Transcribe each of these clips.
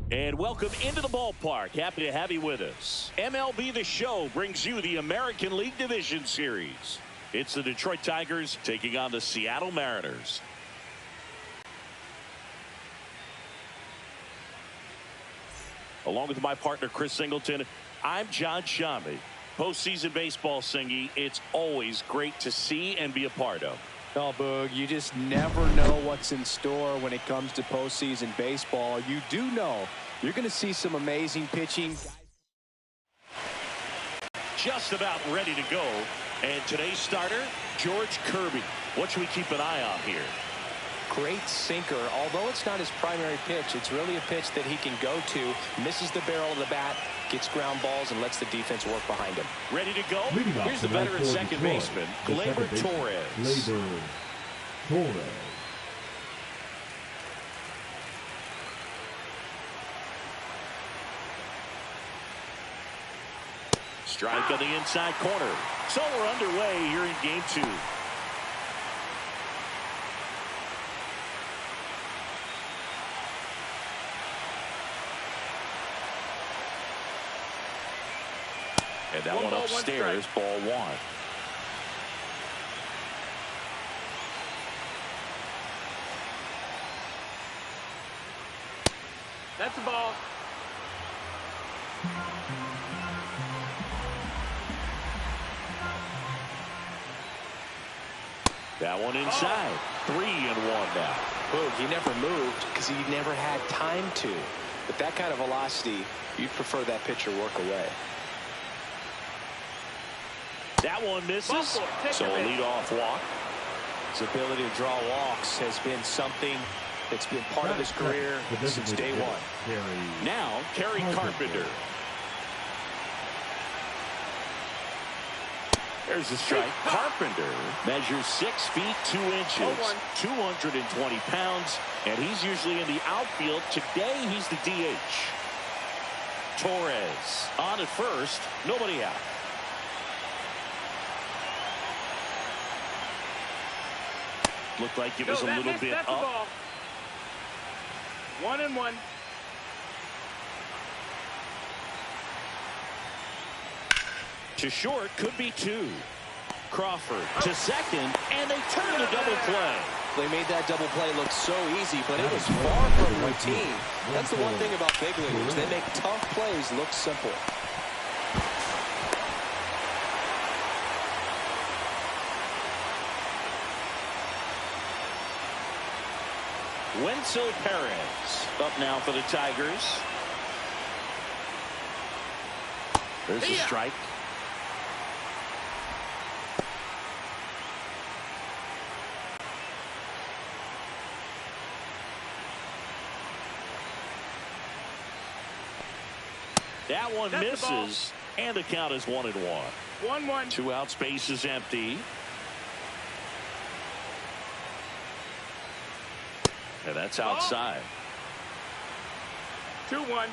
And welcome into the ballpark. Happy to have you with us. MLB The Show brings you the American League Division Series. It's the Detroit Tigers taking on the Seattle Mariners. Along with my partner, Chris Singleton, I'm John Shammy. Postseason baseball, Singy, it's always great to see and be a part of. Oh, Boog, you just never know what's in store when it comes to postseason baseball. You do know you're going to see some amazing pitching. Just about ready to go. And today's starter, George Kirby. What should we keep an eye on here? Great sinker. Although it's not his primary pitch, it's really a pitch that he can go to. Misses the barrel of the bat, gets ground balls, and lets the defense work behind him. Ready to go? Here's the veteran second baseman, Gleyber Torres. Gleyber Torres. Strike on the inside corner. So we're underway here in game 2. And that one upstairs, ball 1. That's the ball. That one inside. 3-1 now. Boog, he never moved because he never had time to. But that kind of velocity, you'd prefer that pitcher work away. That one misses. So a leadoff walk. His ability to draw walks has been something that's been part of his career since day one. Now, Kerry Carpenter. There's the strike. Carpenter measures 6 feet 2 inches, 220 pounds, and he's usually in the outfield. Today, he's the DH. Torres on at first, nobody out. Looked like it was a little bit up. 1-1. To short, could be 2. Crawford to second, and they turn the double play. They made that double play look so easy, but it was far from routine. That's the one thing about big leaguers. They make tough plays look simple. Wenzel Perez up now for the Tigers. There's a strike. That one misses, and the count is 1-1. 1-1. 2 out, space is empty. And that's outside. 2-1.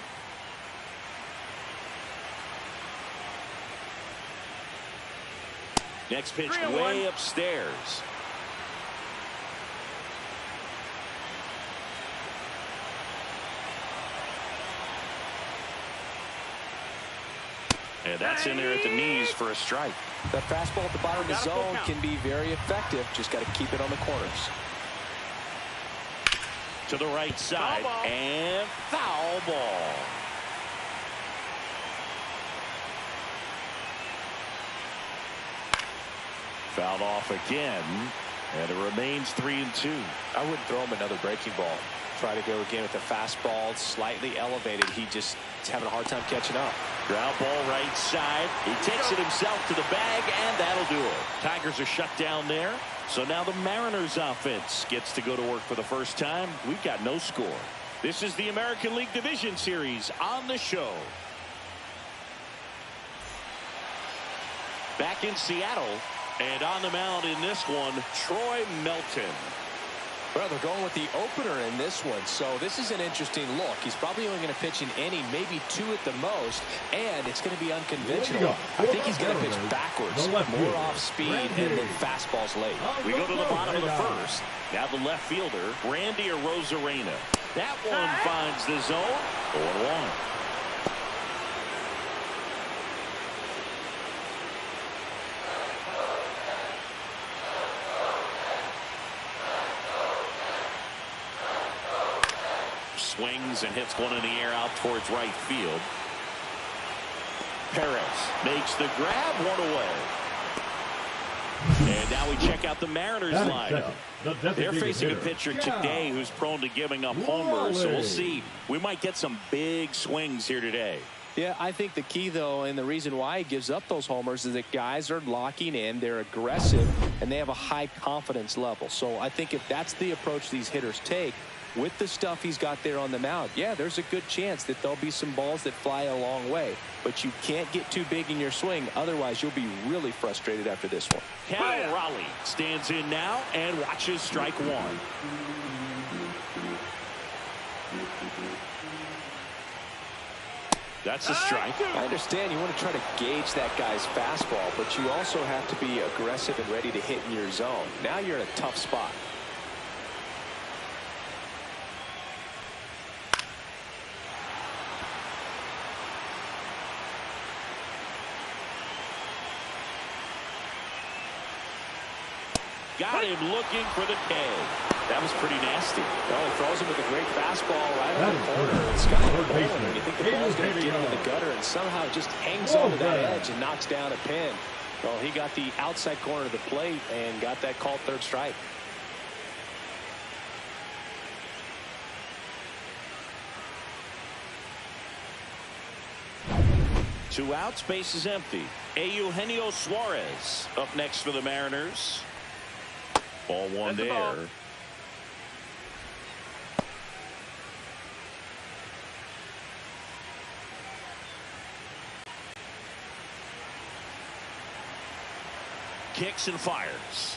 Next pitch way upstairs. And that's in there at the knees for a strike. That fastball at the bottom of the zone can be very effective. Just got to keep it on the corners. To the right side, and foul ball. Fouled off again, and it remains 3-2. I wouldn't throw him another breaking ball. Try to go again with the fastball, slightly elevated. He's having a hard time catching up. Ground ball right side. He takes it himself to the bag, and that'll do it. Tigers are shut down there. So now the Mariners offense gets to go to work for the first time. We've got no score. This is the American League Division Series on the show. Back in Seattle, and on the mound in this one, Troy Melton. Well, they're going with the opener in this one, so this is an interesting look. He's probably only going to pitch an inning, maybe 2 at the most, and it's going to be unconventional. I think he's going to pitch backwards, more off speed, and then fastballs late. We go to the bottom of the first. Now the left fielder, Randy Arozarena. That one finds the zone, 0-1. Swings and hits one in the air out towards right field. Perez makes the grab, one away. And now we check out the Mariners lineup. They're facing a pitcher today who's prone to giving up homers, so we'll see. We might get some big swings here today. Yeah, I think the key, though, and the reason why he gives up those homers is that guys are locking in, they're aggressive, and they have a high confidence level. So I think if that's the approach these hitters take, with the stuff he's got there on the mound, yeah, there's a good chance that there'll be some balls that fly a long way. But you can't get too big in your swing, otherwise you'll be really frustrated after this one. Cal Raleigh stands in now and watches strike one. That's a strike. I understand you want to try to gauge that guy's fastball, but you also have to be aggressive and ready to hit in your zone. Now you're in a tough spot. Got him looking for the K. That was pretty nasty. Well, he throws him with a great fastball right on the corner. It's got a bowling, and you think the ball's going to get into the gutter, and somehow it just hangs onto that edge and knocks down a pin. Well, he got the outside corner of the plate and got that called third strike. Two outs, base is empty. Eugenio Suarez up next for the Mariners. Ball one there. Ball. Kicks and fires.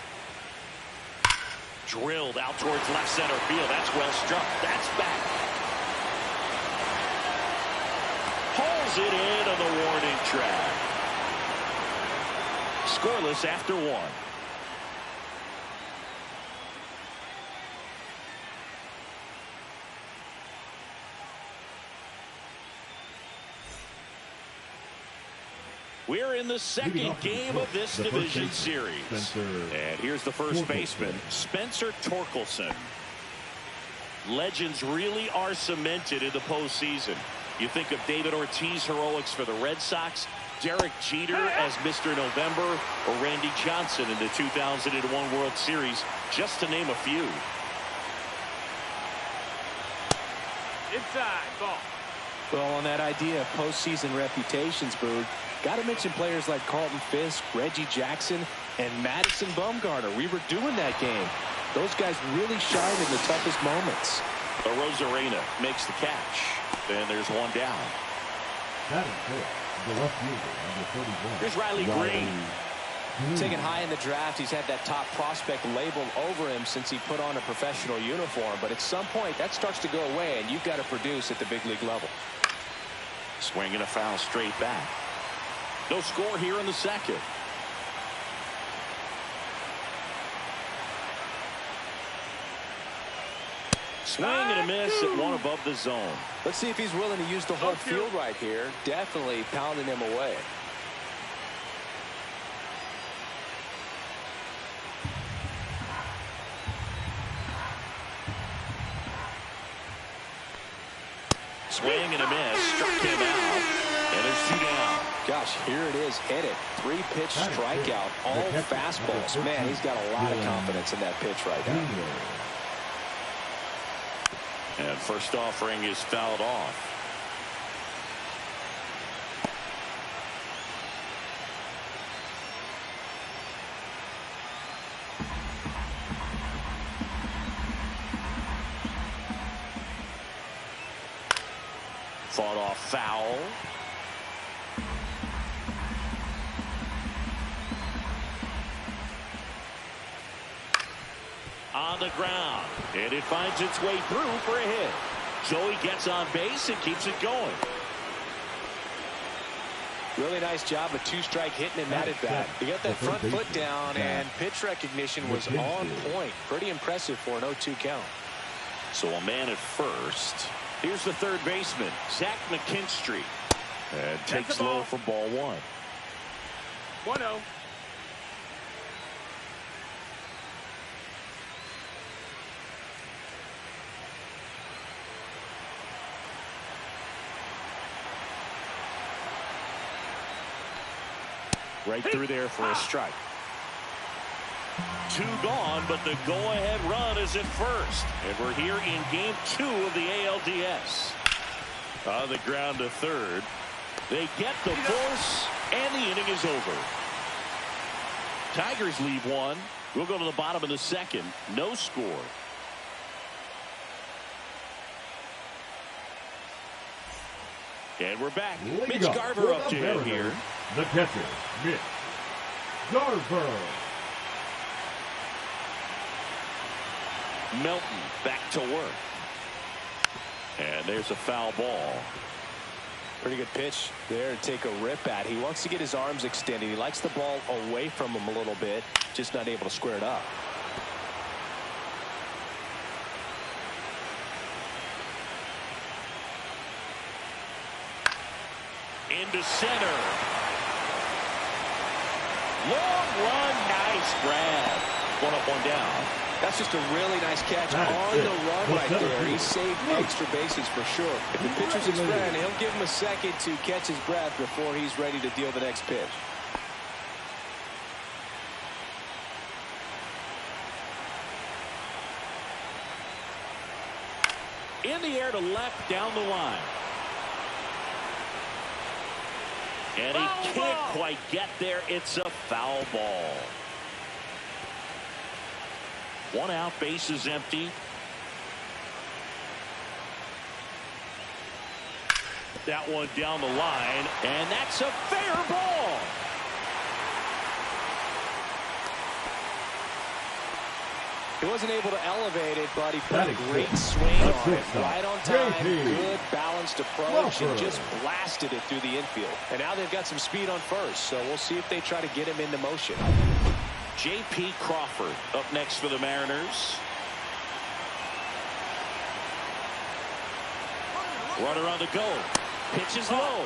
Drilled out towards left center field. That's well struck. That's back. Pulls it in on the warning track. Scoreless after one. We're in the second game of this division series. And here's the first baseman, Spencer Torkelson. Legends really are cemented in the postseason. You think of David Ortiz heroics for the Red Sox, Derek Jeter as Mr. November, or Randy Johnson in the 2001 World Series, just to name a few. Inside, ball. Well, on that idea of postseason reputations, Boog, got to mention players like Carlton Fisk, Reggie Jackson, and Madison Bumgarner. We were doing that game. Those guys really shined in the toughest moments. Rosarena makes the catch. And there's one down. That is good. The left fielder, number 31. Here's Riley Green. Taken high in the draft, he's had that top prospect labeled over him since he put on a professional uniform. But at some point, that starts to go away, and you've got to produce at the big league level. Swinging a foul straight back. No score here in the second. Swing and a miss at one above the zone. Let's see if he's willing to use the whole field right here. Definitely pounding him away. Swing and a miss. Struck him out. And there's two down. Gosh, here it is. Hit it. 3-pitch strikeout. All fastballs. Man, he's got a lot of confidence in that pitch right now. And first offering is fouled off. Fought off foul. On the ground, and it finds its way through for a hit. Joey gets on base and keeps it going. Really nice job of two-strike hitting in that at bat. He got that front foot down, and pitch recognition was on point. Pretty impressive for an 0-2 count. So a man at first. Here's the third baseman, Zach McKinstry. And takes low for ball one. 1-0. Right through there for a strike. 2 gone, but the go-ahead run is at first. And we're here in game 2 of the ALDS. On the ground to third. They get the force, and the inning is over. Tigers leave 1. We'll go to the bottom of the second. No score. And we're back. Mitch Garver up to him here. The catcher, Mitch Garver. Melton back to work. And there's a foul ball. Pretty good pitch there to take a rip at. He wants to get his arms extended. He likes the ball away from him a little bit, just not able to square it up. Into center. Long run, nice grab. 1 up, 1 down. That's just a really nice catch on the run right there. He saved extra bases for sure. If the pitcher's his friend, he'll give him a second to catch his breath before he's ready to deal the next pitch. In the air to left, down the line. And he can't quite get there. It's a foul ball. 1 out, base is empty. That one down the line, and that's a fair ball. He wasn't able to elevate it, but he put a great swing on it. Right on time, good balanced approach, and just blasted it through the infield. And now they've got some speed on first, so we'll see if they try to get him into motion. J.P. Crawford up next for the Mariners. Runner on the go. Pitch is low.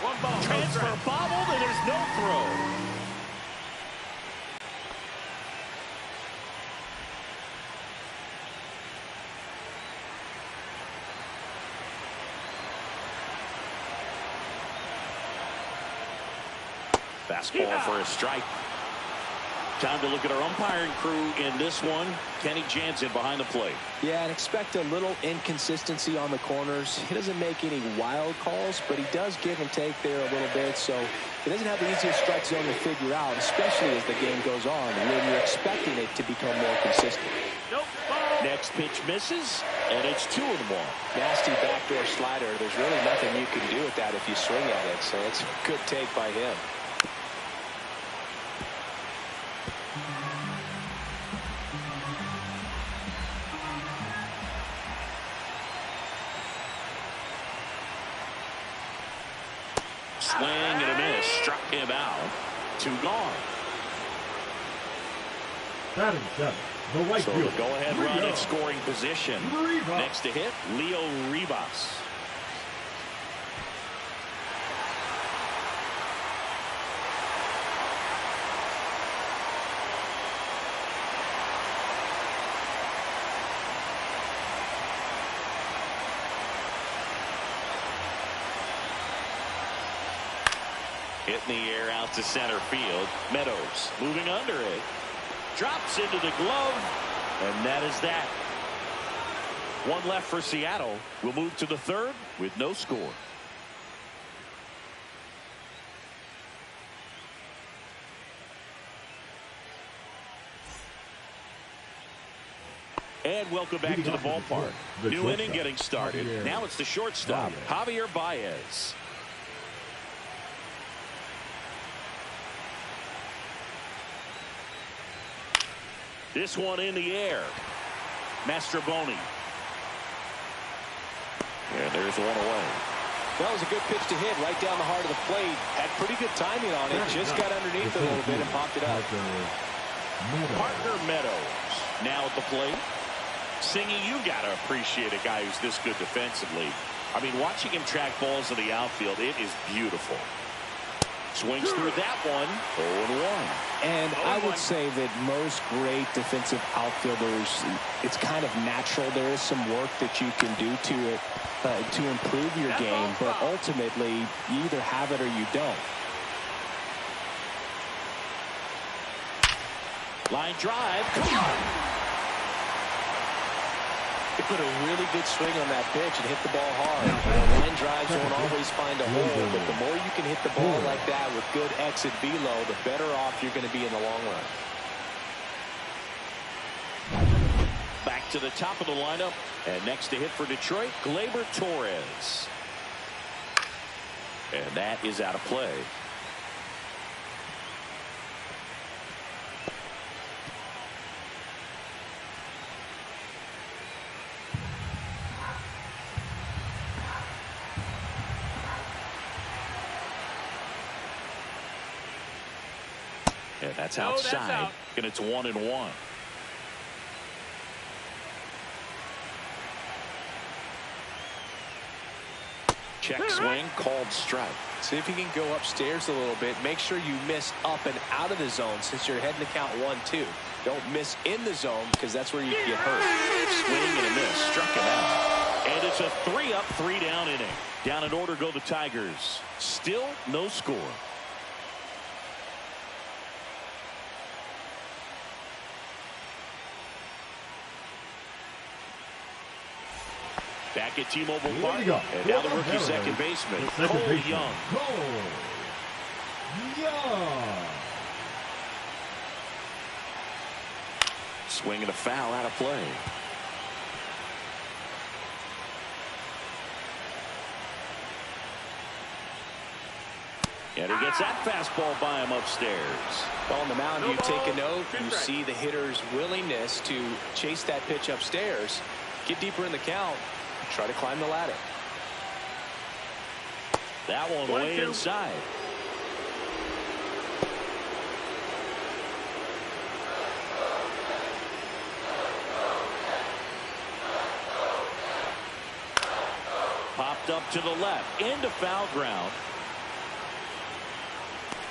1 ball. Transfer bobbled, and there's no throw. Fastball for a strike. Time to look at our umpiring crew in this one. Kenny Jansen behind the plate. Yeah, and expect a little inconsistency on the corners. He doesn't make any wild calls, but he does give and take there a little bit. So he doesn't have the easiest strike zone to figure out, especially as the game goes on when you're expecting it to become more consistent. Nope. Ball. Next pitch misses, and it's 2-1. Nasty backdoor slider. There's really nothing you can do with that if you swing at it. So it's a good take by him. Swing and a miss. Struck him out. 2 gone. Batting 7. The right So fielder, the go-ahead run Leo in scoring position. Rivas. Next to hit, Leo Rivas. Hit in the air out to center field. Meadows moving under it. Drops into the glove. And that is that. 1 left for Seattle. We'll move to the third with no score. And welcome back to the ballpark. New inning getting started. Now it's the shortstop, Javier Baez. This one in the air. Mastroboni. And there's 1 away. That was a good pitch to hit right down the heart of the plate. Had pretty good timing on it. Just got underneath it a little bit and popped it up. Parker Meadows now at the plate. Singy, you got to appreciate a guy who's this good defensively. I mean, watching him track balls in the outfield, it is beautiful. Swings through that one, 0-1. And I would say that most great defensive outfielders, it's kind of natural. There is some work that you can do to improve your game, but ultimately, you either have it or you don't. Line drive, come on. He put a really good swing on that pitch and hit the ball hard. Line drives won't always find a hole, but the more you can hit the ball like that with good exit velo, the better off you're going to be in the long run. Back to the top of the lineup, and next to hit for Detroit, Gleyber Torres. And that is out of play. And that's outside, and it's 1-1. Check swing, called strike. See if you can go upstairs a little bit. Make sure you miss up and out of the zone since you're heading to count 1-2. Don't miss in the zone because that's where you can get hurt. Swing and a miss, struck him out. And it's a 3-up, 3-down inning. Down in order go the Tigers. Still no score. Back at T-Mobile Park, and now the rookie second baseman, Cole Young. Swing and a foul out of play. And he gets that fastball by him upstairs. On the mound, you take a note. You see the hitter's willingness to chase that pitch upstairs, get deeper in the count, try to climb the ladder. That one way inside. Popped up to the left, into foul ground.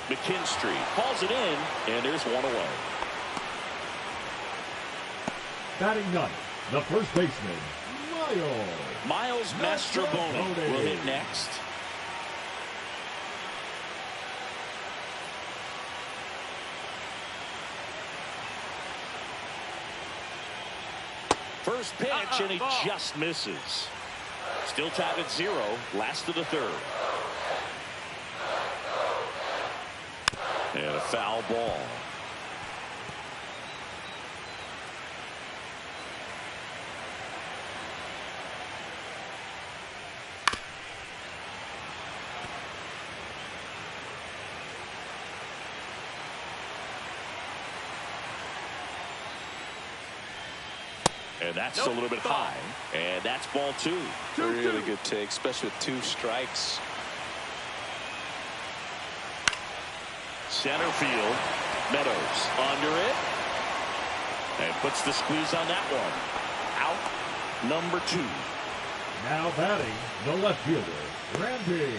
McKinstry hauls it in, and there's one away. Batting ninth, the first baseman, Miles Mastrobuoni will hit next. First pitch, and he just misses. Still tied at 0, last of the third. And a foul ball. And that's a little bit high. And that's ball 2. Really good take, especially with 2 strikes. Center field. Meadows under it. And puts the squeeze on that one. Out. Number 2. Now batting, the left fielder, Randy.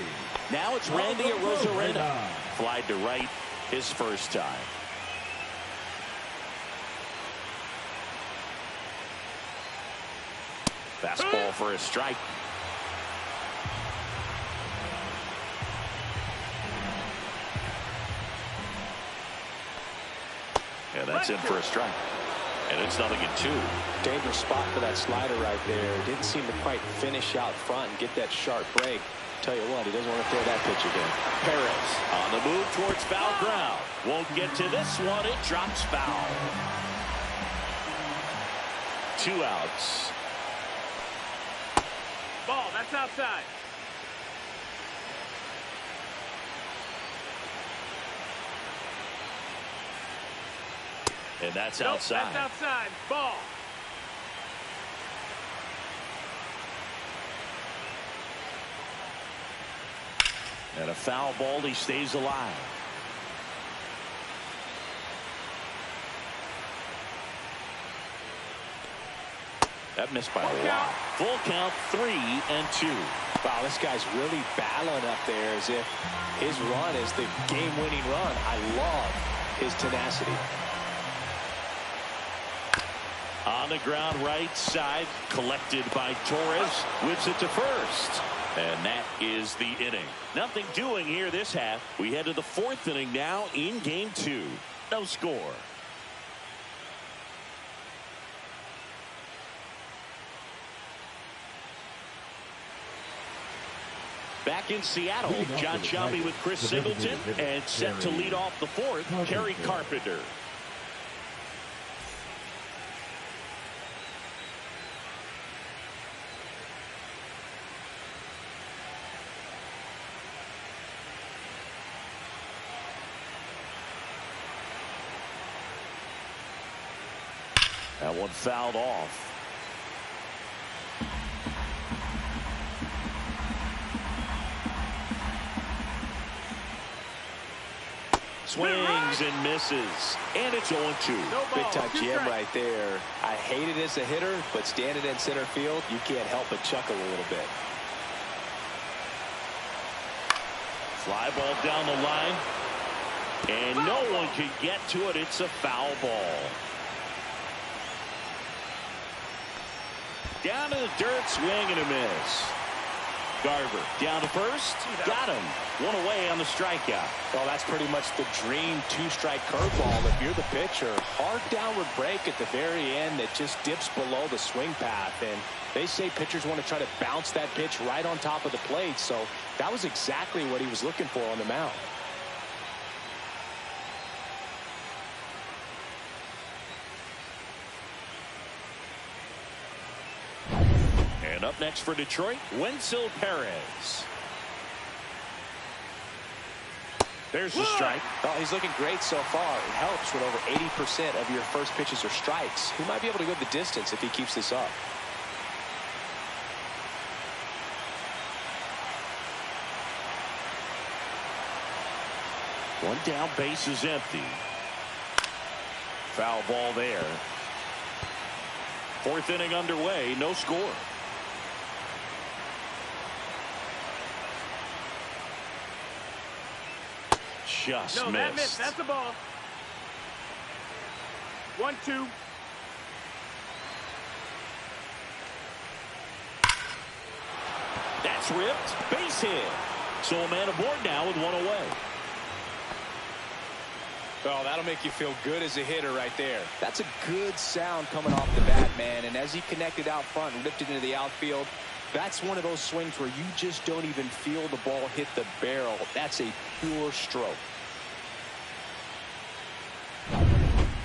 Now it's Randy Arozarena. Flied to right his first time. Fastball for a strike. And that's in for a strike. And it's 0-2. Dangerous spot for that slider right there. Didn't seem to quite finish out front and get that sharp break. Tell you what, he doesn't want to throw that pitch again. Perez on the move towards foul ground. Won't get to this one. It drops foul. 2 outs. Ball, that's outside. And that's outside. That's outside. Ball. And a foul ball. He stays alive. That missed by a lot. Full count, 3-2. Wow, this guy's really battling up there as if his run is the game-winning run. I love his tenacity. On the ground, right side, collected by Torres. Whips it to first. And that is the inning. Nothing doing here this half. We head to the 4th inning now in game 2. No score. Back in Seattle, John Shelby with Chris Singleton, and set to lead off the 4th, Kerry Carpenter. That one fouled off. Swings and misses, and it's 0-2. Big time GM right there. I hate it as a hitter, but standing in center field, you can't help but chuckle a little bit. Fly ball down the line, and no one can get to it. It's a foul ball. Down to the dirt, swing and a miss. Garver down to first, got him. One away on the strikeout. Well, that's pretty much the dream two-strike curveball. If you're the pitcher, hard downward break at the very end that just dips below the swing path. And they say pitchers want to try to bounce that pitch right on top of the plate. So that was exactly what he was looking for on the mound. And up next for Detroit, Wenzel Perez. There's the strike. Oh, he's looking great so far. It helps when over 80% of your first pitches are strikes. He might be able to go the distance if he keeps this up. One down, base is empty. Foul ball there. 4th inning underway, no score. Just no, missed. that missed. That's the ball. 1-2. That's ripped. Base hit. So a man aboard now with one away. Oh, that'll make you feel good as a hitter right there. That's a good sound coming off the bat, man. And as he connected out front and ripped it into the outfield, that's one of those swings where you just don't even feel the ball hit the barrel. That's a pure stroke.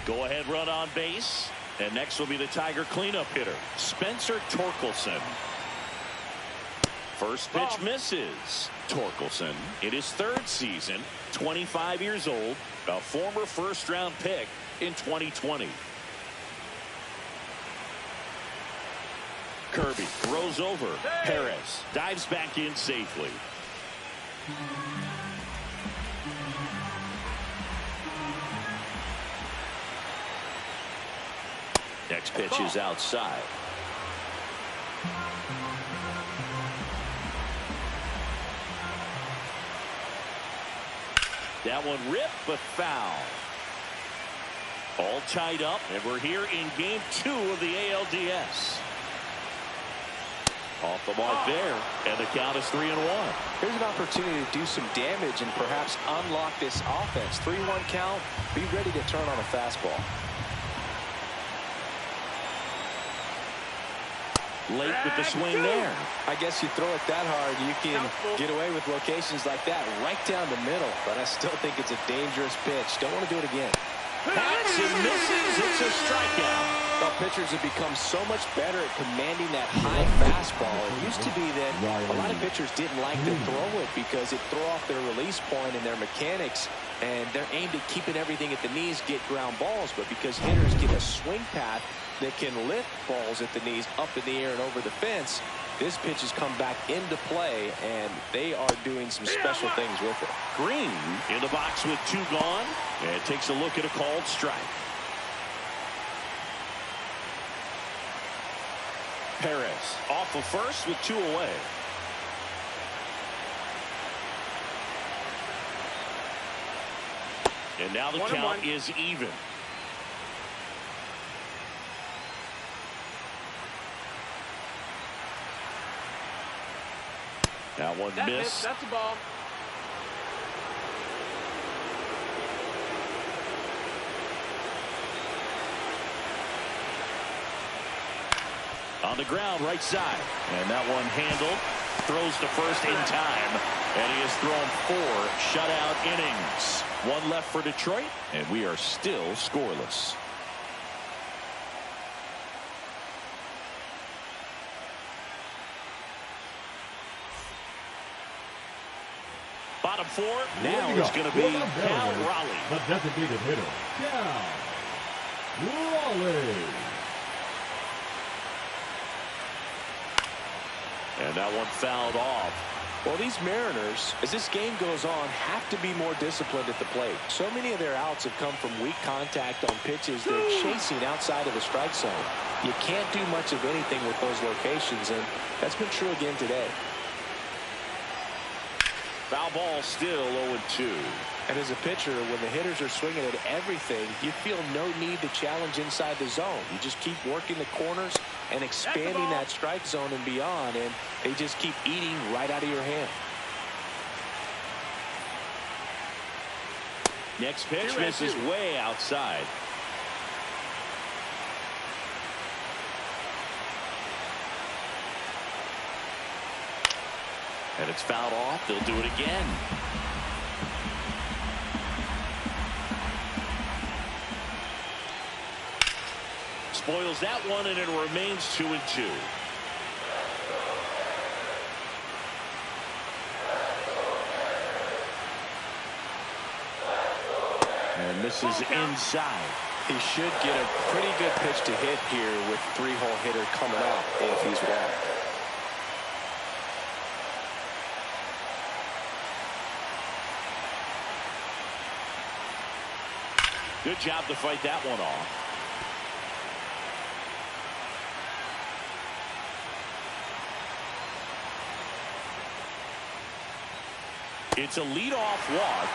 Go ahead run on base. And next will be the Tiger cleanup hitter, Spencer Torkelson. First pitch misses. Torkelson in his 3rd season, 25 years old, a former first-round pick in 2020. Kirby throws over. Perez dives back in safely. Next pitch is outside. That one ripped, but foul. All tied up, and we're here in game 2 of the ALDS. Off the mark there, and the count is 3-1. Here's an opportunity to do some damage and perhaps unlock this offense. 3-1 count, be ready to turn on a fastball. Late with the swing there. I guess you throw it that hard, you can get away with locations like that right down the middle. But I still think it's a dangerous pitch. Don't want to do it again. Pats and misses. It's a strikeout. Well, pitchers have become so much better at commanding that high fastball. It used to be that a lot of pitchers didn't like to throw it because it threw off their release point and their mechanics. And they're aimed at keeping everything at the knees, get ground balls. But because hitters get a swing path that can lift balls at the knees up in the air and over the fence, this pitch has come back into play, and they are doing some special things with it. Green in the box with 2 gone, and takes a look at a called strike. Perez off of first with 2 away. And now the count is even. That one missed. That's the ball. On the ground, right side. And that one handled. Throws to first in time. And he has thrown 4 shutout innings. 1 left for Detroit, and we are still scoreless. Bottom 4, now it's going to be Cal Raleigh. The designated hitter, Cal Raleigh. And that one fouled off. Well, these Mariners, as this game goes on, have to be more disciplined at the plate. So many of their outs have come from weak contact on pitches they're chasing outside of the strike zone. You can't do much of anything with those locations, and that's been true again today. Foul ball still 0-2. And as a pitcher, when the hitters are swinging at everything, you feel no need to challenge inside the zone. You just keep working the corners and expanding that strike zone and beyond, and they just keep eating right out of your hand. Next pitch misses way outside. And it's fouled off. They'll do it again. Spoils that one, and it remains 2-2. And this is inside. He should get a pretty good pitch to hit here with 3-hole hitter coming up if he's walked. Good job to fight that one off. It's a leadoff walk,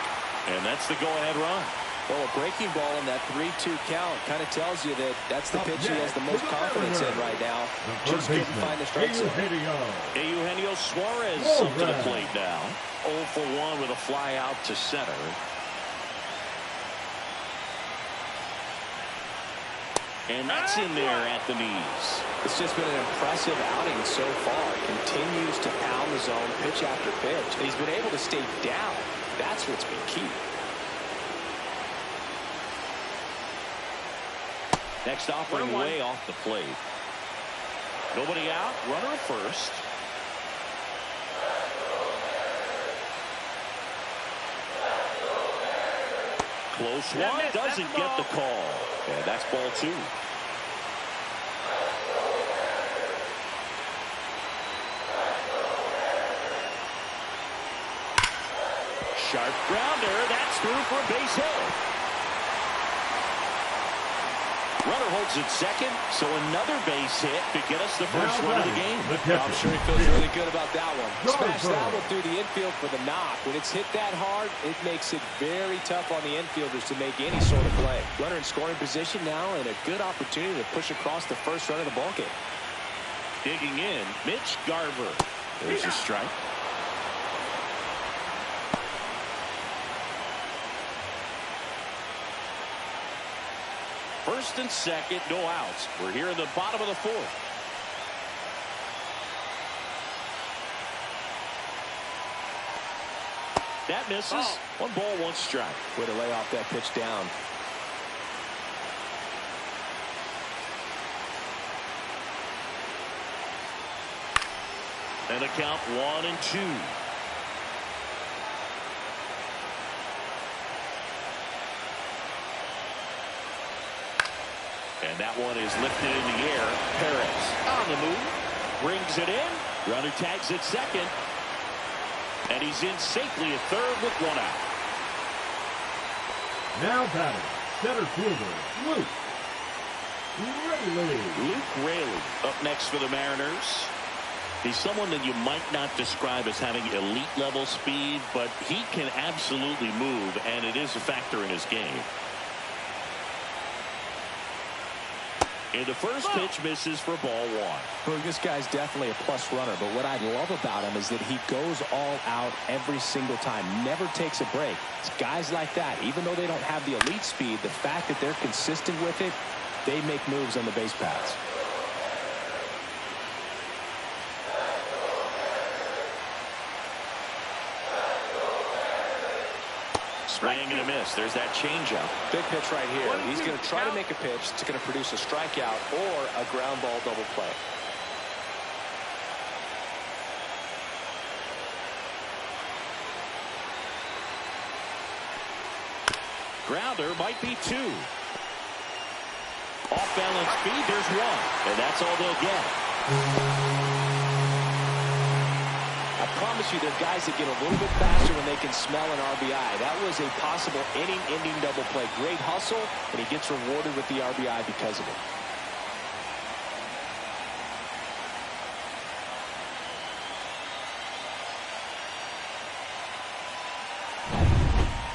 and that's the go-ahead run. Well, a breaking ball in that 3-2 count kind of tells you that that's the pitch he has the most confidence in right now. Just couldn't find the strike zone. Eugenio Suarez up to the plate now. 0 for 1 with a fly out to center. And that's in there at the knees. It's just been an impressive outing so far. Continues to pound the zone pitch after pitch. And he's been able to stay down. That's what's been key. Next offering way off the plate. Nobody out. Runner at first. Close one. Doesn't get the call. And that's ball 2. Sharp grounder. That's through for a base hit. Runner holds it second, so another base hit to get us the first run of the game. I'm sure he feels really good about that one. Smash that one through the infield for the knock. When it's hit that hard, it makes it very tough on the infielders to make any sort of play. Runner in scoring position now, and a good opportunity to push across the first run of the ballgame. Digging in, Mitch Garver. There's a strike. First and second, no outs. We're here in the bottom of the 4th. That misses. 1 ball, 1 strike. Way to lay off that pitch down. And the count 1-2. And that one is lifted in the air. Perez on the move. Brings it in. Runner tags at second. And he's in safely at third with 1 out. Now batting, center fielder, Luke Luke Raley up next for the Mariners. He's someone that you might not describe as having elite level speed, but he can absolutely move, and it is a factor in his game. And the first pitch misses for ball one. Well, this guy's definitely a plus runner, but what I love about him is that he goes all out every single time, never takes a break. It's guys like that, even though they don't have the elite speed, the fact that they're consistent with it, they make moves on the base paths. Swing and a miss. There's that changeup. Big pitch right here. He's going to try to make a pitch that's going to produce a strikeout or a ground ball double play. Grounder might be two. Off balance speed, there's one. And that's all they'll get. I promise you, there are guys that get a little bit faster when they can smell an RBI. That was a possible inning-ending double play. Great hustle, and he gets rewarded with the RBI because of it.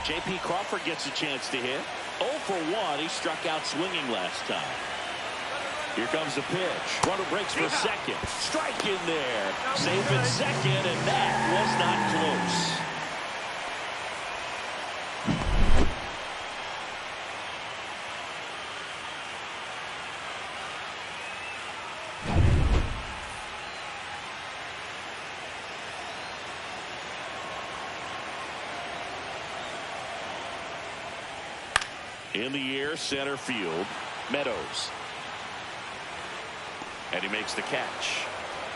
J.P. Crawford gets a chance to hit. 0 for 1. He struck out swinging last time. Here comes the pitch. Runner breaks for second. Strike in there. Safe at second, and that was not close. In the air, center field. Meadows. And he makes the catch.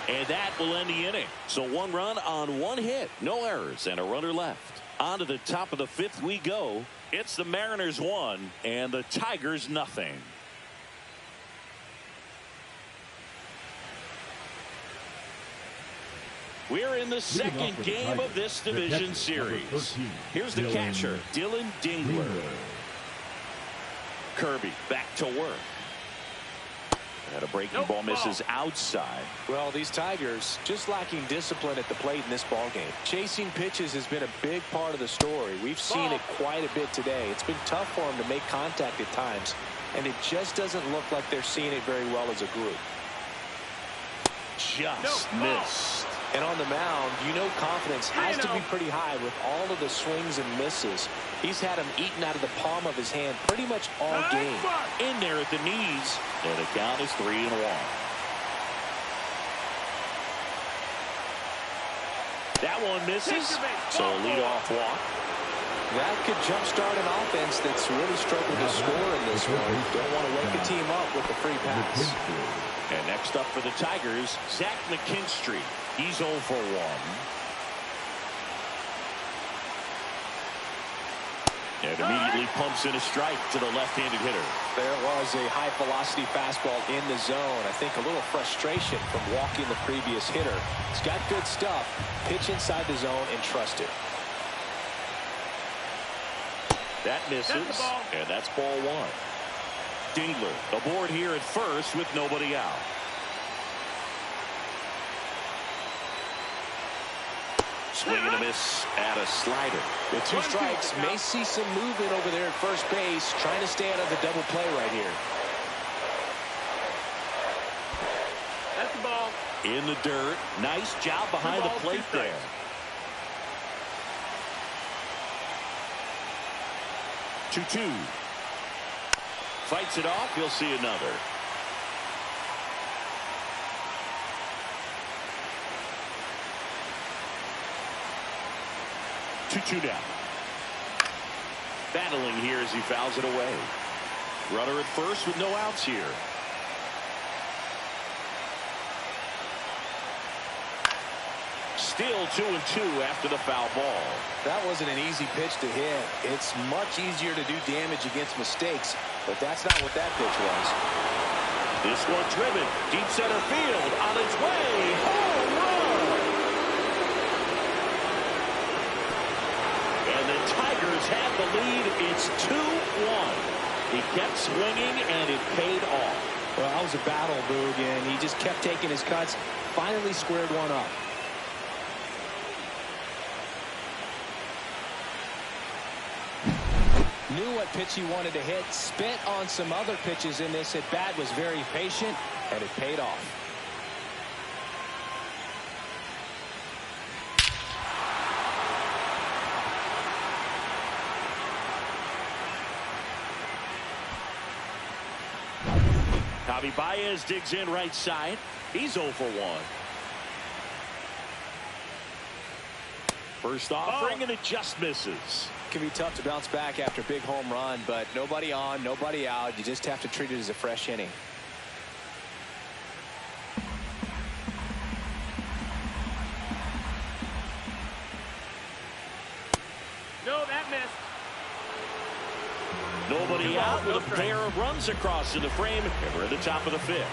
And that will end the inning. So 1 run on 1 hit. No errors and a runner left. On to the top of the 5th we go. It's the Mariners 1 and the Tigers nothing. We're in the second game of this division series. Here's the catcher, Dylan Dingler. Kirby back to work. And a breaking ball misses outside. Well, these Tigers just lacking discipline at the plate in this ball game. Chasing pitches has been a big part of the story. We've seen it quite a bit today. It's been tough for them to make contact at times, and it just doesn't look like they're seeing it very well as a group. Just missed. And on the mound, you know confidence has to be pretty high with all of the swings and misses. He's had them eaten out of the palm of his hand pretty much all game. In there at the knees, and the count is 3-1. That one misses, so a leadoff walk. That could jumpstart an offense that's really struggled to score in this one. Don't want to wake the team up with the free pass. And next up for the Tigers, Zach McKinstry. He's 0 for 1. And immediately pumps in a strike to the left-handed hitter. There was a high-velocity fastball in the zone. I think a little frustration from walking the previous hitter. He's got good stuff. Pitch inside the zone and trust it. That misses, and that's ball 1. Dingler aboard here at first with nobody out. Swing and a miss at a slider. With 2 strikes, may see some movement over there at first base, trying to stay out of the double play right here. That's the ball. In the dirt. Nice job behind the plate there. Two. Fights it off. He'll see another. Two down. Battling here as he fouls it away. Runner at first with no outs here. Still 2-2 after the foul ball. That wasn't an easy pitch to hit. It's much easier to do damage against mistakes, but that's not what that pitch was. This one driven deep center field on its way. Home run! And the Tigers have the lead. It's 2-1. He kept swinging and it paid off. Well, I was was a battle, Boog, and he just kept taking his cuts. Finally squared one up. Knew what pitch he wanted to hit. Spit on some other pitches in this at bat. Was very patient, and it paid off. Javi Baez digs in right side. He's 0 for 1. First offering, and it just misses. Can be tough to bounce back after a big home run, but nobody on, nobody out. You just have to treat it as a fresh inning. No, that missed. Nobody out with a pair of runs across in the frame, and we're at the top of the 5th.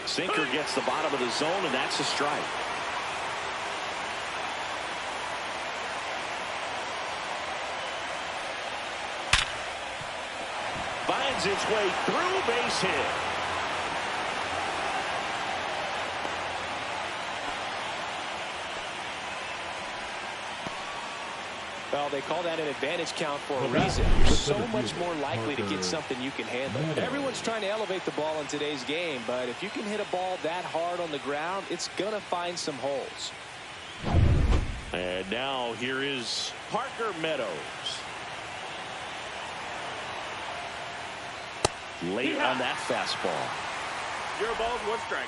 Sinker gets the bottom of the zone, and that's a strike. Finds its way through, base hit. Well, they call that an advantage count for a reason. You're so much more likely to get something you can handle. Everyone's trying to elevate the ball in today's game, but if you can hit a ball that hard on the ground, it's going to find some holes. And now here is Parker Meadows. Late on that fastball. 0 balls, 1 strike.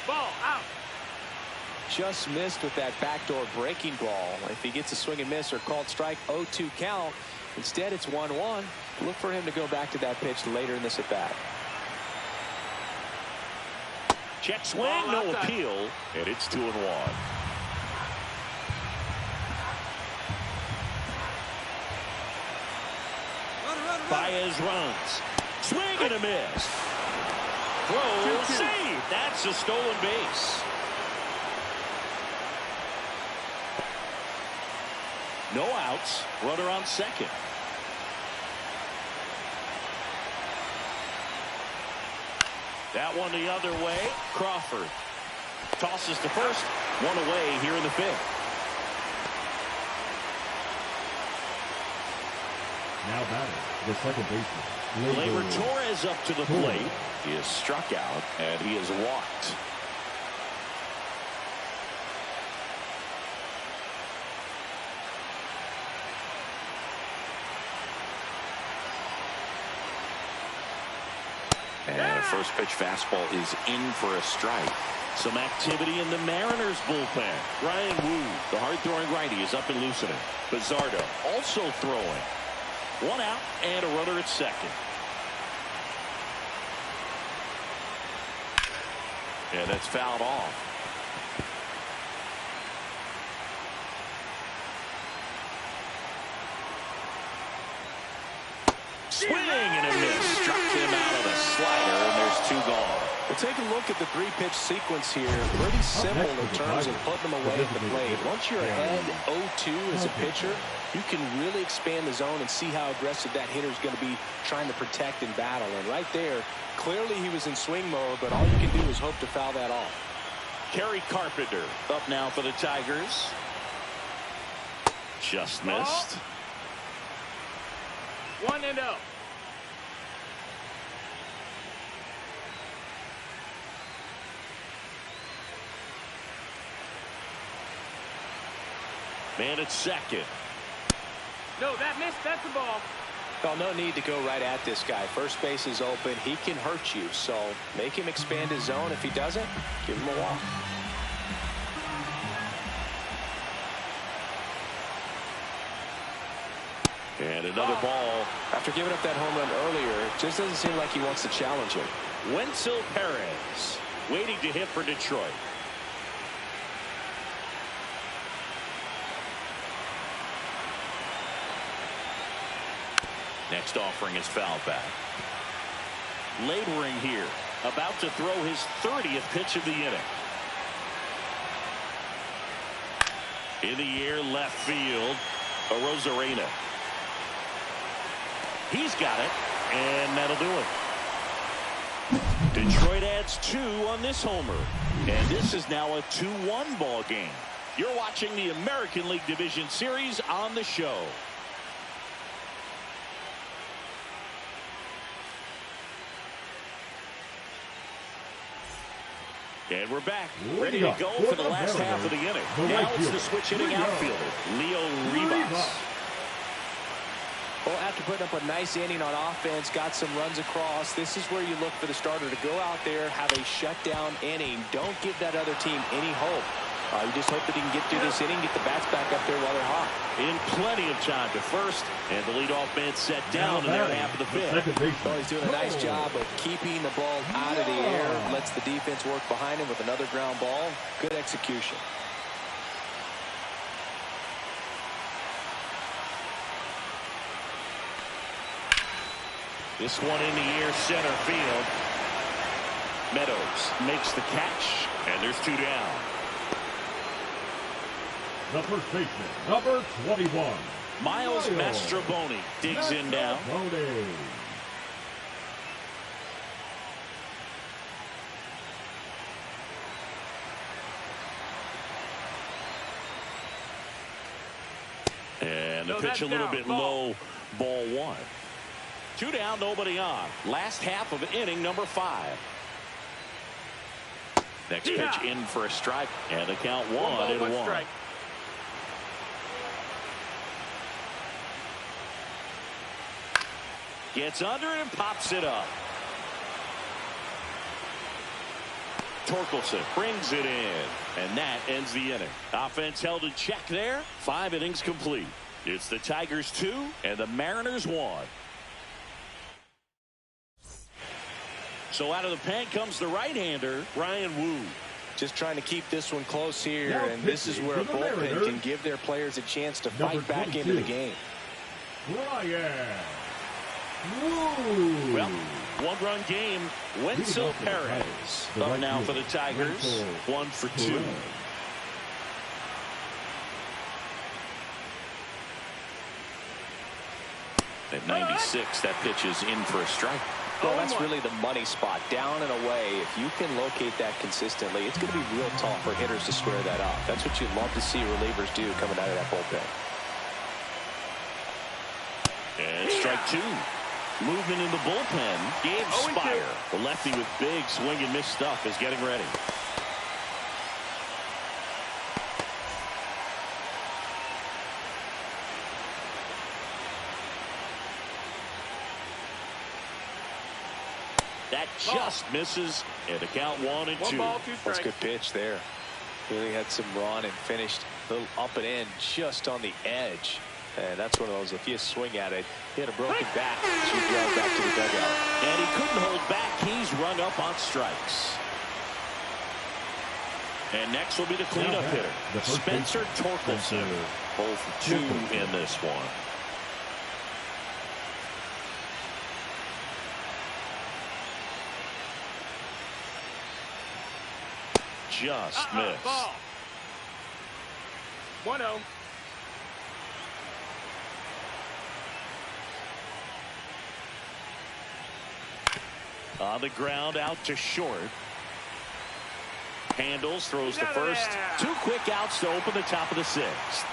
Ball out. Just missed with that backdoor breaking ball. If he gets a swing and miss or called strike, 0-2 count. Instead, it's 1-1. Look for him to go back to that pitch later in this at bat. Check swing, no appeal, and it's 2-1. Baez runs. Swing and a miss. Throw, save. That's a stolen base. No outs. Runner on second. That one the other way. Crawford tosses to first. 1 away here in the 5th. Now batting, the second baseman. Gleyber Torres up to the plate. He is struck out, and he is walked. And first pitch fastball is in for a strike. Some activity in the Mariners bullpen. Ryan Wu, the hard-throwing righty, is up and loosening. Bizzardo also throwing. 1 out and a runner at second. And that's fouled off. Swing and a miss. Struck him out of the slider, and there's 2 gone. Well, take a look at the 3-pitch sequence here. Pretty simple in terms of putting them away at the plate. Once you're ahead 0-2 as a pitcher, you can really expand the zone and see how aggressive that hitter is going to be trying to protect and battle. And right there, clearly he was in swing mode, but all you can do is hope to foul that off. Kerry Carpenter up now for the Tigers. Just missed. 1-0. Man at second. No, that missed. That's the ball. Well, no need to go right at this guy. First base is open. He can hurt you, so make him expand his zone. If he doesn't, give him a walk. And another ball. After giving up that home run earlier, it just doesn't seem like he wants to challenge him. Wenzel Perez waiting to hit for Detroit. Next offering is foul back. Laboring here. About to throw his 30th pitch of the inning. In the air, left field, Arozarena. He's got it, and that'll do it. Detroit adds 2 on this homer, and this is now a 2-1 ball game. You're watching the American League Division Series on the show. And we're back, ready to go for the last half of the inning. Now it's the switch hitting outfielder, Leo Rivas. Well, after putting up a nice inning on offense, got some runs across, this is where you look for the starter to go out there, have a shutdown inning. Don't give that other team any hope. You just hope that he can get through this inning, get the bats back up there while they're hot. In plenty of time to first, and the leadoff man set down in their half of the fifth. Well, he's doing a nice job of keeping the ball out of the air, lets the defense work behind him with another ground ball. Good execution. This one in the air, center field. Meadows makes the catch, and there's 2 down. The first baseman, number 21. Miles Mastrobuoni digs in now. And the pitch a little bit low, ball 1. 2 down, nobody on. Last half of inning number 5. Next pitch in for a strike, and the count 1-1. Gets under it and pops it up. Torkelson brings it in, and that ends the inning. Offense held in check there. 5 innings complete. It's the Tigers 2 and the Mariners 1. So out of the pen comes the right-hander, Ryan Wu. Just trying to keep this one close here, and this is where a bullpen can give their players a chance to fight back into the game. Ryan Wu. Well, 1-run game. Wenzel Perez up now for the Tigers. 1 for 2. At 96, that pitch is in for a strike. Well, that's really the money spot, down and away. If you can locate that consistently, it's going to be real tough for hitters to square that up. That's what you'd love to see relievers do coming out of that bullpen. And strike 2. Movement in the bullpen. Gabe Spire, the lefty with big swing and miss stuff, is getting ready. That just misses, and the count 1-2. That's a good pitch there. Really had some run and finished a little up and in just on the edge. And that's one of those, if you swing at it, he had a broken back. So you drive back to the dugout. And he couldn't hold back. He's rung up on strikes. And next will be the cleanup hitter, Spencer Torkelson. 0 for 2 in this one. Just missed. 1-0. On the ground, out to short. Handles, throws to first. 2 quick outs to open the top of the 6th.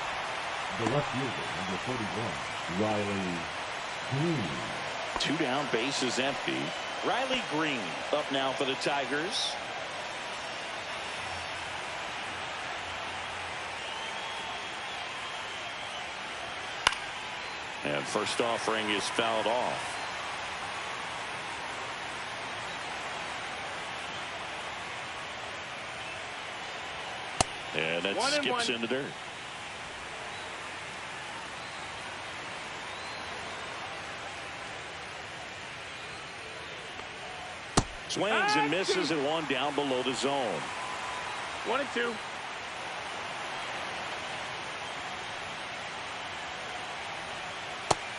The left fielder, number 41, Riley Green. 2 down, base is empty. Riley Green up now for the Tigers. And first offering is fouled off. And that skips in the dirt. Swings and misses and 1 down below the zone. 1-2.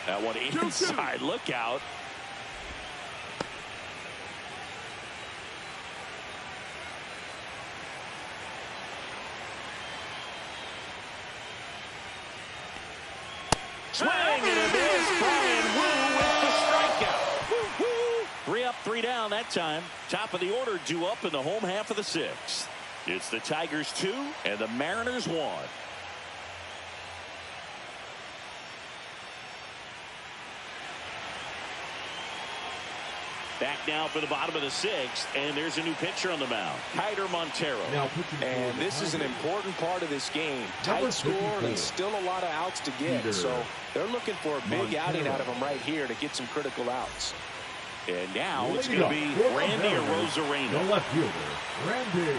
That one inside. Look out. Swing and a miss. Brian Wu with the strikeout. 3 up, 3 down that time. Top of the order due up in the home half of the 6th. It's the Tigers 2 and the Mariners 1. Back now for the bottom of the 6th, and there's a new pitcher on the mound, Kiter Montero. And this is an important part of this game. Tight score and still a lot of outs to get. So they're looking for a big outing out of him right here to get some critical outs. And now it's going to be Randy Arozarena. The left fielder, Randy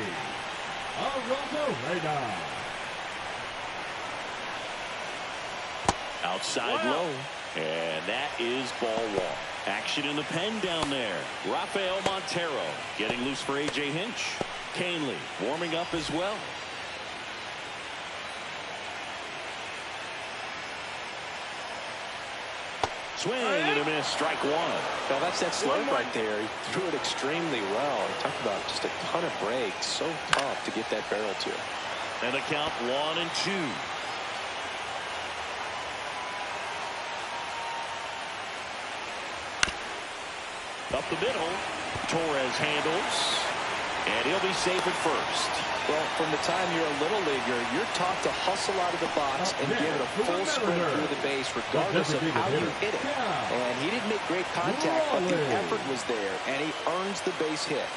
Arozarena. Outside low, and that is ball 1. Action in the pen down there. Rafael Montero getting loose for A.J. Hinch. Canely warming up as well. Swing and a miss. Strike 1. Now that's that slope right there. He threw it extremely well. He talked about just a ton of breaks. So tough to get that barrel to. And the count 1-2. Up the middle, Torres handles, and he'll be safe at first. Well, from the time you're a little leaguer, you're taught to hustle out of the box and give it a full sprint through the base, regardless of how you hit it. And he didn't make great contact, but the effort was there, and he earns the base hit.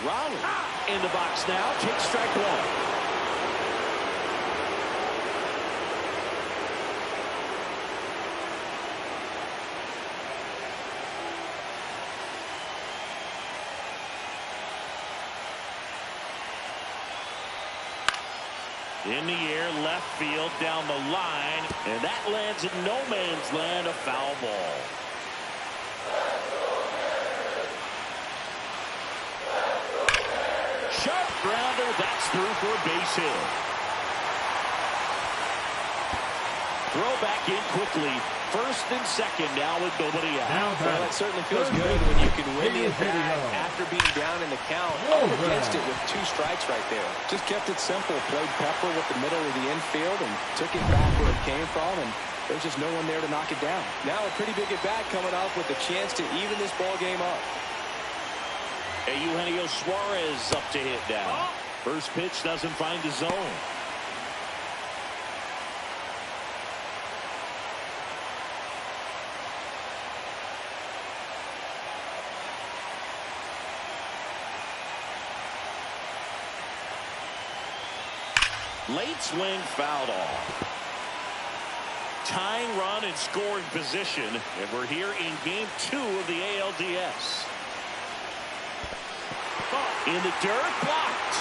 Raleigh in the box now, takes strike 1. In the air, left field, down the line, and that lands in no man's land, a foul ball. Sharp grounder, that's through for a base hit. Throw back in quickly. First and second now with nobody out. Well, that certainly feels good when you can win the at-bat after being down in the count. Up against it with 2 strikes right there. Just kept it simple. Played pepper with the middle of the infield and took it back where it came from. And there's just no one there to knock it down. Now a pretty big at-bat coming up with a chance to even this ball game up. Eugenio Suarez up to hit now. First pitch doesn't find the zone. Late swing fouled off. Tying run in scoring position, and we're here in game 2 of the ALDS. In the dirt, blocked.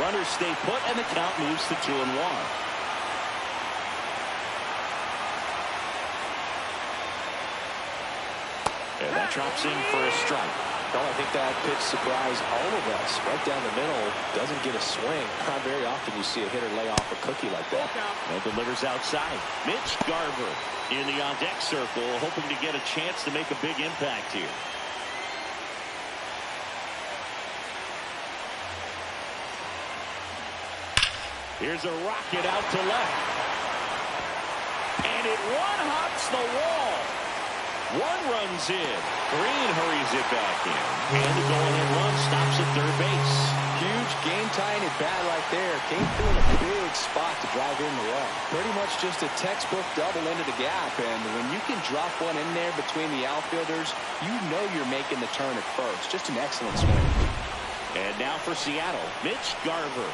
Runners stay put, and the count moves to 2-1. And that drops in for a strike. Well, I think that pitch surprised all of us. Right down the middle, doesn't get a swing. Not very often you see a hitter lay off a cookie like that. And delivers outside. Mitch Garver in the on-deck circle, hoping to get a chance to make a big impact here. Here's a rocket out to left. And it one-hops the wall. 1 runs in. Green hurries it back in. And the go-ahead run stops at third base. Huge game-tying at bat right there. Came through in a big spot to drive in the run. Pretty much just a textbook double into the gap. And when you can drop one in there between the outfielders, you know you're making the turn at first. Just an excellent swing. And now for Seattle, Mitch Garver.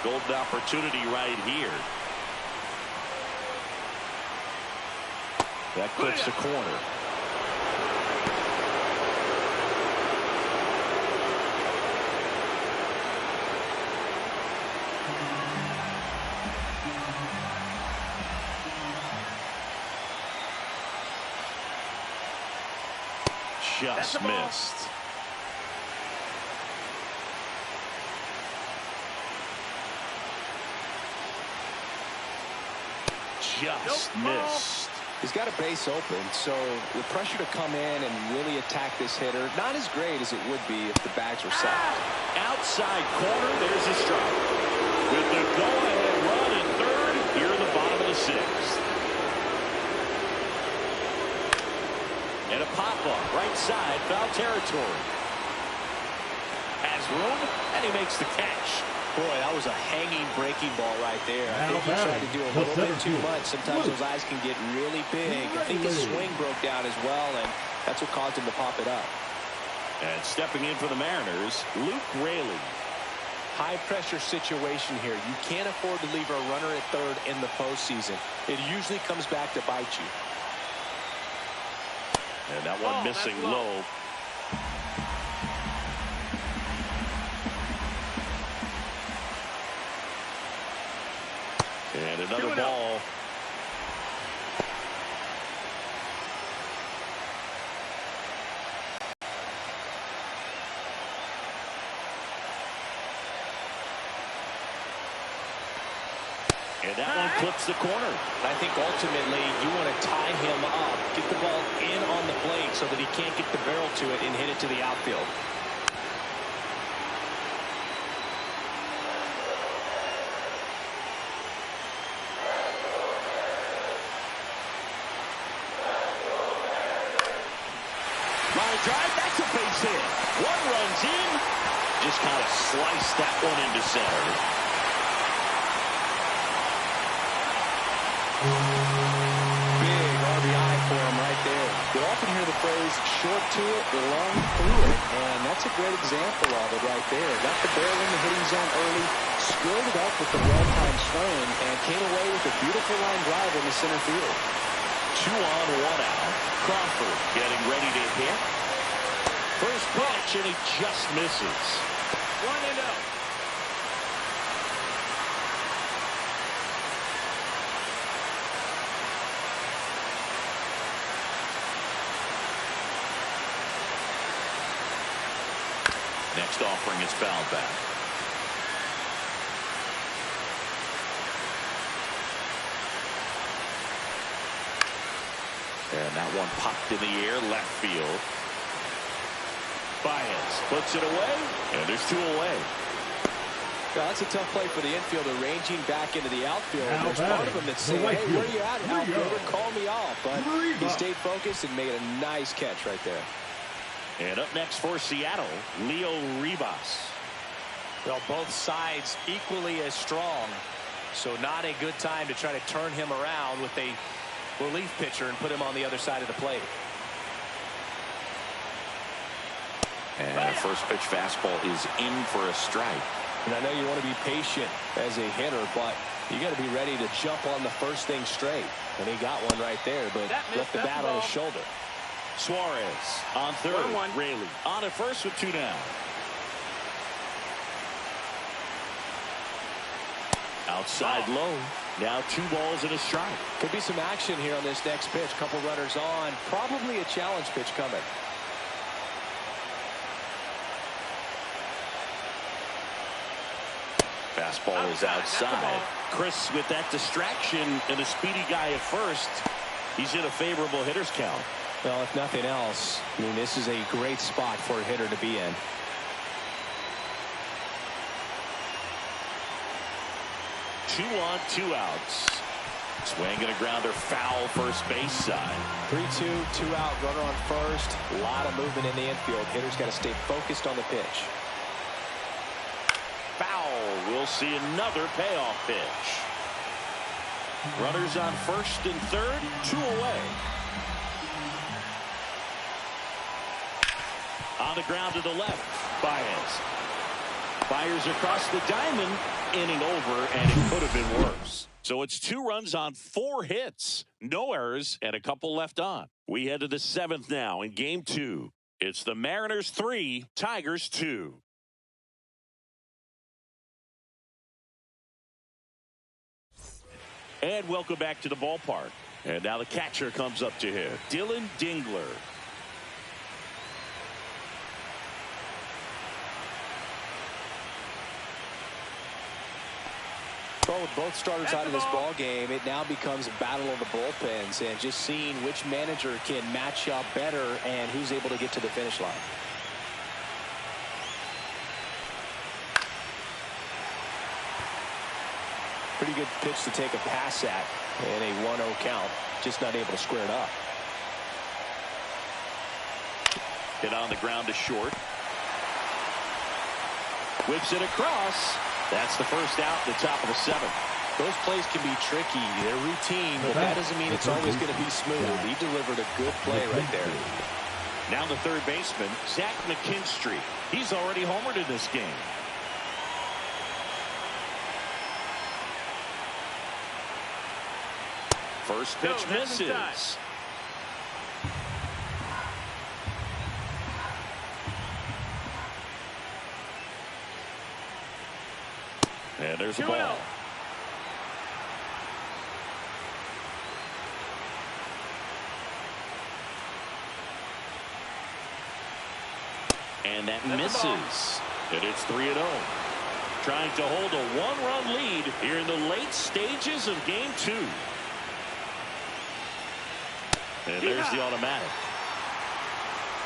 Golden opportunity right here. That clips the corner. Just missed. just missed. He's got a base open, so the pressure to come in and really attack this hitter, not as great as it would be if the bags were set. Outside corner, there's a strike. With the go-ahead run at third, here in the bottom of the sixth. And a pop-up, right side, foul territory. Has room, and he makes the catch. Boy, that was a hanging breaking ball right there. I think he tried to do a little bit too much. Sometimes those eyes can get really big. I think his swing broke down as well, and that's what caused him to pop it up. And stepping in for the Mariners, Luke Raley. High-pressure situation here. You can't afford to leave a runner at third in the postseason. It usually comes back to bite you. And that one missing low. And another ball. And that one clips the corner. I think ultimately you want to tie him up, get the ball in on the plate so that he can't get the barrel to it and hit it to the outfield. Drive, that's a base hit. One runs in. Just kind of sliced that one into center. Big RBI for him right there. You often hear the phrase, short to it, long through it, and that's a great example of it right there. Got the barrel in the hitting zone early, squared it up with the well-timed swing, and came away with a beautiful line drive in the center field. 2 on, 1 out. Crawford getting ready to hit. First pitch, and he just misses. 1-0. Next offering is fouled back. And that one popped in the air, left field. Baez puts it away, and there's 2 away. Well, that's a tough play for the infielder, ranging back into the outfield. There's part of him that's saying, hey, where are you at, outfielder? Call me off. But he stayed focused and made a nice catch right there. And up next for Seattle, Leo Rivas. Well, both sides equally as strong. So not a good time to try to turn him around with a relief pitcher and put him on the other side of the plate. And the first pitch fastball is in for a strike. And I know you want to be patient as a hitter, but you got to be ready to jump on the first thing straight. And he got one right there, but left the bat on his shoulder. Suarez on third. 1-1. Raley on at first with 2 down. Outside low. Now 2 balls and a strike. Could be some action here on this next pitch. Couple runners on. Probably a challenge pitch coming. Fastball is outside. Chris with that distraction and a speedy guy at first. He's in a favorable hitter's count. Well, if nothing else, I mean, this is a great spot for a hitter to be in. Two on, 2 outs. Swinging a grounder foul first base side. 3-2, 2 out, runner on first. A lot of movement in the infield. Hitters got to stay focused on the pitch. Foul. We'll see another payoff pitch. Runners on first and third, 2 away. On the ground to the left, Baez. Fires across the diamond, inning over, and it could have been worse. So it's 2 runs on 4 hits, no errors, and a couple left on. We head to the 7th now in game 2. It's the Mariners 3, Tigers 2. And welcome back to the ballpark. And now the catcher comes up to hit, Dylan Dingler. Well, with both starters out of this ball game, it now becomes a battle of the bullpens and just seeing which manager can match up better and who's able to get to the finish line. Pretty good pitch to take a pass at in a 1-0 count. Just not able to square it up. Hit on the ground to short. Whips it across. That's the first out at the top of the 7th. Those plays can be tricky. They're routine, but that doesn't mean it's always going to be smooth. He delivered a good play right there. Now the third baseman, Zach McKinstry. He's already homered in this game. First pitch misses. And there's a ball. And that misses. And it's 3-0. Trying to hold a 1-run lead here in the late stages of game 2. And there's the automatic.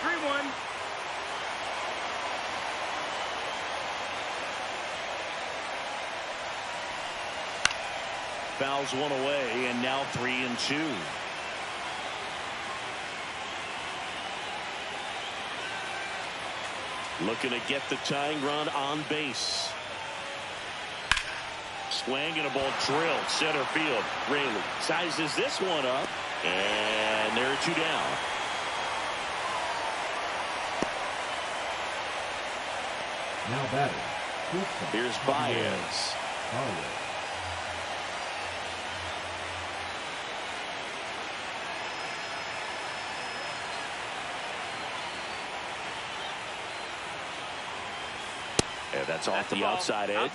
3-1. Fouls one away, and now 3-2. Looking to get the tying run on base. Swing and a ball drilled center field. Rayleigh sizes this one up, and there are 2 down. Now batting. Here's Baez. And that's off the outside edge.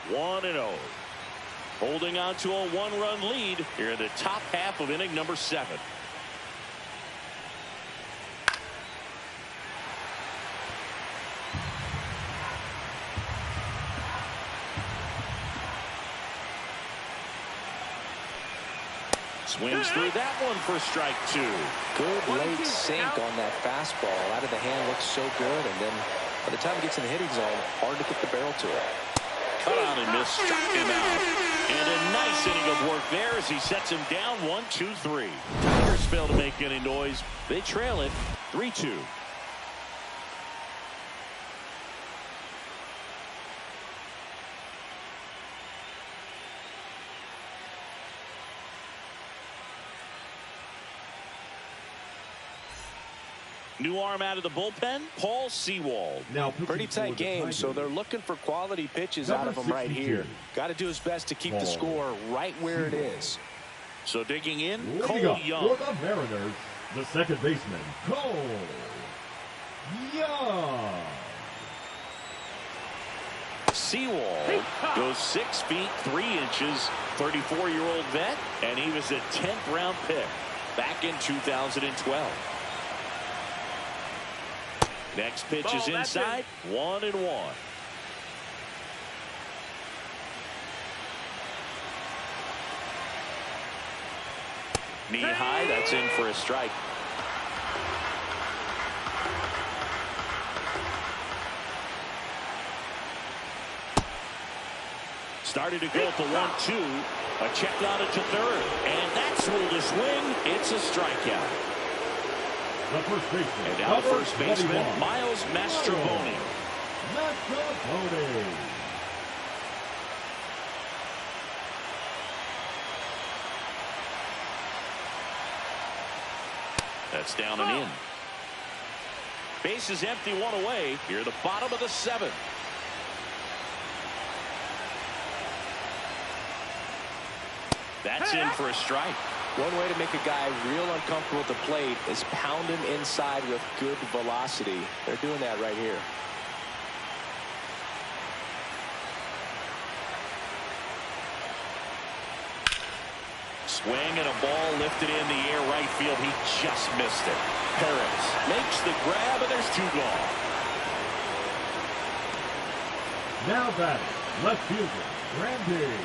1-0. Holding on to a 1-run lead here in the top half of inning number 7. Swings through that one for strike 2. Good late sink on that fastball. Out of the hand looks so good, and then by the time it gets in the hitting zone, hard to get the barrel to it. Cut on and miss, struck him out. And a nice inning of work there as he sets him down 1-2-3. Tigers fail to make any noise. They trail it 3-2. New arm out of the bullpen, Paul Sewald. Now pretty tight game, so they're looking for quality pitches out of him right here. Got to do his best to keep the score right where it is. So digging in, Cole Cole Young. For the Mariners, the second baseman, Cole Young. Sewald goes 6 feet 3 inches, 34-year-old vet, and he was a 10th round pick back in 2012. Next pitch is inside, 1-1. Knee high, that's in for a strike. Started to go at the 1-2. A check on it to third, and that's ruled a swing. It's a strikeout. The first baseman. And now the first baseman, Miles Mastrobuoni. Mastrobuoni. That's down and in. Base is empty, 1 away. Here, the bottom of the 7th. That's in for a strike. One way to make a guy real uncomfortable at the plate is pound him inside with good velocity. They're doing that right here. Swing and a ball lifted in the air right field. He just missed it. Perez makes the grab, and there's 2 gone. Now batting, left fielder, Randy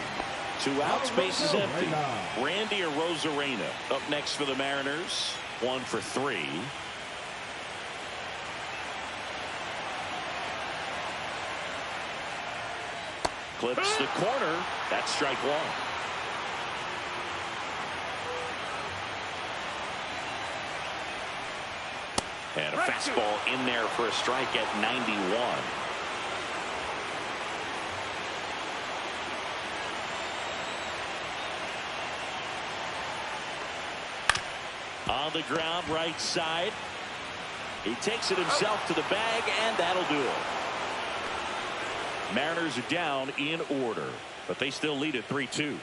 2 outs, bases empty. Randy Arozarena up next for the Mariners. 1 for 3. Clips the corner. That's strike 1. And a fastball in there for a strike at 91. On the ground, right side. He takes it himself to the bag, and that'll do it. Mariners are down in order, but they still lead at 3-2.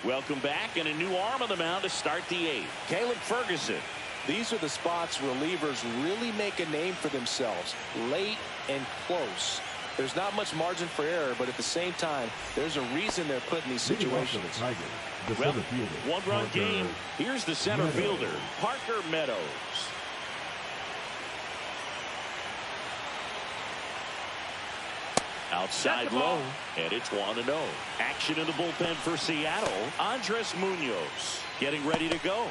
Welcome back, and a new arm on the mound to start the 8th. Caleb Ferguson. These are the spots relievers really make a name for themselves. Late and close. There's not much margin for error, but at the same time, there's a reason they're put in these situations. Well, 1-run game. Here's the center fielder, Parker Meadows. Outside low, and it's 1-0. Action in the bullpen for Seattle. Andres Munoz getting ready to go.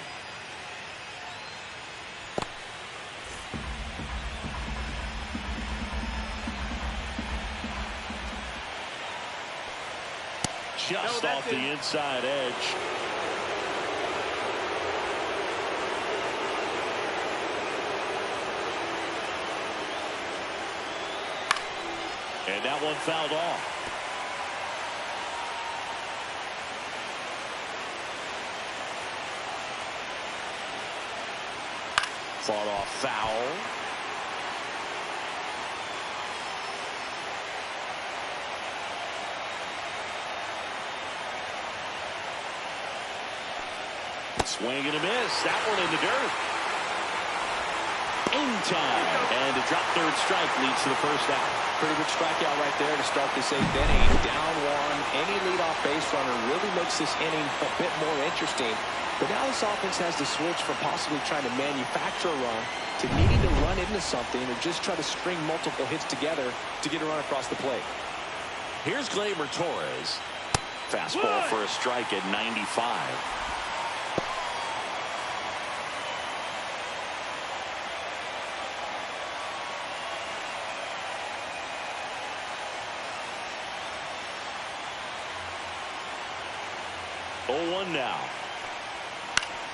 Just off the inside edge. And that one fouled off. Fought off foul. Swing and a miss. That one in the dirt. In time. And a drop third strike leads to the first out. Pretty good strikeout right there to start this 8th inning. Down 1. Any leadoff base runner really makes this inning a bit more interesting. But now this offense has to switch from possibly trying to manufacture a run to needing to run into something or just try to string multiple hits together to get a run across the plate. Here's Gleyber Torres. Fastball for a strike at 95. Now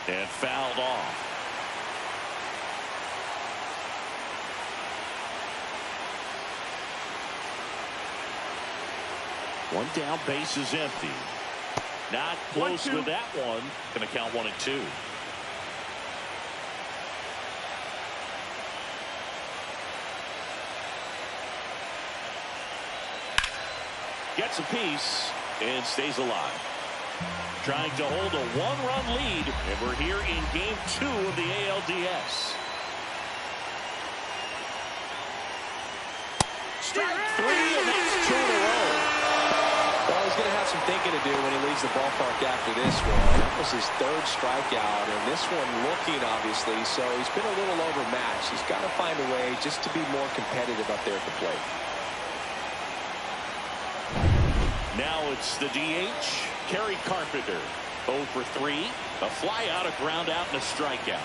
and fouled off. One down, base is empty. Not close with that one. Going to count 1-2. Gets a piece and stays alive. Trying to hold a 1-run lead, and we're here in Game 2 of the ALDS. Strike 3, and that's 2 in a row. Well, he's going to have some thinking to do when he leaves the ballpark after this one. That was his 3rd strikeout, and this one looking, obviously, so he's been a little overmatched. He's got to find a way just to be more competitive up there at the plate. Now it's the DH. Kerry Carpenter, 0 for 3. A fly out, a ground out, and a strikeout.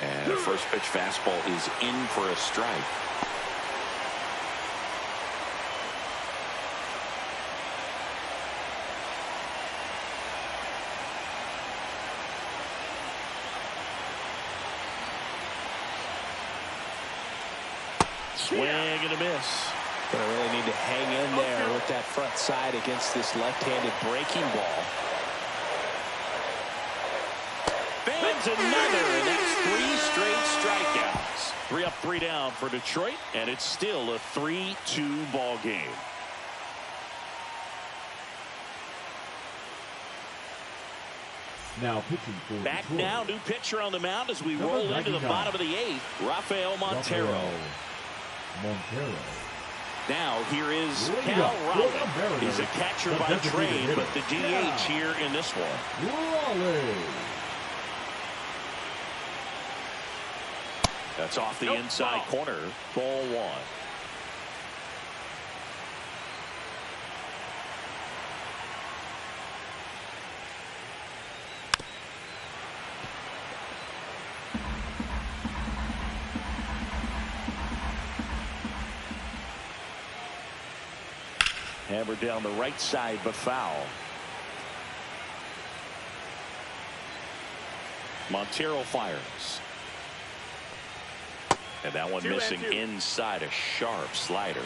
And the first pitch fastball is in for a strike. Swing and a miss. Gonna really need to hang in there with that front side against this left-handed breaking ball. Fans another, and that's 3 straight strikeouts. 3 up, 3 down for Detroit, and it's still a 3-2 ball game. Now pitching for Back Detroit. now, new pitcher on the mound as we roll into the bottom of the 8th. Rafael Montero. Now here is Cal Raleigh. He's a catcher by trade, but the DH here in this one. That's off the inside corner. Ball one. Hammered down the right side, but foul. Montero fires. And that one missing inside, a sharp slider.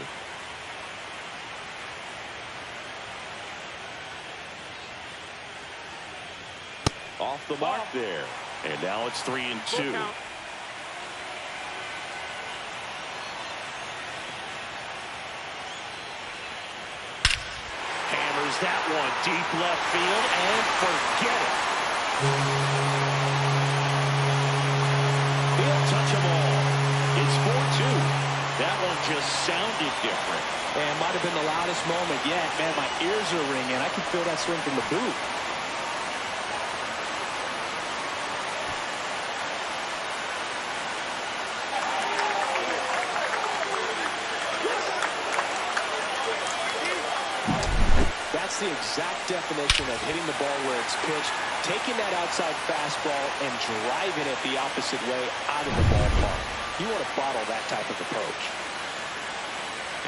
Off the mark there. And now it's 3-2. Hammers that one deep left field and forget it. He'll touch them all. It's 4-2. That one just sounded different. And might have been the loudest moment yet. Man, my ears are ringing. I can feel that swing from the boot. That's the exact definition of hitting the ball where it's pitched, taking that outside fastball and driving it the opposite way out of the ballpark. You want to bottle that type of approach.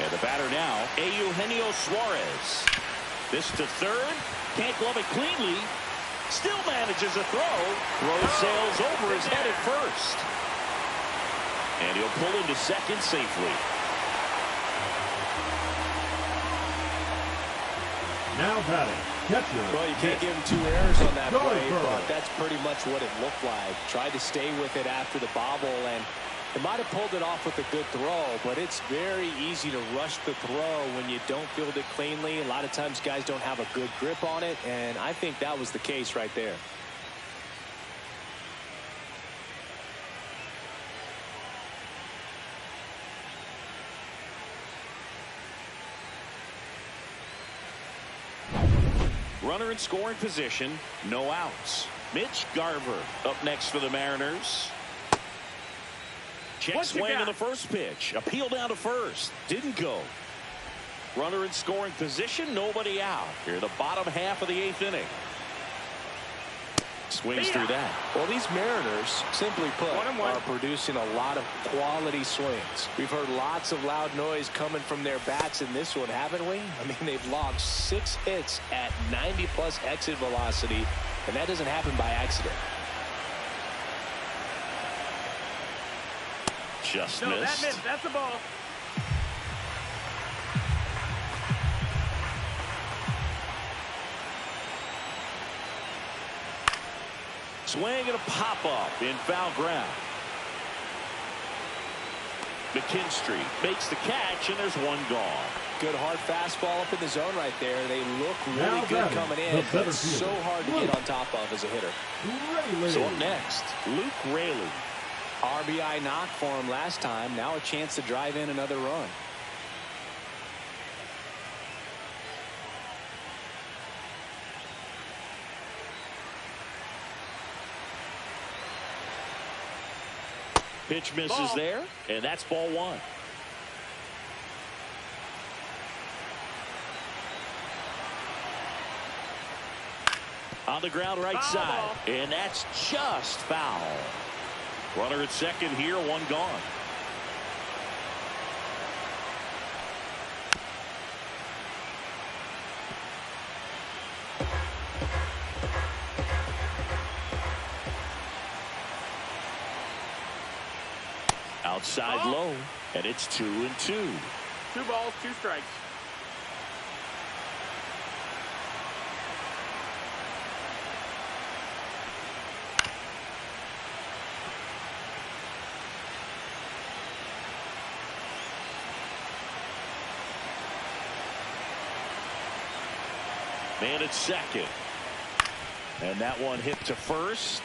And the batter now, Eugenio Suarez. This to third. Can't glove it cleanly. Still manages a throw. Throw sails over his head at first. And he'll pull into second safely. Now batting, catcher. Well, you can't give him 2 errors on that play, but that's pretty much what it looked like. Tried to stay with it after the bobble, and it might have pulled it off with a good throw, but it's very easy to rush the throw when you don't field it cleanly. A lot of times guys don't have a good grip on it, and I think that was the case right there. Runner in scoring position, no outs. Mitch Garver up next for the Mariners. Check swing on the first pitch. Appeal down to first. Didn't go. Runner in scoring position, nobody out. Here, the bottom half of the 8th inning. Swings through that. Well, these Mariners, simply put, are producing a lot of quality swings. We've heard lots of loud noise coming from their bats in this one, haven't we? I mean, they've logged 6 hits at 90+ exit velocity, and that doesn't happen by accident. Just no, missed. That missed. That's the ball. Swing and a pop-up in foul ground. McKinstry makes the catch, and there's one gone. Good hard fastball up in the zone right there. They look really good coming in, but it's so hard to get on top of as a hitter. So up next, Luke Raley. RBI knock for him last time. Now a chance to drive in another run. Pitch misses there, and that's ball one. On the ground right side, and that's just foul. Runner at second here, one gone. Outside low, and it's 2-2. 2 balls, 2 strikes. Man at second. And that one hit to first.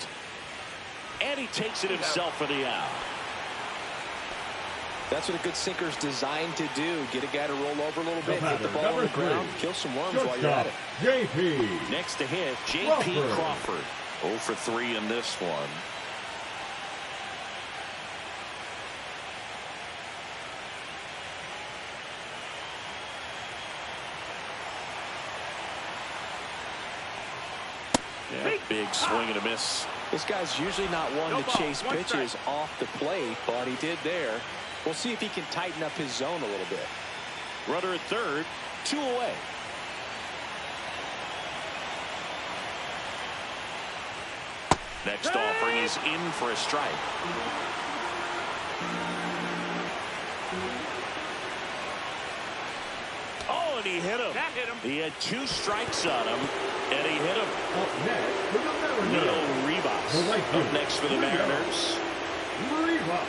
And he takes it himself for the out. That's what a good sinker's designed to do. Get a guy to roll over a little bit, hit the ball on the ground, kill some worms while you're at it. JP. Next to hit, J.P. Crawford. 0 for 3 in this one. Big swing and a miss. This guy's usually not one to chase pitches off the plate, but he did there. We'll see if he can tighten up his zone a little bit. Runner at third, 2 away. Next offering is in for a strike. Oh, and he hit him. That hit him. He had 2 strikes on him, and he hit him. Up next for the Mariners. Neil Rivas up next for the Mariners. Rivas.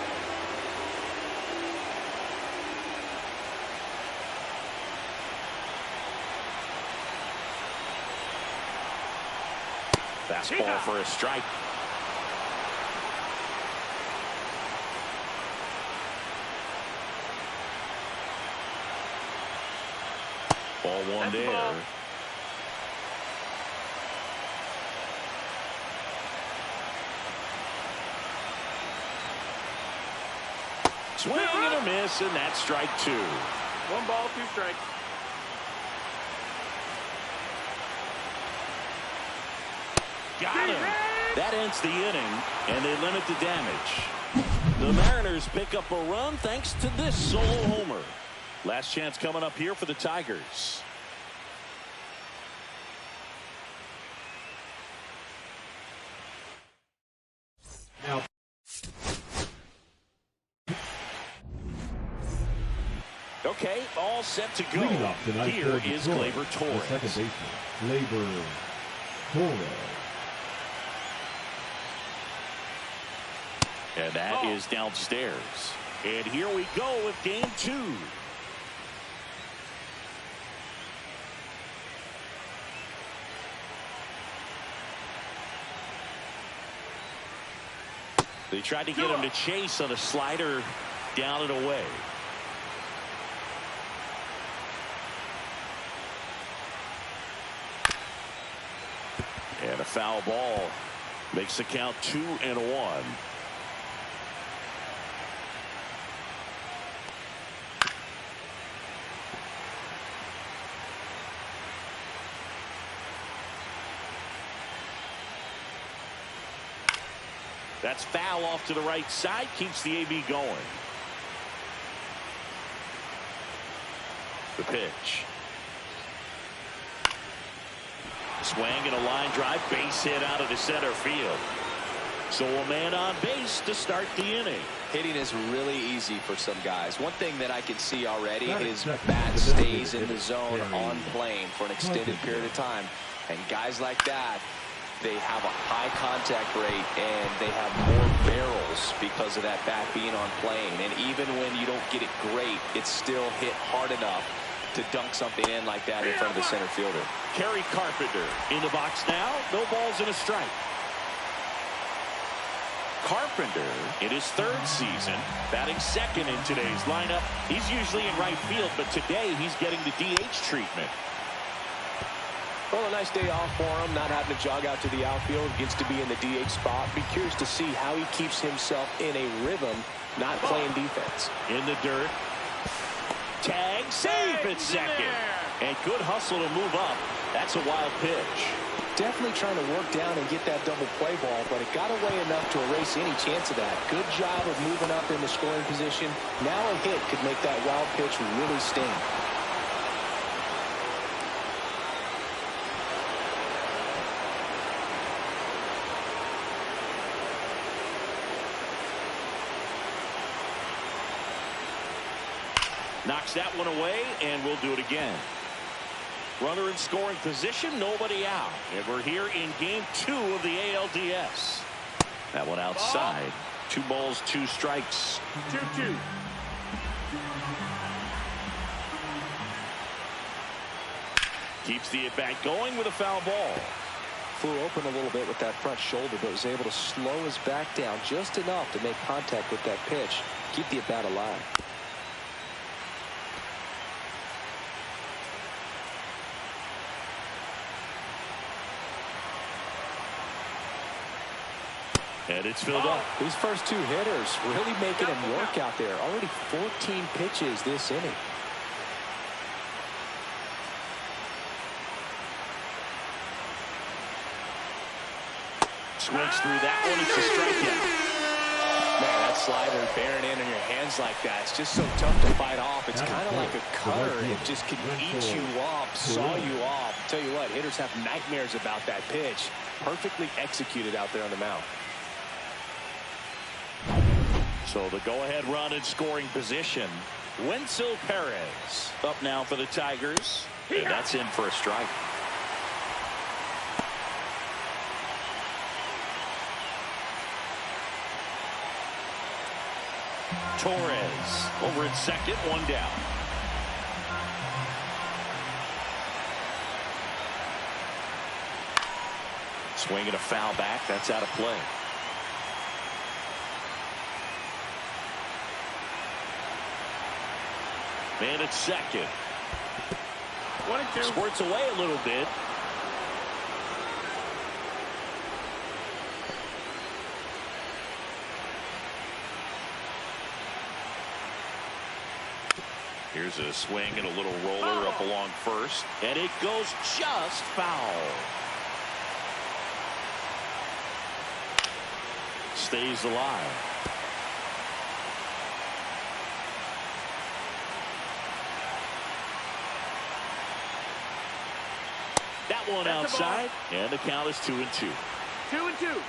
Fastball for a strike. Ball 1 there. Ball. Swing and a miss, and that's strike 2. 1 ball, 2 strikes. Got him. That ends the inning, and they limit the damage. The Mariners pick up a run thanks to this solo homer. Last chance coming up here for the Tigers. Now, Okay, all set to go. leading off tonight Here for is Detroit, Gleyber the Torres. second baseman, Gleyber Torres. And that is downstairs. And here we go with game 2. They tried to get him to chase on a slider down and away. And a foul ball makes the count 2-1. That's foul off to the right side, keeps the AB going. The pitch. Swing and a line drive, base hit out of the center field. So a man on base to start the inning. Hitting is really easy for some guys. One thing that I can see already is bat stays in the zone on plane for an extended period of time. And guys like that, they have a high contact rate and they have more barrels because of that bat being on plane. And even when you don't get it great, it's still hit hard enough to dunk something in like that in front of the center fielder. Kerry Carpenter in the box now. No balls and a strike. Carpenter in his 3rd season, batting second in today's lineup. He's usually in right field, but today he's getting the DH treatment. Well, a nice day off for him, not having to jog out to the outfield, gets to be in the DH spot. Be curious to see how he keeps himself in a rhythm, not playing defense. In the dirt. Tag, save at second. And good hustle to move up. That's a wild pitch. Definitely trying to work down and get that double play ball, but it got away enough to erase any chance of that. Good job of moving up in the scoring position. Now a hit could make that wild pitch really sting. Knocks that one away, and we'll do it again. Runner in scoring position, nobody out. And we're here in game 2 of the ALDS. That one outside. 2 balls, 2 strikes. 2-2. Keeps the at-bat going with a foul ball. Flew open a little bit with that front shoulder, but was able to slow his back down just enough to make contact with that pitch. Keep the at-bat alive. And it's filled up. These first 2 hitters really making him work out there. Already 14 pitches this inning. Swings through that one. It's a strikeout. Man, that slider bearing in on your hands like that, it's just so tough to fight off. It's kind of like a cutter. It just can eat you up, saw you off. Tell you what, hitters have nightmares about that pitch. Perfectly executed out there on the mound. So the go-ahead run in scoring position. Wenzel Perez up now for the Tigers. And that's in for a strike. Torres over at second, one down. Swinging a foul back. That's out of play. Man at second. 1-2. Squirts away a little bit. Here's a swing and a little roller up along first. And it goes just foul. Stays alive. That one outside. And the count is 2-2. 2-2.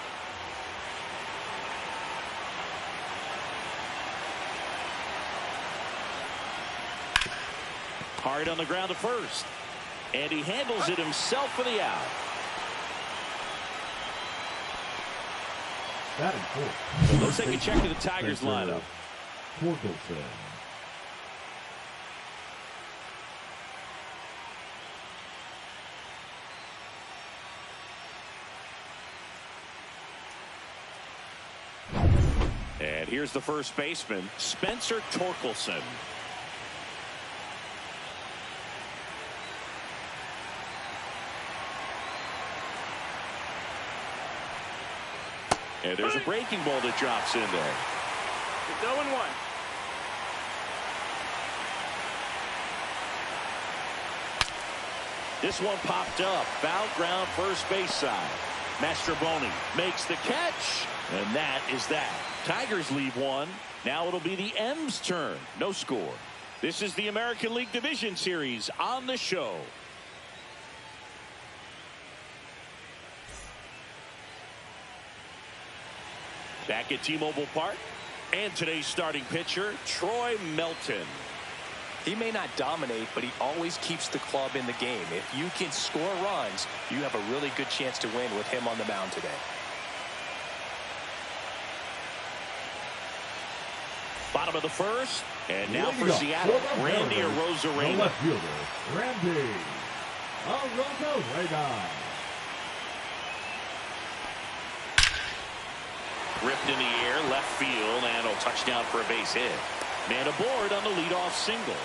Hard on the ground to first. And he handles it himself for the out. Batting fourth. So let's take a check of the Tigers lineup. Torkelson. And here's the first baseman, Spencer Torkelson. And there's a breaking ball that drops in there. It's 0-1. This one popped up. Foul ground, first base side. Mastroboni makes the catch. And that is that. Tigers leave one. Now it'll be the M's turn. No score. This is the American League Division Series on the show. Back at T-Mobile Park. And today's starting pitcher, Troy Melton. He may not dominate, but he always keeps the club in the game. If you can score runs, you have a really good chance to win with him on the mound today. Bottom of the first. And now for Seattle, Randy Arozarena. Left fielder, Randy Arozarena. Ripped in the air, left field, and a touchdown for a base hit. Man aboard on the leadoff single.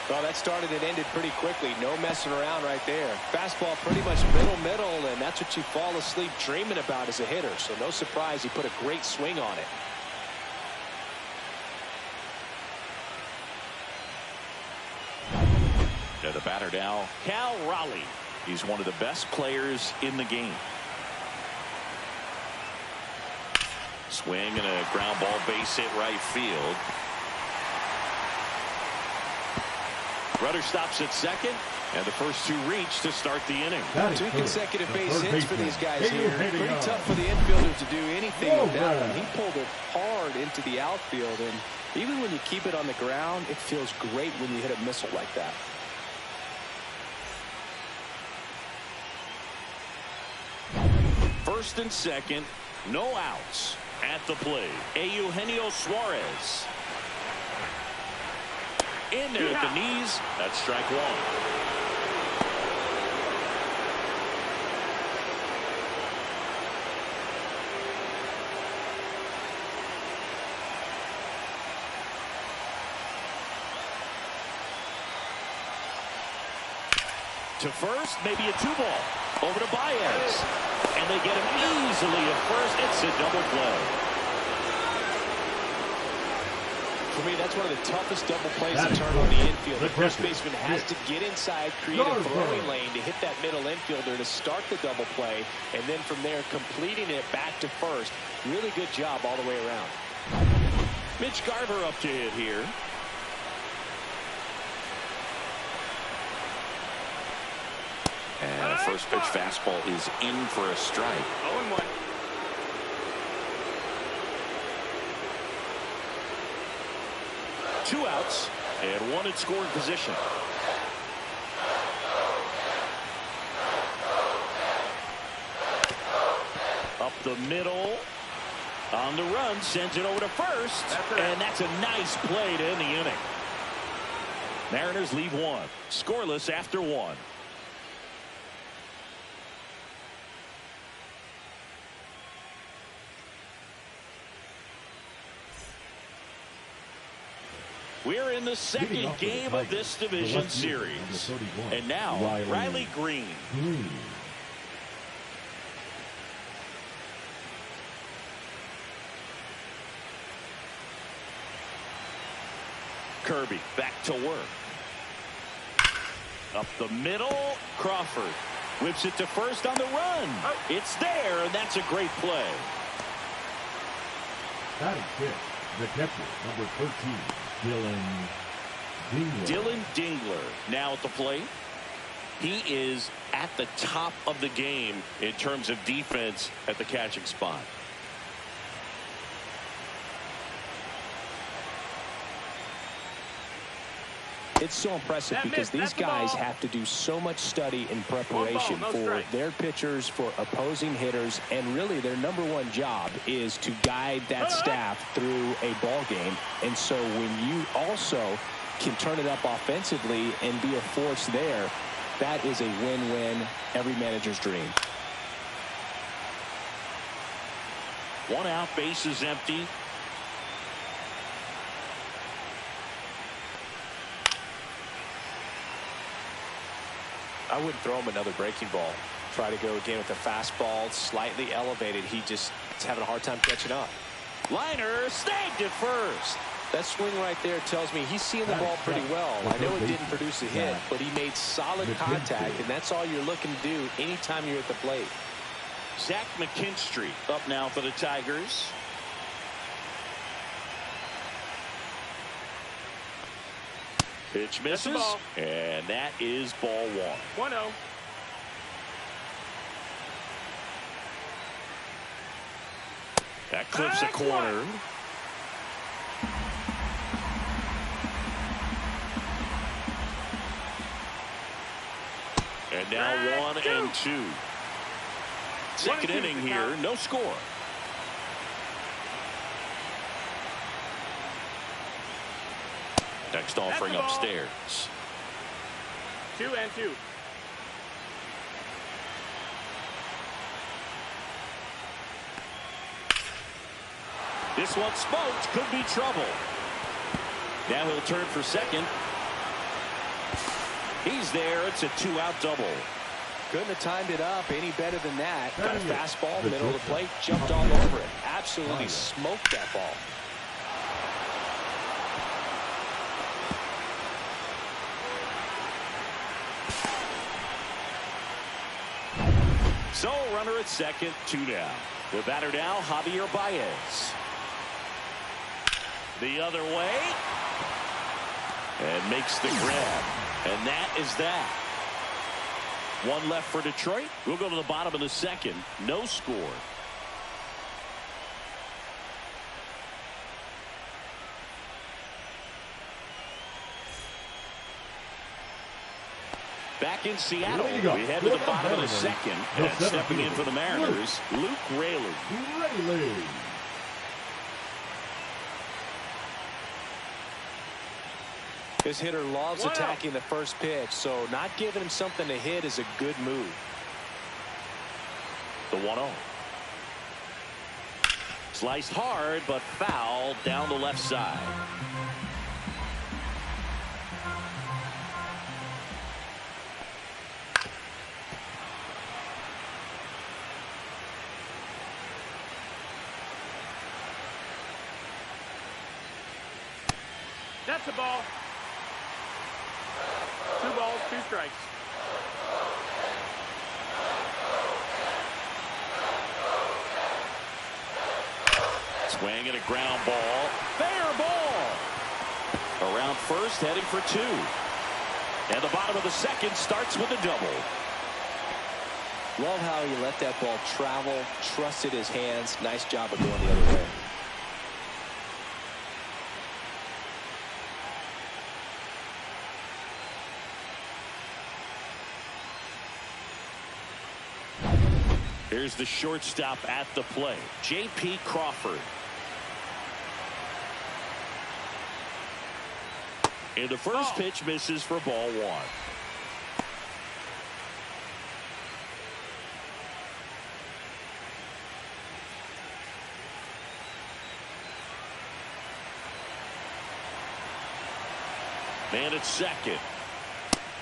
Well, that started and ended pretty quickly. No messing around right there. Fastball pretty much middle, and that's what you fall asleep dreaming about as a hitter. So no surprise he put a great swing on it. And the batter now, Cal Raleigh. He's one of the best players in the game. Swing and a ground ball base hit right field. Rudder stops at second, and the first two reach to start the inning. Two consecutive base hits for these guys here. Pretty tough for the infielder to do anything with that one. He pulled it hard into the outfield, and even when you keep it on the ground, it feels great when you hit a missile like that. First and second, no outs. At the plate, Eugenio Suarez. In there at the knees. That's strike one. To first, maybe a 2-ball. Over to Baez. And they get him easily at first. It's a double play. For me, that's one of the toughest double plays to turn on the infield. The first baseman has to get inside, create a throwing lane to hit that middle infielder to start the double play, and then from there completing it back to first. Really good job all the way around. Mitch Garver up to hit here. And a first pitch fastball is in for a strike. 0-1. Two outs and one in scoring position. Up the middle. On the run, sends it over to first. And that's a nice play to end the inning. Mariners leave one. Scoreless after one. We're in the second game of this division series. And now, Riley Green. Kirby back to work. Up the middle, Crawford whips it to first on the run. It's there, and that's a great play. Batting fifth, the catcher, number 13, Dylan Dingler now at the plate. He is at the top of the game in terms of defense at the catching spot. It's so impressive because these guys have to do so much study and preparation for their pitchers, for opposing hitters, and really their number one job is to guide that staff through a ball game. And so when you also can turn it up offensively and be a force there, that is a win-win, every manager's dream. One out, base is empty. I wouldn't throw him another breaking ball. Try to go again with a fastball, slightly elevated. He just is having a hard time catching up. Liner snagged at first. That swing right there tells me he's seeing the ball pretty well. I know it didn't produce a hit, but he made solid contact, and that's all you're looking to do anytime you're at the plate. Zach McKinstry up now for the Tigers. Pitch misses, and that is ball one. 1-0. That clips a corner. And now 1 and 2. Second inning here, no score. Next offering upstairs. 2 and 2. This one smoked, could be trouble. Now he'll turn for second. He's there. It's a 2-out double. Couldn't have timed it up any better than that. Got a fastball, middle of the plate, jumped all over it. Absolutely smoked that ball. So runner at second, 2 down. The batter now, Javier Baez. The other way. And makes the grab. And that is that. One left for Detroit. We'll go to the bottom of the second. No score. Back in Seattle, we head to the bottom of the second. And stepping in for the Mariners, Luke Raley. This hitter loves attacking the first pitch, so not giving him something to hit is a good move. The 1-0. Sliced hard, but foul down the left side. That's a ball. 2 balls, 2 strikes. Swing and a ground ball. Fair ball. Around first, heading for 2. And the bottom of the second starts with a double. Love how he let that ball travel, trusted his hands. Nice job of going the other way. Here's the shortstop at the plate, J.P. Crawford. And the first pitch misses for ball 1. Man at second.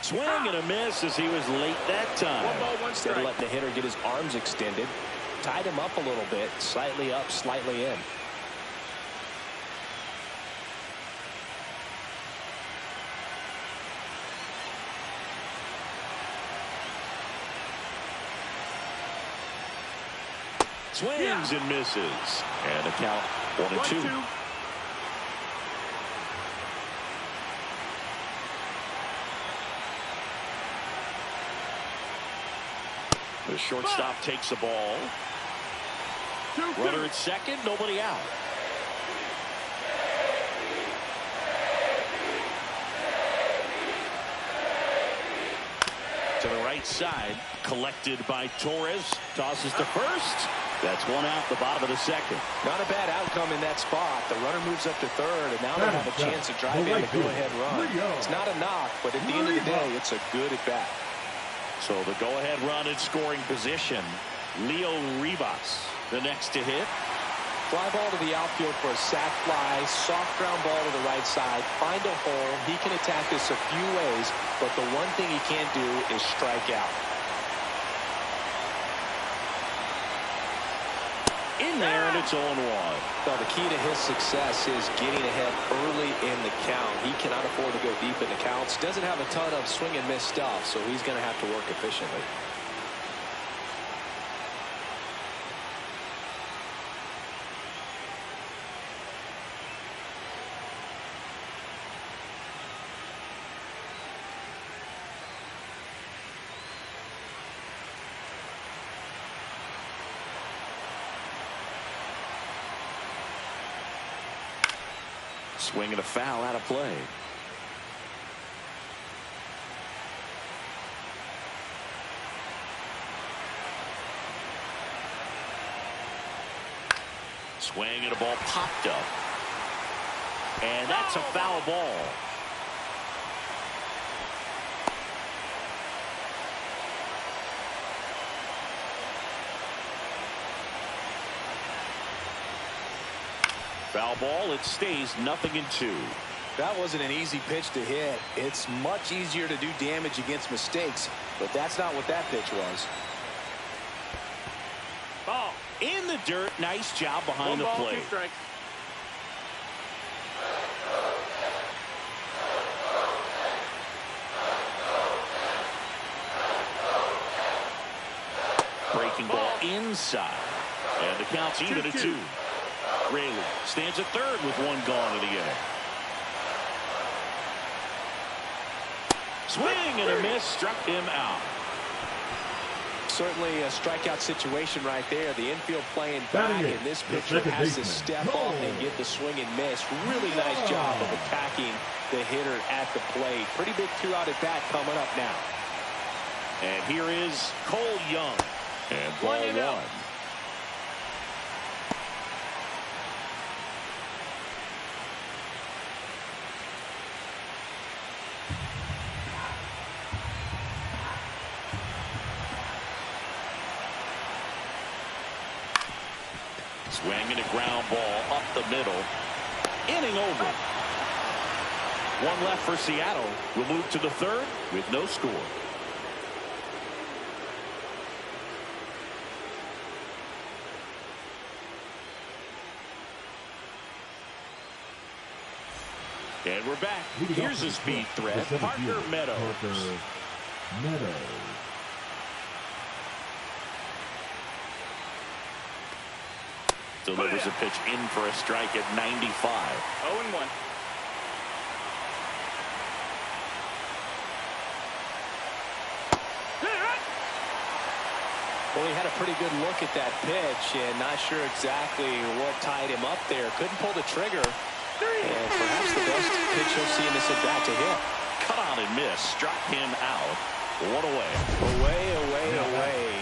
Swing and a miss as he was late that time. 1 ball, 1 Instead strike. of letting the hitter get his arms extended, tied him up a little bit, slightly up, slightly in. Swings and misses. And a count 1-2. The shortstop takes the ball. 2-2. Runner at second, nobody out. To the right side, collected by Torres. Tosses to first. That's 1 out, the bottom of the second. Not a bad outcome in that spot. The runner moves up to third, and now they have a chance to drive in a go-ahead run. It's not a knock, but at the end of the day, it's a good at-bat. So the go-ahead run in scoring position. Leo Rivas, the next to hit. Fly ball to the outfield for a sac fly. Soft ground ball to the right side. Find a hole. He can attack this a few ways, but the one thing he can't do is strike out. In there, and it's 0-1. So the key to his success is getting ahead early in the count. He cannot afford to go deep in the counts. Doesn't have a ton of swing and miss stuff, so he's going to have to work efficiently. Swing and a foul out of play. Swing and a ball popped up. And that's a foul ball. Foul ball, it stays 0-2. That wasn't an easy pitch to hit. It's much easier to do damage against mistakes, but that's not what that pitch was. Ball in the dirt. Nice job behind 1 the ball, plate. 2 strikes. Breaking ball inside. And the count's even at 2. Rayleigh stands at third with 1 gone in the inning. Swing and a miss, struck him out. Certainly a strikeout situation right there. The infield playing back, and this pitcher has to step up and get the swing and miss. Really nice job of attacking the hitter at the plate. Pretty big 2-out at bat coming up now. And here is Cole Young. And ball 1. Swing and a ground ball up the middle. Inning over. 1 left for Seattle. We'll move to the third with no score. And we're back. Here's a speed threat, Parker Meadows. Delivers a pitch in for a strike at 95. 0-1. Well, he had a pretty good look at that pitch and not sure exactly what tied him up there. Couldn't pull the trigger. And perhaps the best pitch he'll see in this at bat to hit. Cut on and miss. Struck him out. One away. Away.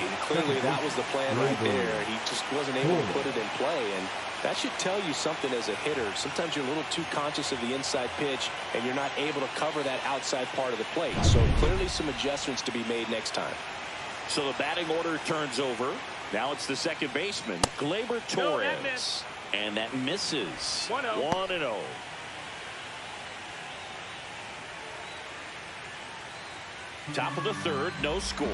And clearly that was the plan right there. He just wasn't able to put it in play. And that should tell you something as a hitter. Sometimes you're a little too conscious of the inside pitch and you're not able to cover that outside part of the plate. So clearly some adjustments to be made next time. So the batting order turns over. Now it's the second baseman, Gleyber Torres. And that misses. 1-0. Top of the third, no score.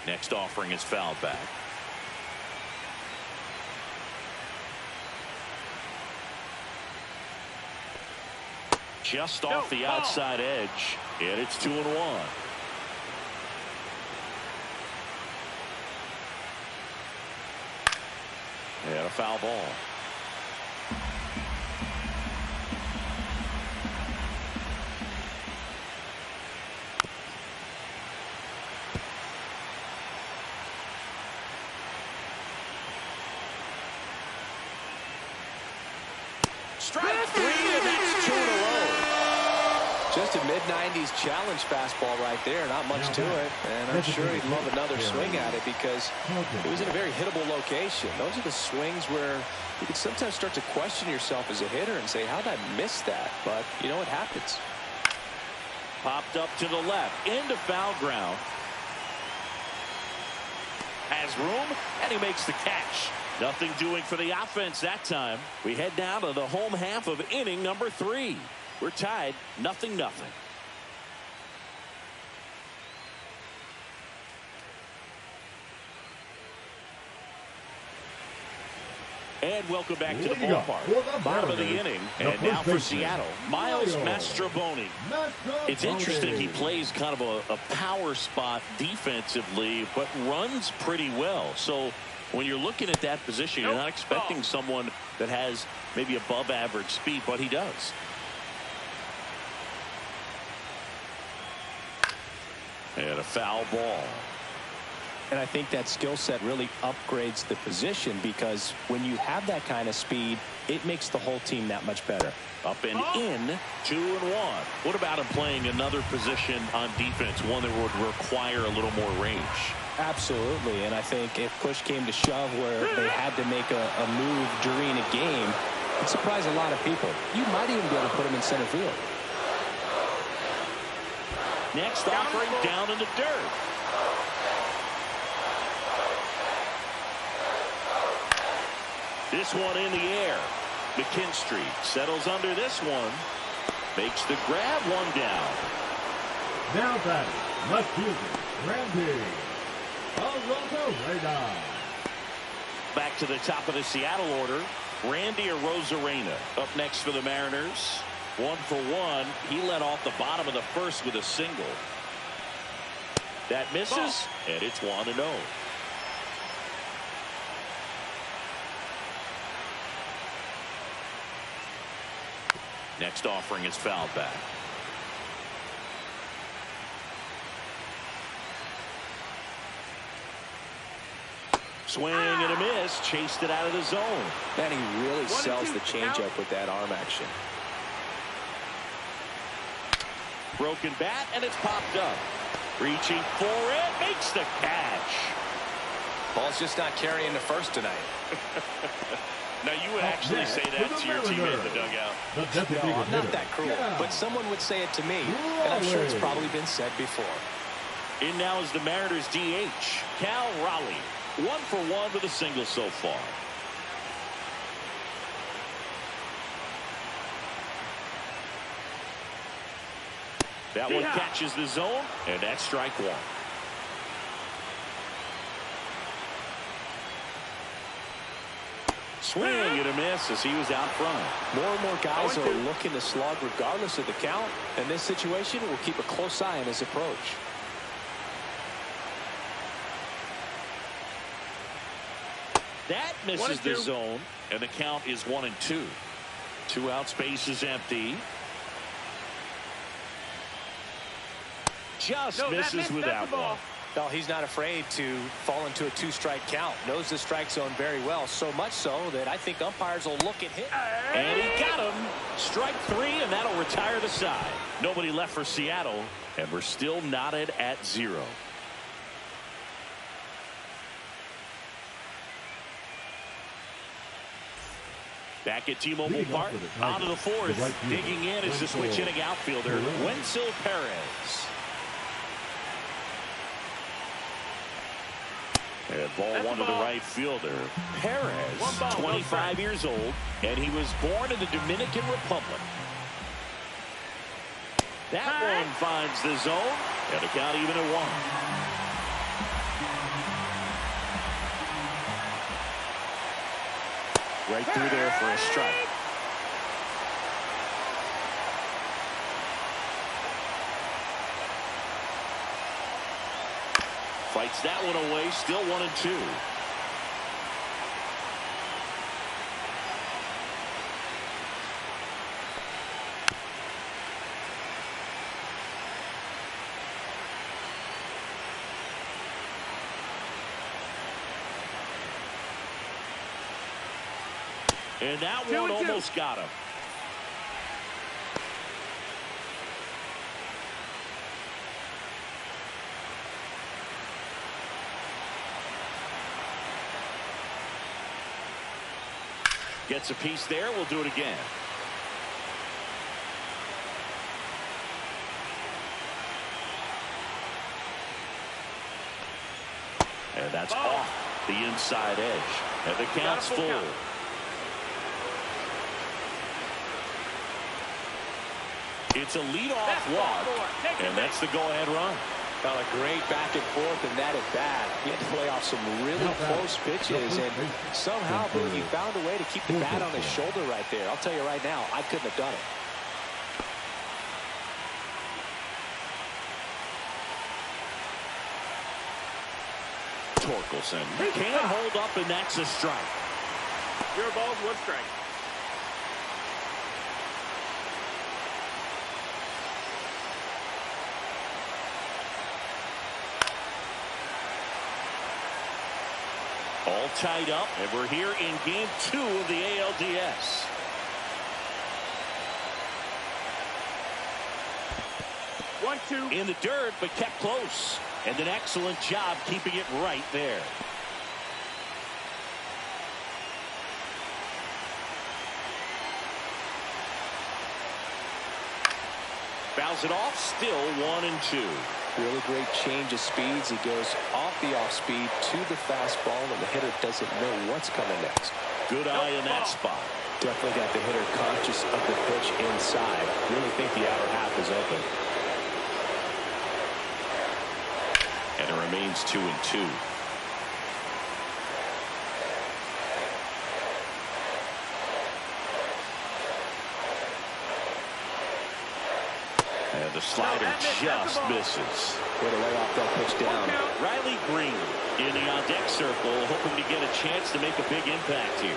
Next offering is fouled back. Just off the outside edge, and it's 2-1. And a foul ball. Strike three, and that's 2 in a row. Just a mid-90s challenge fastball right there. Not much to it. And I'm sure he'd love another swing at it because it was in a very hittable location. Those are the swings where you can sometimes start to question yourself as a hitter and say, how did I miss that? But, you know, it happens. Popped up to the left, into foul ground. Has room, and he makes the catch. Nothing doing for the offense that time. We head down to the home half of inning number 3. We're tied, 0-0. And welcome back to the ballpark. Bottom of the inning. And now for Seattle, Miles Mastrobuoni. It's interesting. He plays kind of a power spot defensively, but runs pretty well. So when you're looking at that position, you're not expecting someone that has maybe above average speed, but he does. And a foul ball. And I think that skill set really upgrades the position because when you have that kind of speed, it makes the whole team that much better. Up and in, 2-1. What about him playing another position on defense, one that would require a little more range? Absolutely. And I think if push came to shove where they had to make a move during a game, it'd surprise a lot of people. You might even be able to put him in center field. Next offering down in the dirt. This one in the air. McKinstry settles under this one. Makes the grab, one down. Now batting, left fielder, Randy Arozarena. Back to the top of the Seattle order. Randy Arozarena up next for the Mariners. 1 for 1. He led off the bottom of the first with a single. That misses, and it's 1-0. Next offering is fouled back. Swing and a miss. Chased it out of the zone. And he really sells the changeup with that arm action. Broken bat, and it's popped up. Reaching for it. Makes the catch. Ball's just not carrying the first tonight. Now, you would actually say that to your teammate in the dugout. No, I'm not that cruel, but someone would say it to me, and I'm sure it's probably been said before. In now is the Mariners DH, Cal Raleigh. 1 for 1 with a single so far. That one catches the zone, and that's strike 1. swing and a miss as he was out front. More and more guys are looking to slug regardless of the count. In this situation, we'll keep a close eye on his approach. That misses the zone, and the count is 1-2. 2 outs, base is empty. Just misses with that one. Well, he's not afraid to fall into a 2-strike count. Knows the strike zone very well, so much so that I think umpires will look at him. And he got him. Strike 3, and that'll retire the side. Nobody left for Seattle, and we're still knotted at 0. Back at T-Mobile Park, out of the fourth. Digging in is the switch-hitting outfielder, Wenzel Perez. And ball one to the right fielder. Perez, 25 years old, and he was born in the Dominican Republic. That one finds the zone, and the count even at 1. Right through there for a strike. Fights that one away, still 1-2. And that one almost got him. Gets a piece there. We'll do it again. And that's off the inside edge. And the count's full. It's a leadoff walk, and that's the go-ahead run. Well, a great back and forth in that at bat. He had to play off some really close pitches, and somehow he found a way to keep the bat on his shoulder right there. I'll tell you right now, I couldn't have done it. Torkelson can't hold up, and that's a strike. 0 balls, 1 strike. All tied up, and we're here in game 2 of the ALDS. One, two. In the dirt, but kept close. And an excellent job keeping it right there. Fouls it off, still 1-2. Really great change of speeds. He goes off the off speed to the fastball, and the hitter doesn't know what's coming next. Good eye in that spot. Definitely got the hitter conscious of the pitch inside. Really think the outer half is open. And it remains 2-2. And the slider just misses. Way to lay off that pitch down. Riley Green in the on-deck circle, hoping to get a chance to make a big impact here.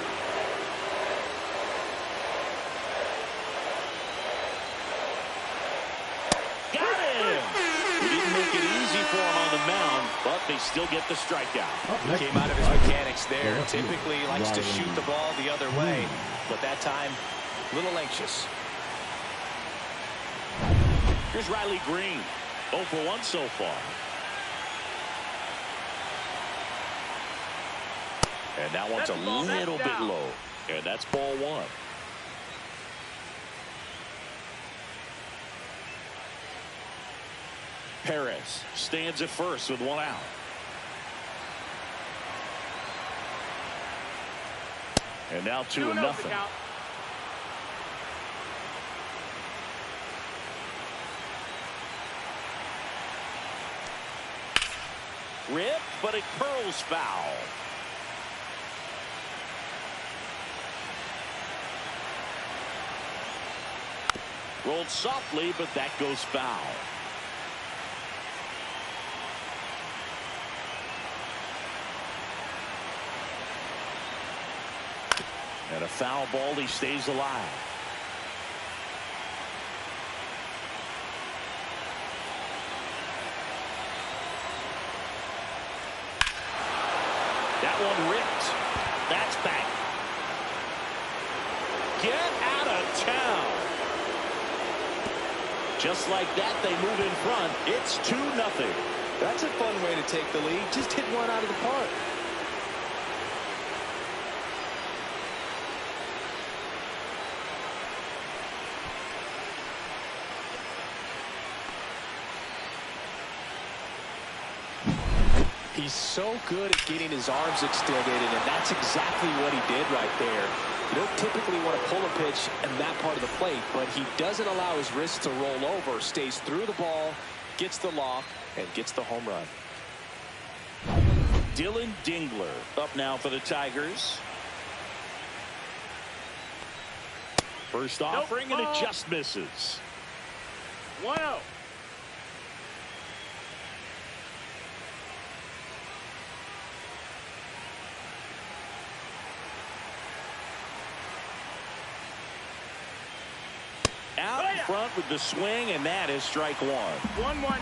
Got him! We didn't make it easy for him on the mound, but they still get the strikeout. He came out of his mechanics there. Typically likes to shoot the ball the other way, but that time, a little anxious. Here's Riley Green, 0 for 1 so far. And that one's a little bit low. And that's ball 1. Perez stands at first with 1 out. And now 2-0. Rip, but it curls foul. Rolled softly, but that goes foul. And a foul ball, he stays alive. That one ripped. That's back. Get out of town. Just like that, they move in front. It's 2-0. That's a fun way to take the lead. Just hit one out of the park. He's so good at getting his arms extended, and that's exactly what he did right there. You don't typically want to pull a pitch in that part of the plate, but he doesn't allow his wrist to roll over, stays through the ball, gets the lock, and gets the home run. Dylan Dingler up now for the Tigers. First offering, and it just misses. 1-0. Out in front with the swing, and that is strike one. 1-1.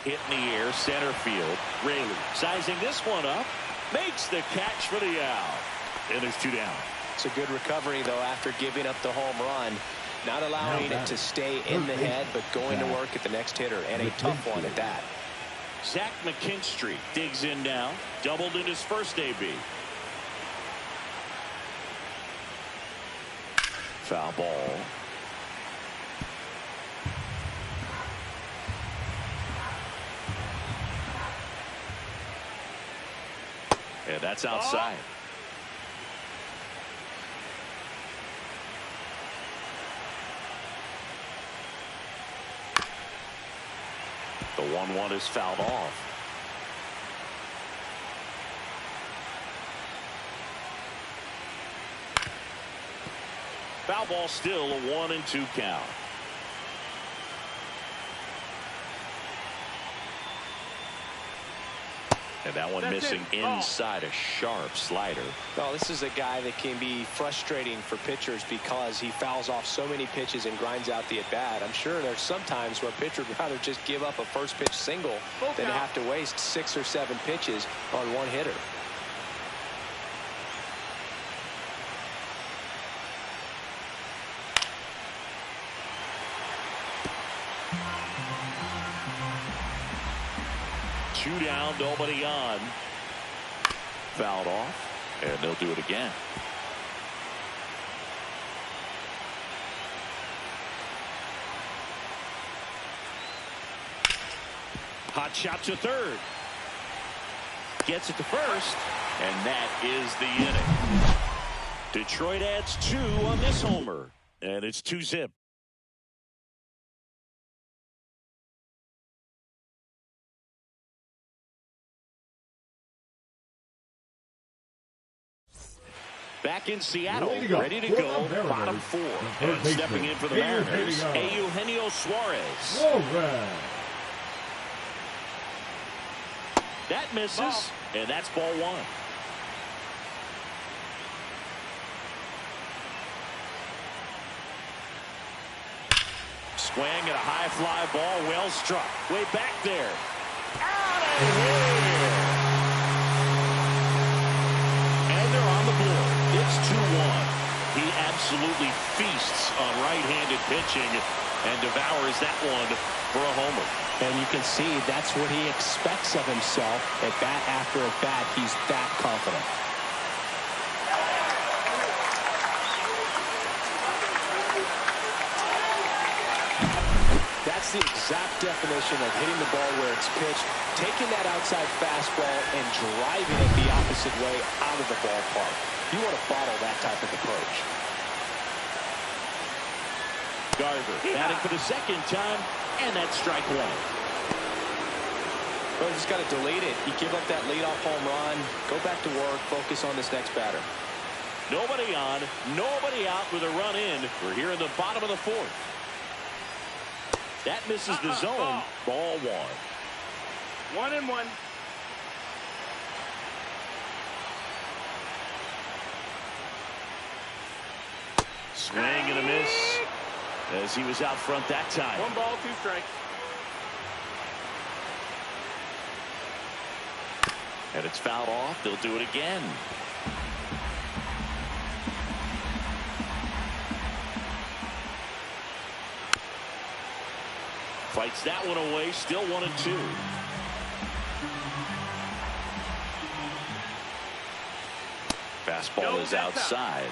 Hit in the air, center field. Raley sizing this one up, makes the catch for the out. And there's 2 down. It's a good recovery, though, after giving up the home run. Not allowing it to stay in the head, but going to work at the next hitter, and a tough one at that. Zach McKinstry digs in now. Doubled in his first AB. Foul ball. And that's outside. The 1-1 is fouled off. Foul ball, still a 1-2 count. And that one missing inside, a sharp slider. Well, this is a guy that can be frustrating for pitchers because he fouls off so many pitches and grinds out the at-bat. I'm sure there's some times where a pitcher would rather just give up a first pitch single than have to waste 6 or 7 pitches on one hitter. Two down, nobody on. Fouled off, and they'll do it again. Hot shot to third. Gets it to first, and that is the inning. Detroit adds 2 on this homer, and it's 2-zip. Back in Seattle, ready to go, bottom 4. And stepping in for the Mariners, Eugenio Suarez. That misses, and that's ball 1. Swing and a high fly ball, well struck. Way back there. Out of here! And they're on the board. It's 2-1. He absolutely feasts on right-handed pitching and devours that one for a homer. And you can see that's what he expects of himself at bat after at bat. He's that confident. That's the exact definition of hitting the ball where it's pitched, taking that outside fastball and driving it the opposite way out of the ballpark. You want to bottle that type of approach. Garver batting for the second time, and that's strike 1. Well, just got to delete it. You give up that leadoff home run. Go back to work. Focus on this next batter. Nobody on, nobody out with a run in. We're here in the bottom of the fourth. That misses the zone. Ball one. 1-1. Swing and a miss as he was out front that time. 1 ball, 2 strikes. And it's fouled off. They'll do it again. Fights that one away. Still 1-2. Fastball is outside.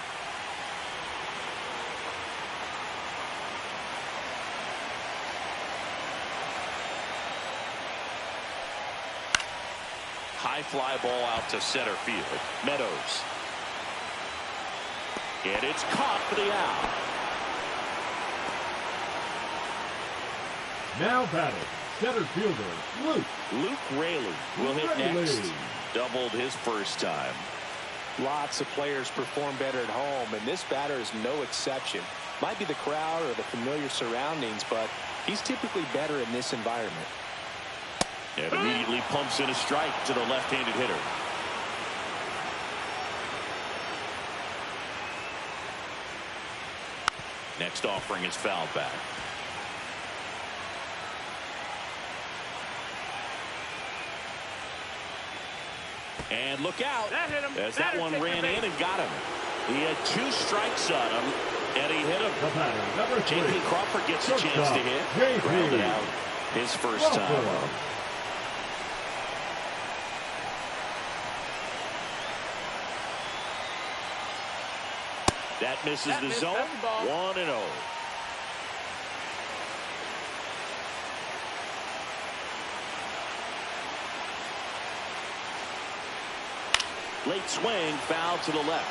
High fly ball out to center field. Meadows. And it's caught for the out. Now batting, center fielder, Luke. Luke Raley will hit next. Doubled his first time. Lots of players perform better at home, and this batter is no exception. Might be the crowd or the familiar surroundings, but he's typically better in this environment. And immediately pumps in a strike to the left-handed hitter. Next offering is fouled back. And look out, That hit him. as that one ran in and got him. He had 2 strikes on him, and he hit him. The batter, number 3. J.P. Crawford gets a chance to hit. J.P. Grounded out his first time. That misses the zone. 1-0. Late swing, foul to the left.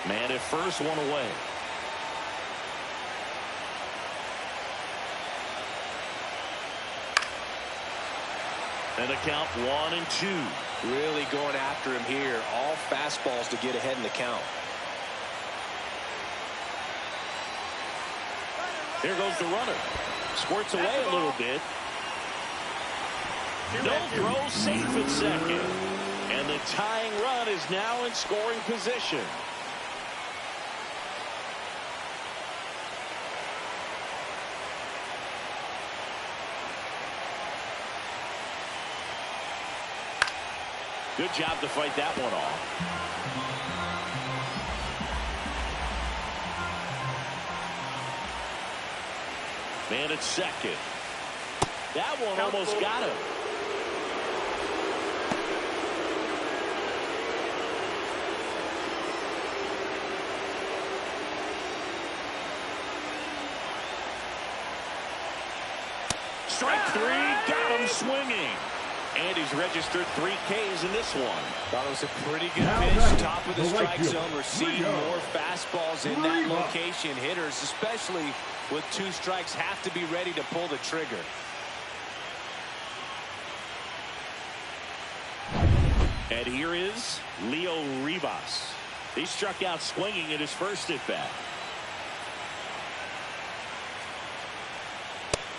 Man at first, 1 away. And the count 1-2. Really going after him here. All fastballs to get ahead in the count. Here goes the runner. Squirts away a little bit. No throw, safe at second. And the tying run is now in scoring position. Good job to fight that one off. Man at second. That one almost got him. Strike 3, got him swinging. And he's registered 3 Ks in this one. Thought it was a pretty good pitch. Top of the strike zone. We're seeing more fastballs in that location. Hitters, especially with 2 strikes, have to be ready to pull the trigger. And here is Leo Rivas. He struck out swinging in his first at bat.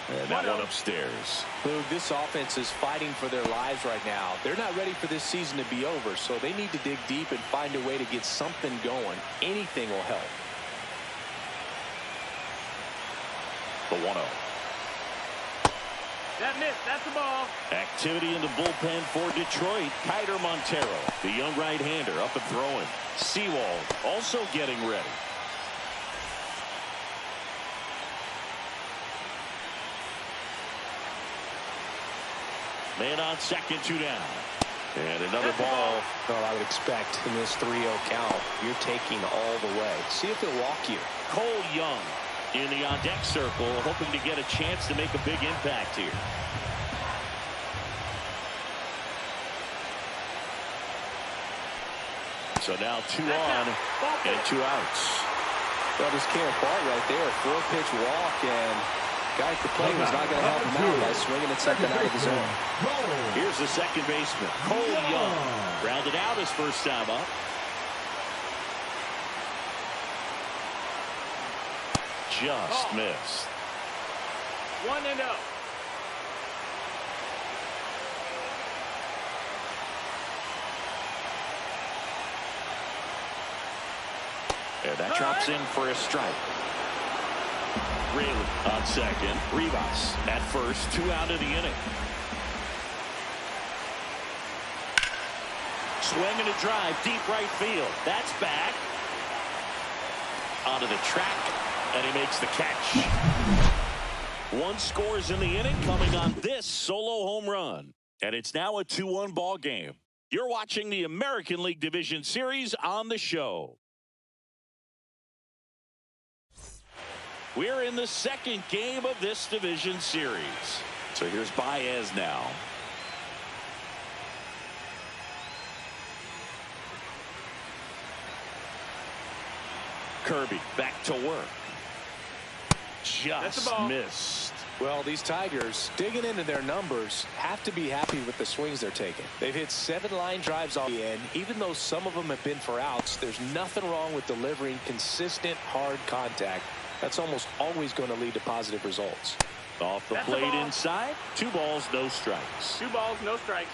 And that one upstairs. Boog, this offense is fighting for their lives right now. They're not ready for this season to be over, so they need to dig deep and find a way to get something going. Anything will help. The 1-0. That missed. That's the ball. Activity in the bullpen for Detroit. Kiter Montero, the young right-hander, up and throwing. Sewald also getting ready. Man on second, 2 down. And another ball. Well, I would expect in this 3-0 count, you're taking all the way. See if he'll walk you. Cole Young in the on-deck circle, hoping to get a chance to make a big impact here. So now 2 on and 2 outs. Well, this can't ball right there. 4-pitch walk, and Guy at the plate was not going to help him out by swinging at something out of the zone. Here's the second baseman, Cole Young. Grounded out his first time up. Just missed. 1-0. And that drops in for a strike. Really on second. Rivas at first. 2 out of the inning. Swing and a drive. Deep right field. That's back. Onto the track. And he makes the catch. 1 scores in the inning coming on this solo home run. And it's now a 2-1 ball game. You're watching the American League Division Series on the show. We're in the second game of this division series. So here's Baez now. Kirby back to work. Just missed. Well, these Tigers, digging into their numbers, have to be happy with the swings they're taking. They've hit 7 line drives off the end. Even though some of them have been for outs, there's nothing wrong with delivering consistent, hard contact. That's almost always going to lead to positive results. Off the plate inside. 2 balls, no strikes. 2 balls, no strikes.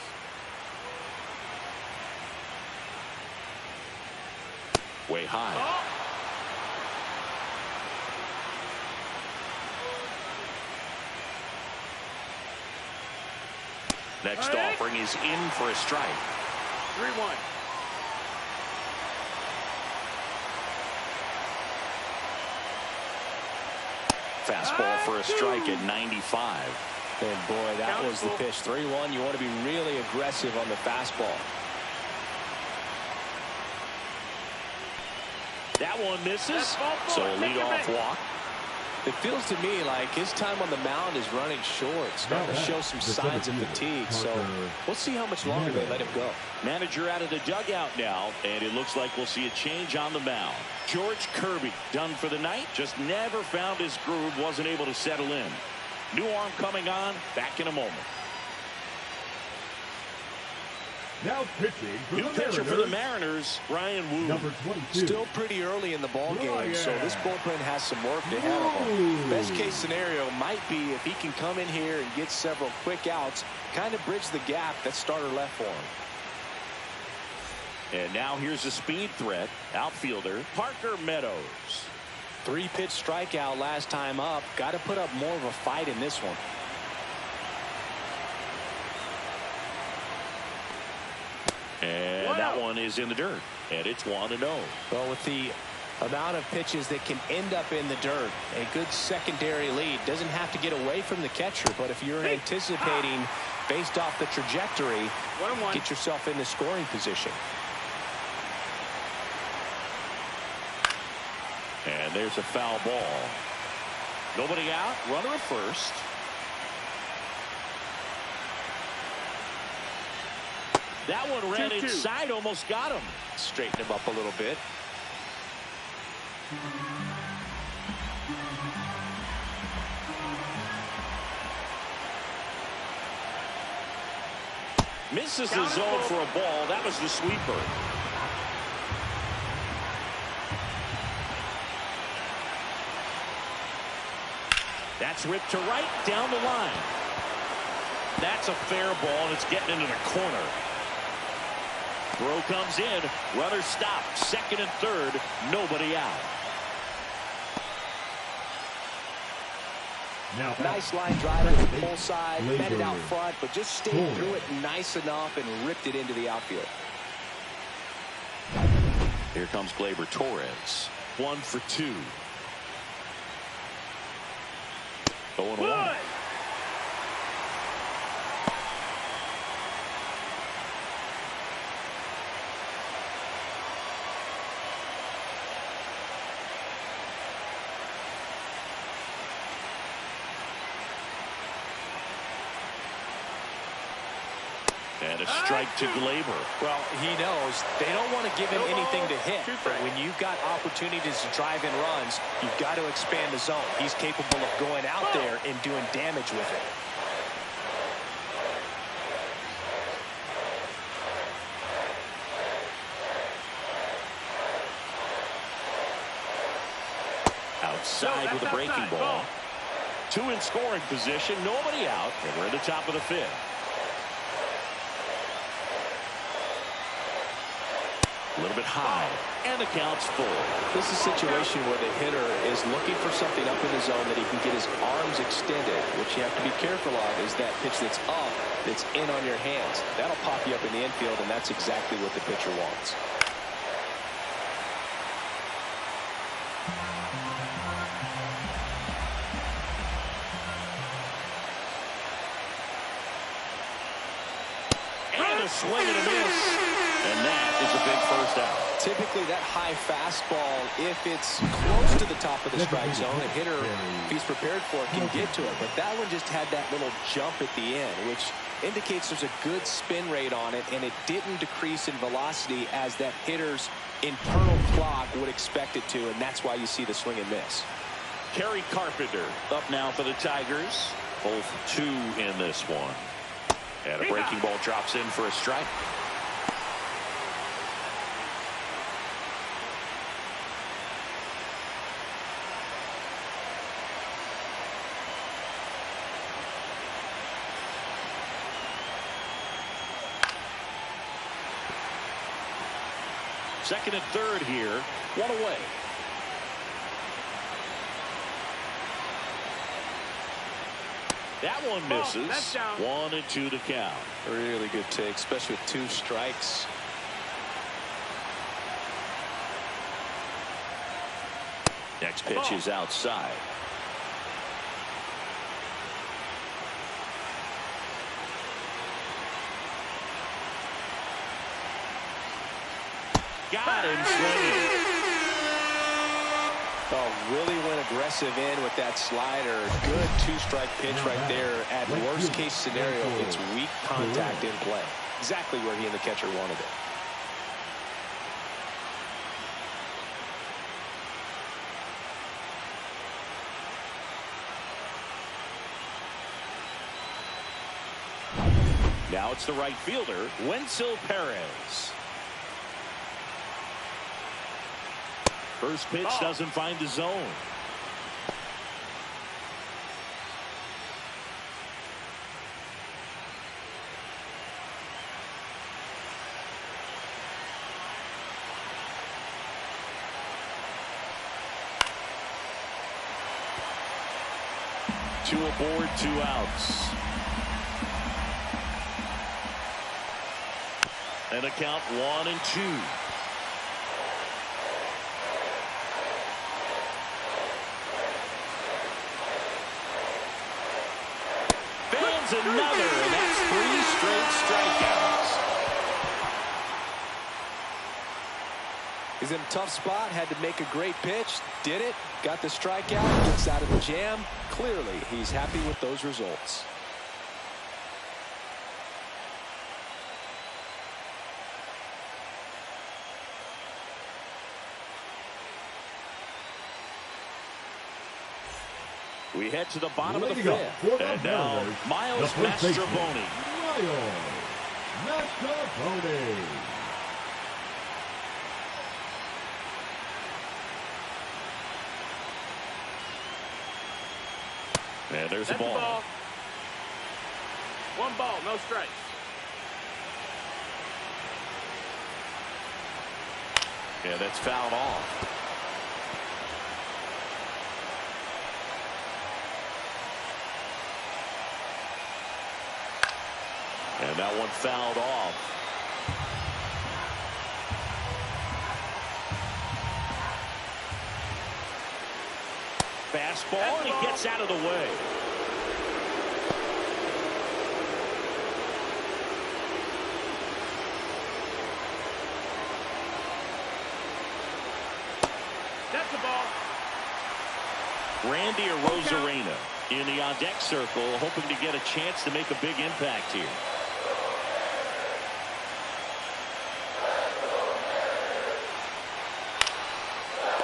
Way high. Next offering is in for a strike. 3-1. Fastball for a strike at 95. And boy, that was the pitch. 3-1. You want to be really aggressive on the fastball. That one misses. So a leadoff walk. It feels to me like his time on the mound is running short, starting to show some signs of fatigue. So we'll see how much longer they let him go. Manager out of the dugout now, and it looks like we'll see a change on the mound. George Kirby done for the night. Just never found his groove, wasn't able to settle in. New arm coming on, back in a moment. Now pitching for New pitcher for the Mariners, Ryan Wu. Number 22. Still pretty early in the ball game, so this bullpen has some work ahead of him. Best case scenario might be if he can come in here and get several quick outs, kind of bridge the gap that starter left for him. And now here's a speed threat. Outfielder Parker Meadows. 3-pitch strikeout last time up. Got to put up more of a fight in this one. And that one is in the dirt. And it's 1-0. Well, with the amount of pitches that can end up in the dirt, a good secondary lead. Doesn't have to get away from the catcher, but if you're anticipating based off the trajectory, get yourself in the scoring position. And there's a foul ball. Nobody out. Runner at first. That one ran 2-2. inside, almost got him. Straighten him up a little bit. Misses the zone for a ball. That was the sweeper. That's ripped to right, down the line. That's a fair ball, and it's getting into the corner. Throw comes in. Runner stopped. Second and third. Nobody out. Now nice line drive to the pull side. Met it out front, but just stayed through it nice enough and ripped it into the outfield. Here comes Gleyber Torres. 1 for 2. 0-1. And a strike to Glaber. Well, he knows they don't want to give him anything to hit. But when you've got opportunities to drive in runs, you've got to expand the zone. He's capable of going out there and doing damage with it. Outside with a breaking ball. 2 in scoring position, nobody out, and we're in the top of the 5th. A little bit high, and the count's full. This is a situation where the hitter is looking for something up in the zone that he can get his arms extended. What you have to be careful of is that pitch that's up, that's in on your hands. That'll pop you up in the infield, and that's exactly what the pitcher wants. And a swing and a miss. And that is a big first out. Typically, that high fastball, if it's close to the top of the strike zone, a hitter, if he's prepared for it, can get to it. But that one just had that little jump at the end, which indicates there's a good spin rate on it, and it didn't decrease in velocity as that hitter's internal clock would expect it to, and that's why you see the swing and miss. Kerry Carpenter up now for the Tigers. Both 2 in this one. And a breaking ball drops in for a strike. Second and third here. 1 away. That one misses. 1 and 2 to count. A really good take, especially with 2 strikes. Next pitch is outside. Got him swinging. Oh, really went aggressive in with that slider. Good 2-strike pitch right there. At worst case scenario, it's weak contact in play. Exactly where he and the catcher wanted it. Now it's the right fielder, Wenzel Perez. First pitch doesn't find the zone. Two aboard, 2 outs. And a count 1 and 2. Another, and that's 3 straight strikeouts. He's in a tough spot, had to make a great pitch, did it, got the strikeout, gets out of the jam. Clearly, he's happy with those results. We head to the bottom of the 5th. And now, Miles Mastrobuoni. And there's a ball. 1 ball, no strikes. And that's fouled off. And that one fouled off. Fastball, and he gets out of the way. That's the ball. Randy Arozarena in the on-deck circle, hoping to get a chance to make a big impact here.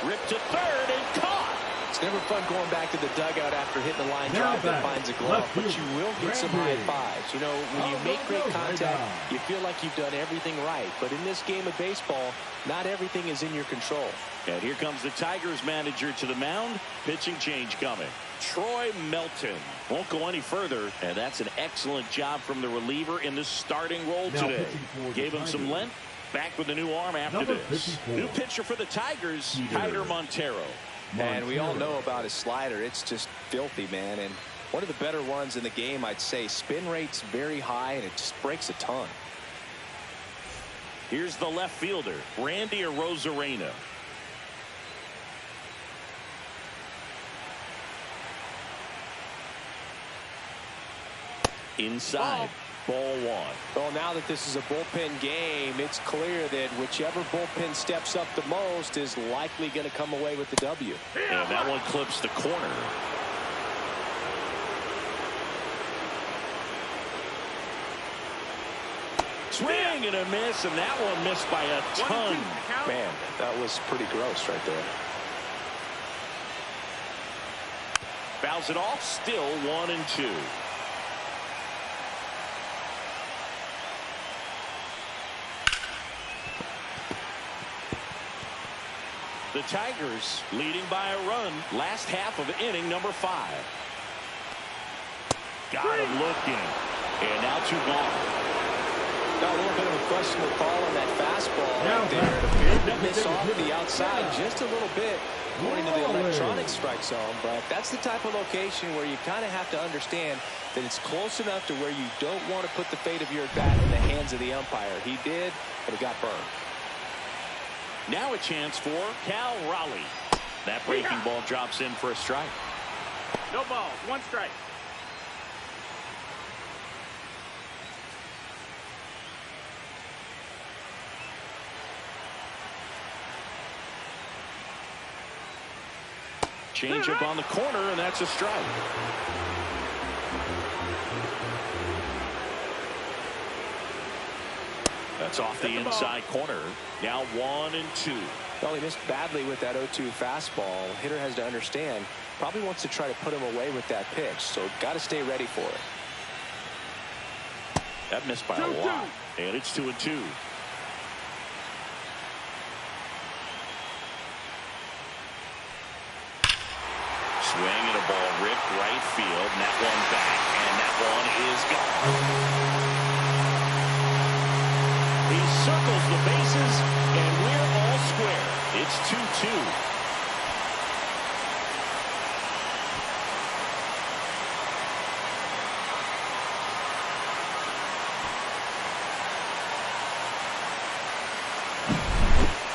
Ripped to third and caught. It's never fun going back to the dugout after hitting a line drive that finds a glove, but you will get some high fives. You know, when you make great contact, you feel like you've done everything right. But in this game of baseball, not everything is in your control. And here comes the Tigers manager to the mound. Pitching change coming. Troy Melton won't go any further, and that's an excellent job from the reliever in the starting role today. Gave him some length. Back with a new arm after this. New pitcher for the Tigers, Kiter Montero. And we all know about his slider. It's just filthy, man. And one of the better ones in the game, I'd say. Spin rate's very high, and it just breaks a ton. Here's the left fielder, Randy Arozarena. Inside. Ball one. Well, now that this is a bullpen game, it's clear that whichever bullpen steps up the most is likely going to come away with the W. And that one clips the corner. Swing and a miss, and that one missed by a ton. Man, that was pretty gross right there. Fouls it off, still 1-2. The Tigers leading by a run. Last half of inning number 5. Got him looking. And now 2 gone. Got a little bit of a questionable call on that fastball right there. It appeared to miss off the outside just a little bit according to the electronic strike zone. But that's the type of location where you kind of have to understand that it's close enough to where you don't want to put the fate of your bat in the hands of the umpire. He did, but it got burned. Now a chance for Cal Raleigh. That breaking ball drops in for a strike. No balls, 1 strike. Change up on the corner, and that's a strike. That's off the inside corner. Now 1-2. Well, he missed badly with that 0-2 fastball. Hitter has to understand, probably wants to try to put him away with that pitch, so got to stay ready for it. That missed by a lot, and it's 2-2. Swing and a ball ripped right field, and that one back, and that one is gone. He circles the bases, and we're all square. It's 2-2.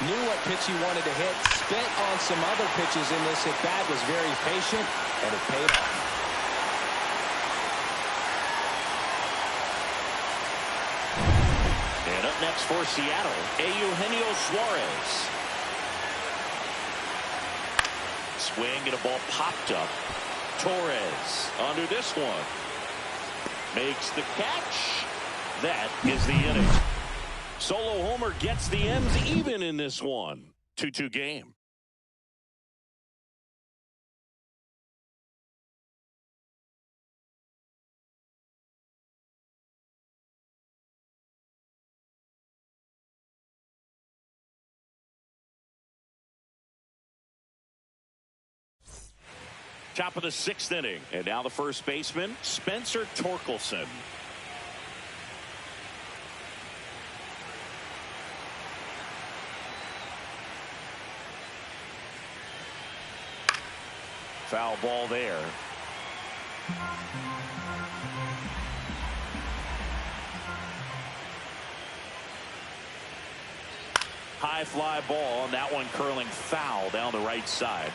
Knew what pitch he wanted to hit, spent on some other pitches in this at bat, was very patient, and it paid off. And up next for Seattle, Eugenio Suarez. Swing and a ball popped up. Torres under this one. Makes the catch. That is the inning. Solo homer gets the M's even in this one. 2-2 game. Top of the 6th inning. And now the first baseman, Spencer Torkelson. Foul ball there. High fly ball, and that one curling foul down the right side.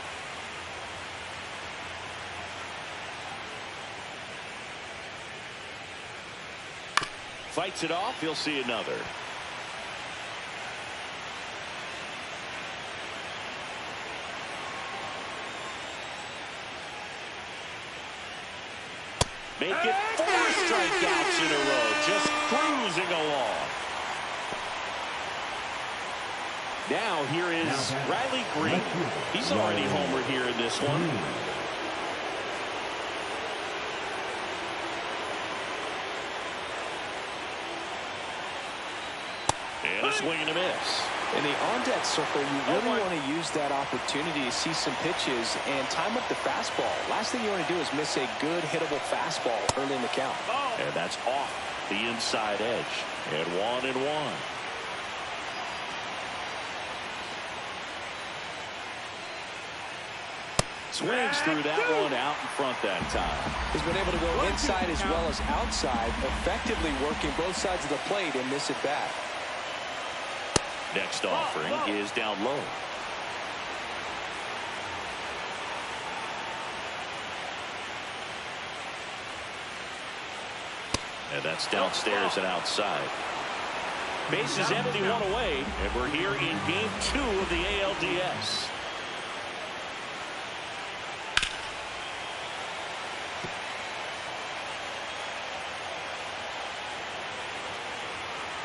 Fights it off. He'll see another. Make it 4 strikeouts in a row, just cruising along. Now here is Riley Green. He's already homered here in this one. And a swing and a miss. In the on-deck circle, you really want to use that opportunity to see some pitches and time up the fastball. Last thing you want to do is miss a good hittable fastball early in the count. And that's off the inside edge. And 1-1. Swings through that one out in front that time. He's been able to go inside as well as outside, effectively working both sides of the plate in this at-bat. Next offering is down low. And that's downstairs and outside. Base is empty, one away, and we're here in game 2 of the ALDS.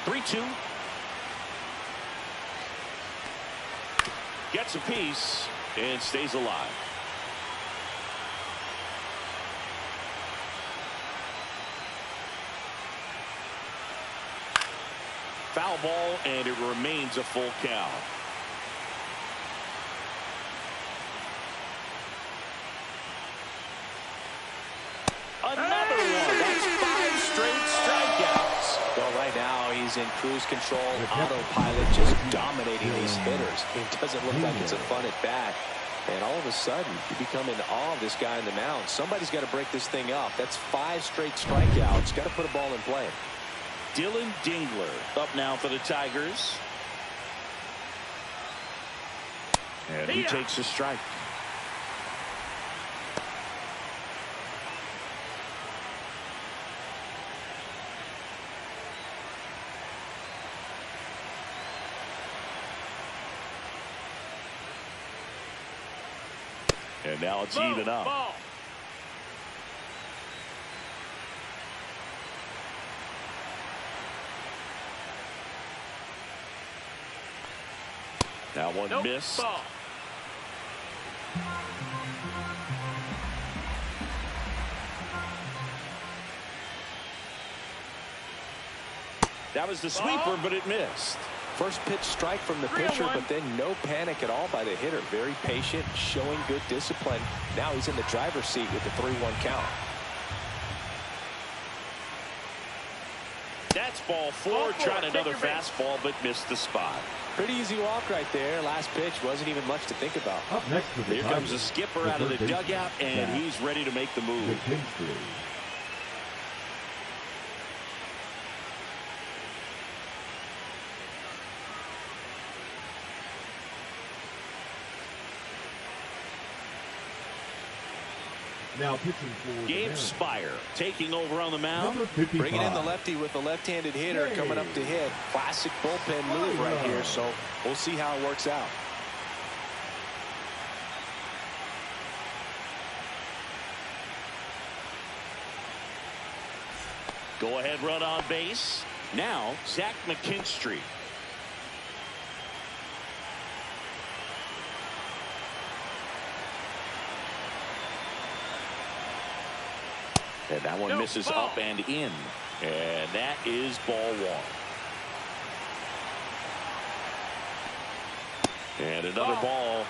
Three-two. Gets a piece and stays alive. Foul ball, and it remains a full count. Another one. That's 5 straight strikeouts. Well, right now he's in cruise control, autopilot, just dominating these hitters. It doesn't look like it's a fun at bat. And all of a sudden, you become in awe of this guy on the mound. Somebody's got to break this thing up. That's 5 straight strikeouts. Got to put a ball in play. Dylan Dingler up now for the Tigers. And he takes a strike. And now it's even up. Ball. Now one missed. Ball. That was the sweeper, but it missed. First pitch strike from the pitcher, but then no panic at all by the hitter. Very patient, showing good discipline. Now he's in the driver's seat with the 3-1 count. That's ball 4, trying another fastball, but missed the spot. Pretty easy walk right there. Last pitch wasn't even much to think about. Up next to the Here comes the skipper out of the dugout, and he's ready to make the move. Now pitching for Gabe Spire taking over on the mound. Bringing in the lefty with the left-handed hitter coming up to hit. Classic bullpen move right here, so we'll see how it works out. Go ahead run on base. Now Zach McKinstry. And that one misses up and in. And that is ball 1. And another ball.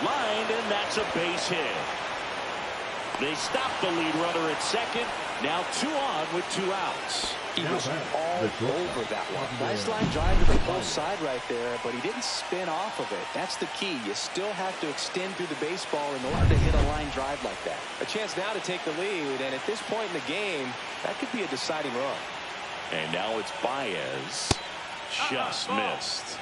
Lined, and that's a base hit. They stopped the lead runner at second. Now 2 on with 2 outs. He was all over that one. Nice line drive to the close side right there, but he didn't spin off of it. That's the key. You still have to extend through the baseball in order to hit a line drive like that. A chance now to take the lead, and at this point in the game, that could be a deciding run. And now it's Baez. Just missed.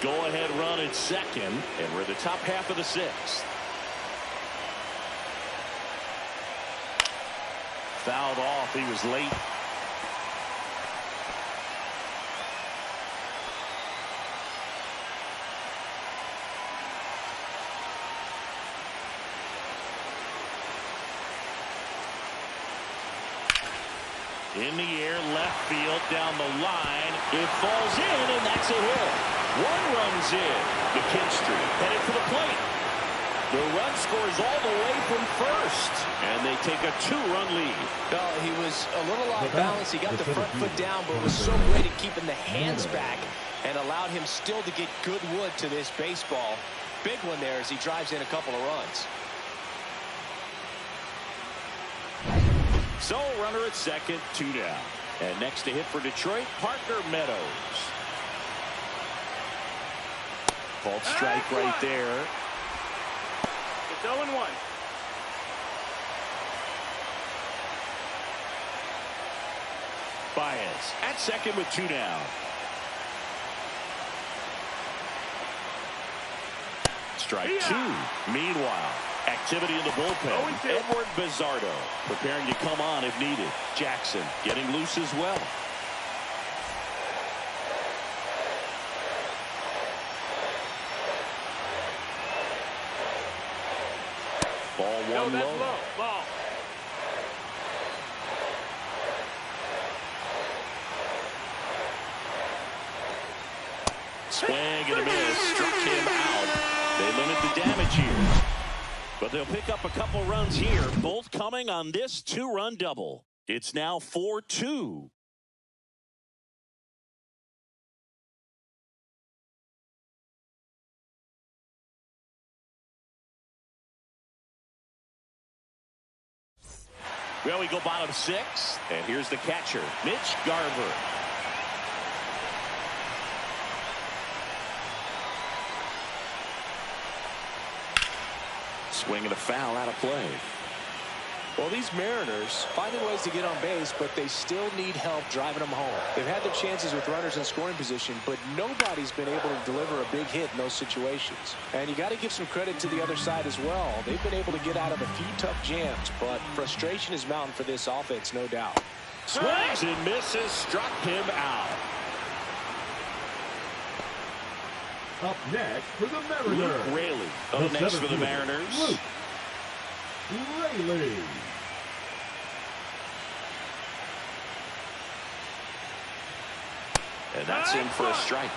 Go ahead run at second, and we're in the top half of the 6th. Fouled off. He was late. In the air, left field, down the line. It falls in, and that's a hit. One run's in. McKinstry headed for the plate. The run scores all the way from first, and they take a 2-run lead. Well, he was a little off balance. He got the front foot down, but was so great at keeping the hands back and allowed him still to get good wood to this baseball. Big one there as he drives in a couple of runs. So, runner at second, 2 down. And next to hit for Detroit, Parker Meadows. Called strike right there. It's 0-1. Baez at second with 2 down. Strike 2. Meanwhile, activity in the bullpen. Edward Bizzardo preparing to come on if needed. Jackson getting loose as well. Ball 1 low. Ball. Swing and a miss. Struck him out. They limit the damage here. But they'll pick up a couple runs here, both coming on this 2-run double. It's now 4-2. Well, we go bottom 6, and here's the catcher, Mitch Garver. Swing and a foul out of play. Well, these Mariners finding ways to get on base, but they still need help driving them home. They've had their chances with runners in scoring position, but nobody's been able to deliver a big hit in those situations. And you got to give some credit to the other side as well. They've been able to get out of a few tough jams, but frustration is mounting for this offense, no doubt. Swings and misses, struck him out. Up next for the Mariners, Luke Raley. Up next for the Mariners, Luke Raley. And that's in for a strike.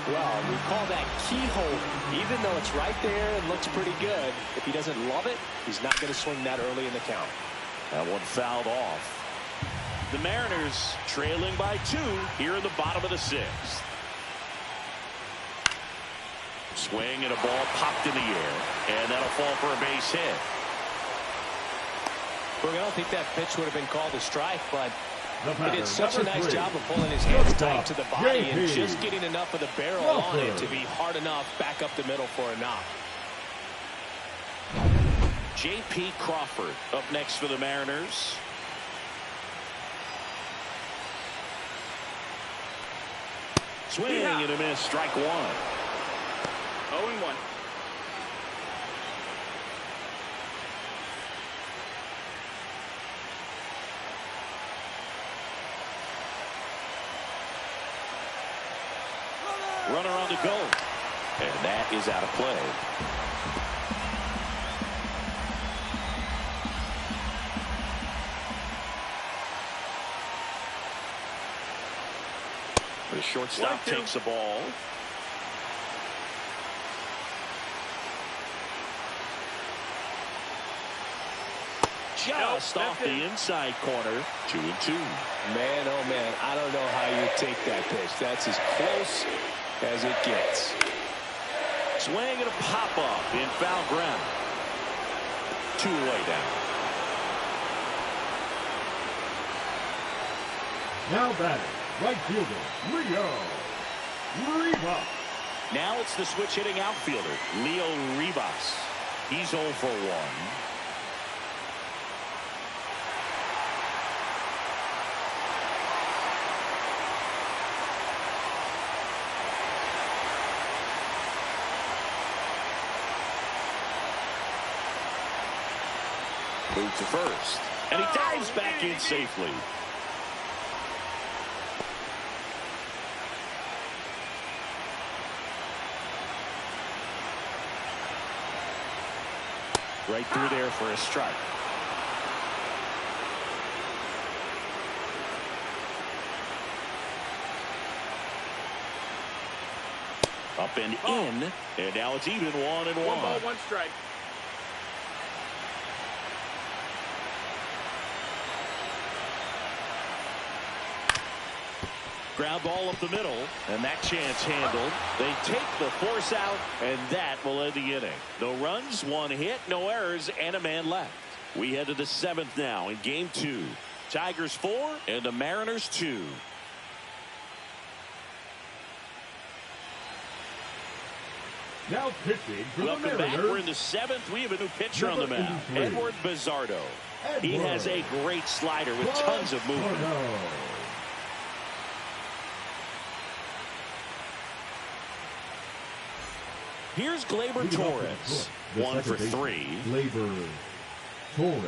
Well, we call that keyhole. Even though it's right there and looks pretty good, if he doesn't love it, he's not going to swing that early in the count. That one fouled off. The Mariners trailing by 2 here in the bottom of the 6th. Swing and a ball popped in the air, and that'll fall for a base hit. Look, I don't think that pitch would have been called a strike, but he did such a nice 3. job of pulling his hands tight to the body JP. and just getting enough of the barrel on it to be hard enough back up the middle for a knock. J.P. Crawford up next for the Mariners. Swing and a miss, strike 1. 0-1. Runner on the go. And that is out of play. The shortstop takes the ball. Just off the inside corner. 2-2. Man, oh man, I don't know how you take that pitch. That's as close as it gets. Swing and a pop-up in foul ground. 2 away down. Now batting, right fielder, Leo Rivas. Now it's the switch hitting outfielder, Leo Rivas. He's 0 for 1. Move to first. And he dives back in safely. Right through there for a strike. Up and in, and now it's even 1-1. 1 ball, 1 strike. Ground ball up the middle, and that chance handled. They take the force out, and that will end the inning. No runs, 1 hit, no errors, and a man left. We head to the 7th now in game 2. Tigers 4 and the Mariners 2. Now pitching for Welcome the back. Mariners. We're in the 7th. We have a new pitcher on the mound, Edward Bizardo. He has a great slider with tons of movement. Here's Gleyber Torres. 1 for 3. Gleyber Torres.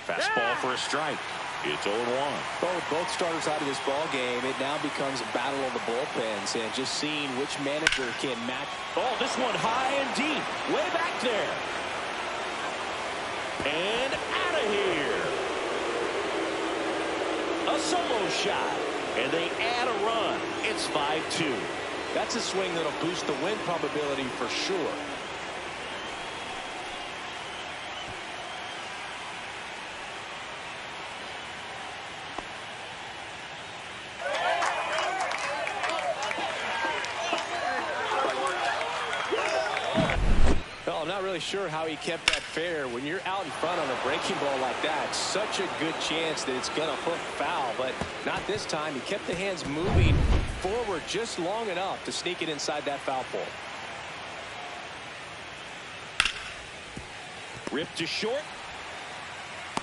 Fastball for a strike. It's 0-1. Well, with both starters out of this ball game, it now becomes a battle of the bullpens and just seeing which manager can match. Oh, this one high and deep, way back there, and out of here. A solo shot, and they add a run. It's 5-2. That's a swing that'll boost the win probability for sure. I'm not really sure how he kept that fair. When you're out in front on a breaking ball like that, such a good chance that it's going to hook foul, but not this time. He kept the hands moving forward just long enough to sneak it inside that foul pole. Ripped to short.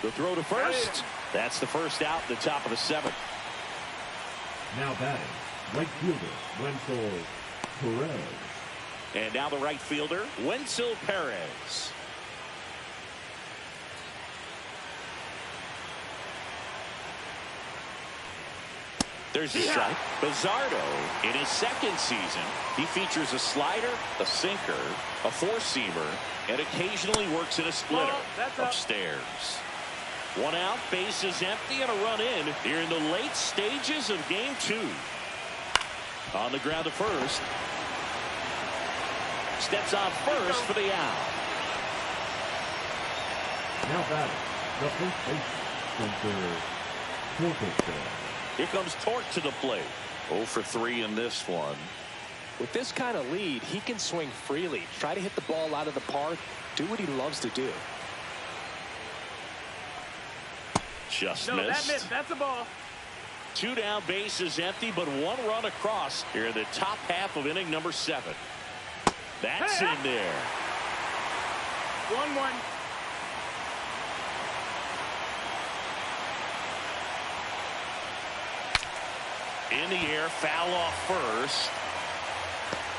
The throw to first. That's the first out at the top of the 7th. Now batting, right fielder, Wenzel Perez. And now the right fielder, Wenzel Perez. There's a strike. Bizardo, in his 2nd season, he features a slider, a sinker, a four-seamer, and occasionally works in a splitter upstairs. 1 out, bases empty, and a run in here in the late stages of game 2. On the ground to first. Steps on first for the out. Now batting, the first baseman, Spencer. Here comes Torque to the plate. 0 for 3 in this one. With this kind of lead, he can swing freely, try to hit the ball out of the park, do what he loves to do. Just No, missed. that missed. That's a ball. 2 down, bases empty, but 1 run across here in the top half of inning number 7. That's in there. 1-1. In the air, foul off first.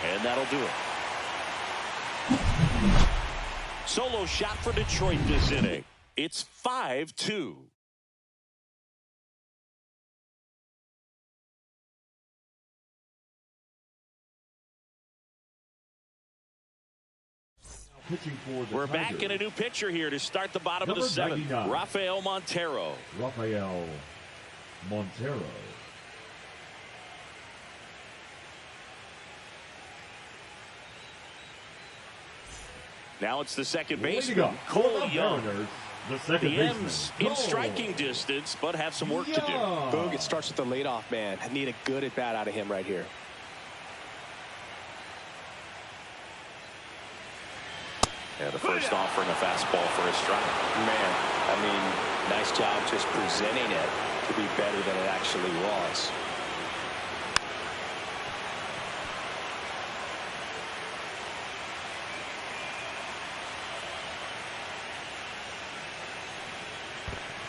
And that'll do it. Solo shot for Detroit this inning. It's 5-2. We're back in a new pitcher here to start the bottom of the 7th. Rafael Montero. Rafael Montero. Now it's the second baseman, Cole Young. The M's in striking distance, but have some work to do. Boog, it starts with the leadoff man. I need a good at bat out of him right here. Yeah, the first offering a fastball for a strike. Man, I mean, nice job just presenting it to be better than it actually was.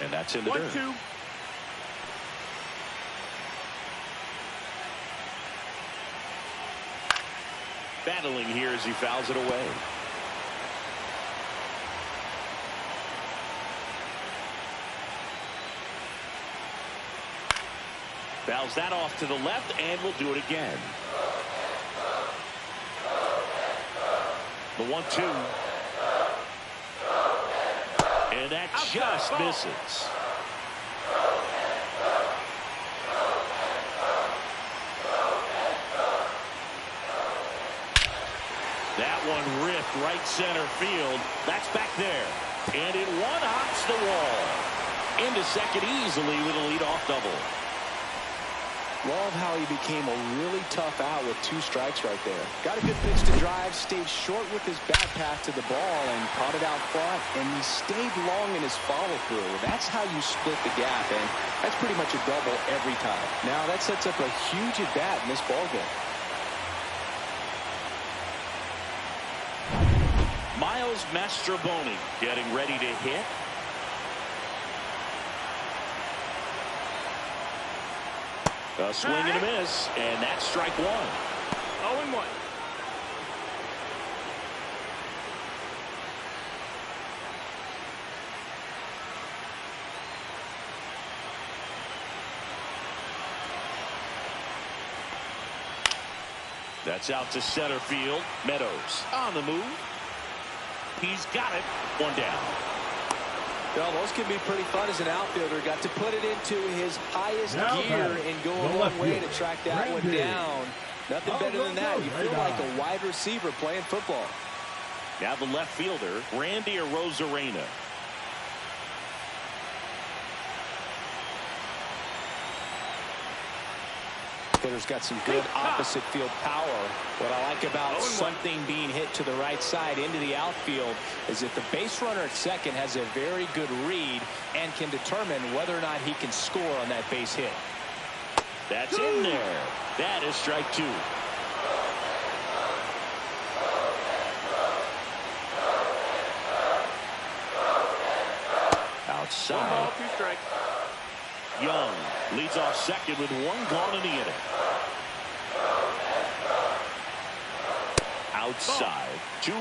And that's in the dirt. 1-2. Battling here as he fouls it away. Fouls that off to the left, and we'll do it again. The 1-2. And that just misses. That one ripped right center field. That's back there. And it one-hops the wall. Into second easily with a leadoff double. Love how he became a really tough out with 2 strikes right there. Got a good pitch to drive, stayed short with his bat path to the ball, and caught it out front, and he stayed long in his follow-through. That's how you split the gap, and that's pretty much a double every time. Now that sets up a huge at-bat in this ballgame. Miles Mastrobuoni getting ready to hit. A swing and a miss, and that's strike 1. 0-1. That's out to center field. Meadows on the move. He's got it. 1 down. Well, those can be pretty fun as an outfielder. Got to put it into his highest gear and go a long way to track that one down. Nothing better than that. You feel like a wide receiver playing football. Now the left fielder, Randy Arozarena. Hitter's got some good opposite field power. What I like about something being hit to the right side into the outfield is that the base runner at second has a very good read and can determine whether or not he can score on that base hit. That's in there. That is strike 2. Outside. 1 ball, 2 strikes. Young leads off second with 1 gone in the inning. Outside, 2-2.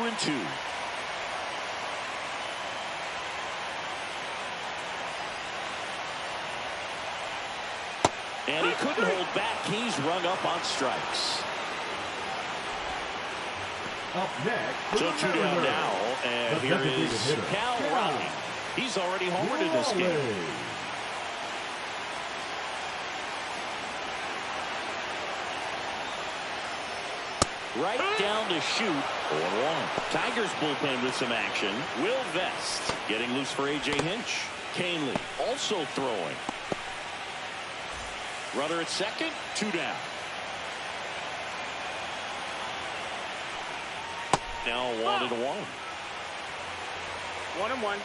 And he couldn't hold back. He's rung up on strikes. Up next. So 2 down now, and here is Cal Raleigh. He's already homered in this game. Right down to shoot. 0-1. Tigers bullpen with some action. Will Vest getting loose for A.J. Hinch. Canely also throwing. Runner at second. 2 down. Now 1-1. 1-1.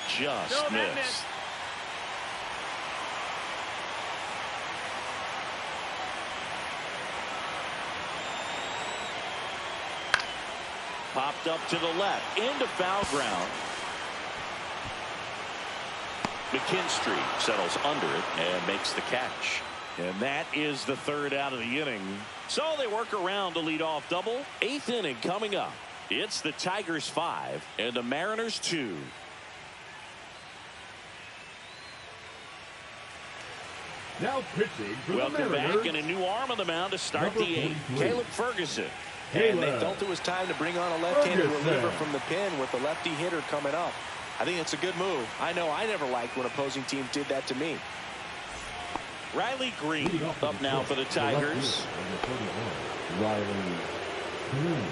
Just missed. Popped up to the left into foul ground. McKinstry settles under it and makes the catch. And that is the 3rd out of the inning. So they work around to lead off double. 8th inning coming up. It's the Tigers 5 and the Mariners 2. Now pitching for Welcome the Mariners. back, and a new arm on the mound to start the 8th. Caleb Ferguson. And they felt it was time to bring on a left-handed reliever from the pen with a lefty hitter coming up. I think it's a good move. I know I never liked when opposing teams did that to me. Riley Green up now for the Tigers. Riley Green.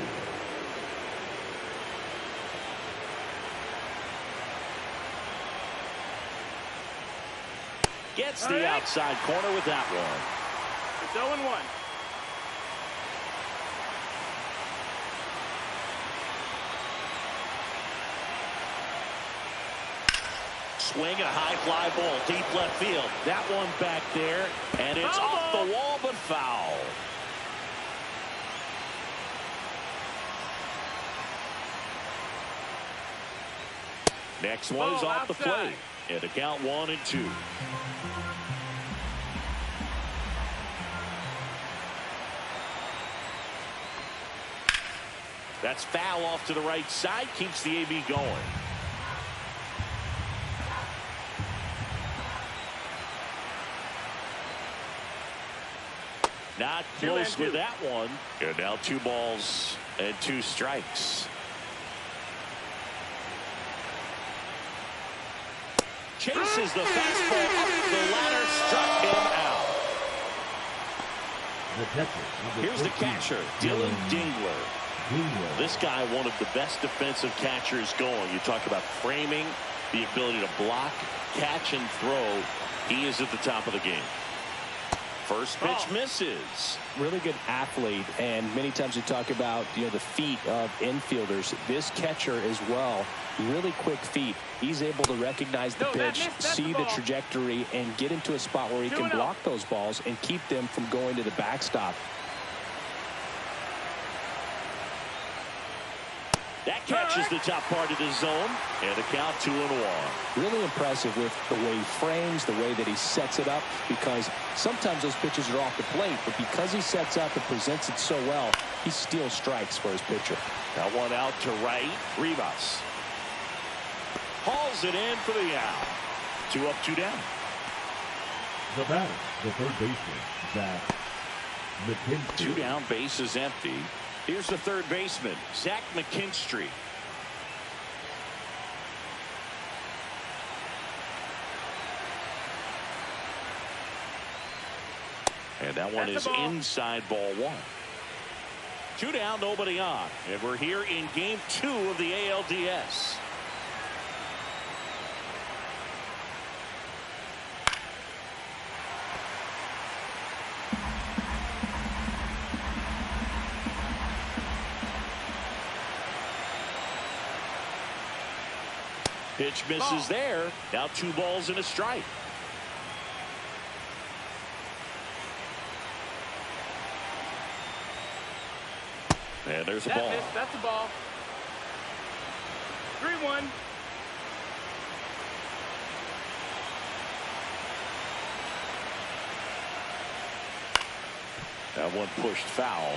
Gets the outside corner with that one. It's 0-1. Swing and a high fly ball deep left field. That one back there, and it's off the wall but foul. Next one is off the plate. And the count 1-2. That's foul off to the right side. Keeps the AB going. Not close with that one. And now 2 balls and 2 strikes. Chases the fastball up the ladder, struck him out. Here's the catcher, Dylan Dingler. This guy, one of the best defensive catchers going. You talk about framing, the ability to block, catch, and throw. He is at the top of the game. First pitch misses. Really good athlete, and many times we talk about the feet of infielders. This catcher as well, really quick feet. He's able to recognize the pitch, see the trajectory, and get into a spot where he can block those balls and keep them from going to the backstop. That catches the top part of the zone, and the count 2-1. Really impressive with the way he frames, the way that he sets it up, because sometimes those pitches are off the plate, but because he sets up and presents it so well, he steals strikes for his pitcher. That one out to right. Rivas hauls it in for the out. 2 up, 2 down. The batter, the third baseman, Zach McKinstry. 2 down, base is empty. Here's the third baseman, Zach McKinstry. And that one is inside, ball 1. 2 down, nobody on. And we're here in game 2 of the ALDS. Pitch misses there. Now 2 balls and a strike. And there's a ball. That's a ball. 3-1. That one pushed foul.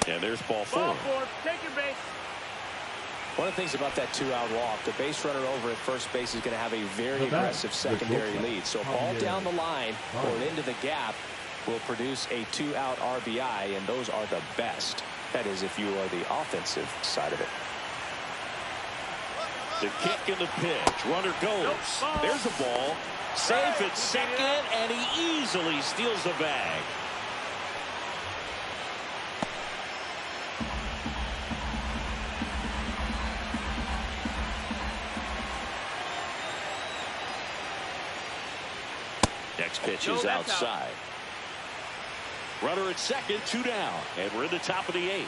And there's ball 4. Ball 4. Take your base. One of the things about that 2-out walk, the base runner over at first base is going to have a very aggressive secondary lead. So a ball down the line or into the gap will produce a 2-out RBI, and those are the best. That is, if you are the offensive side of it. The kick and the pitch. Runner goes. There's a ball. Safe at second, and he easily steals the bag. Next pitch is outside. Runner at second, 2 down, and we're in the top of the 8th.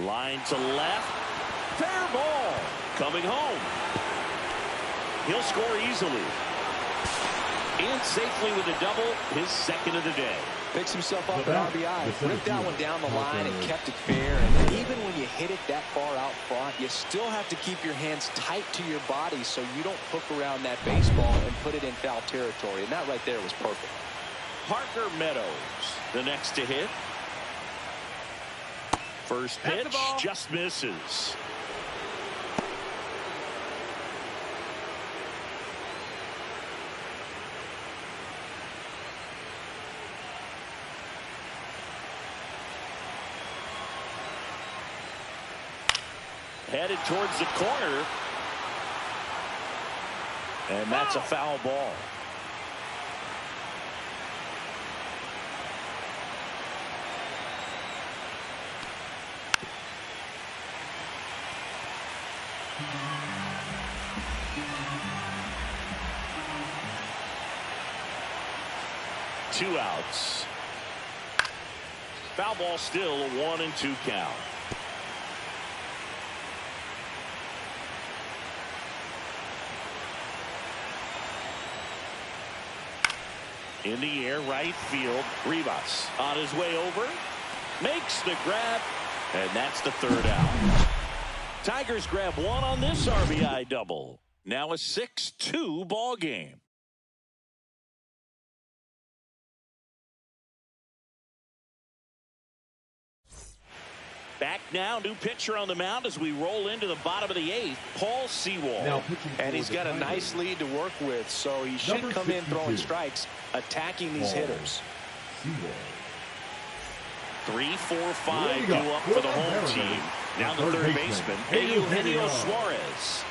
Line to left. Fair ball. Coming home. He'll score easily. In safely with a double, his second of the day. Picks himself up an RBI. Ripped that one down the line and kept it fair. And even when you hit it that far out front, you still have to keep your hands tight to your body so you don't hook around that baseball and put it in foul territory. And that right there was perfect. Parker Meadows, the next to hit. First pitch just misses. Headed towards the corner. And that's a foul ball. Two outs. Foul ball still, a 1-2 count. In the air, right field. Rivas on his way over. Makes the grab. And that's the third out. Tigers grab one on this RBI double. Now a 6-2 ball game. Back now, new pitcher on the mound as we roll into the bottom of the eighth. Paul Sewall. And he's got a nice lead to work with, so he should come in throwing strikes, attacking these hitters. 3, 4, 5 due up for the home team. Now the third baseman, Eugenio Suarez.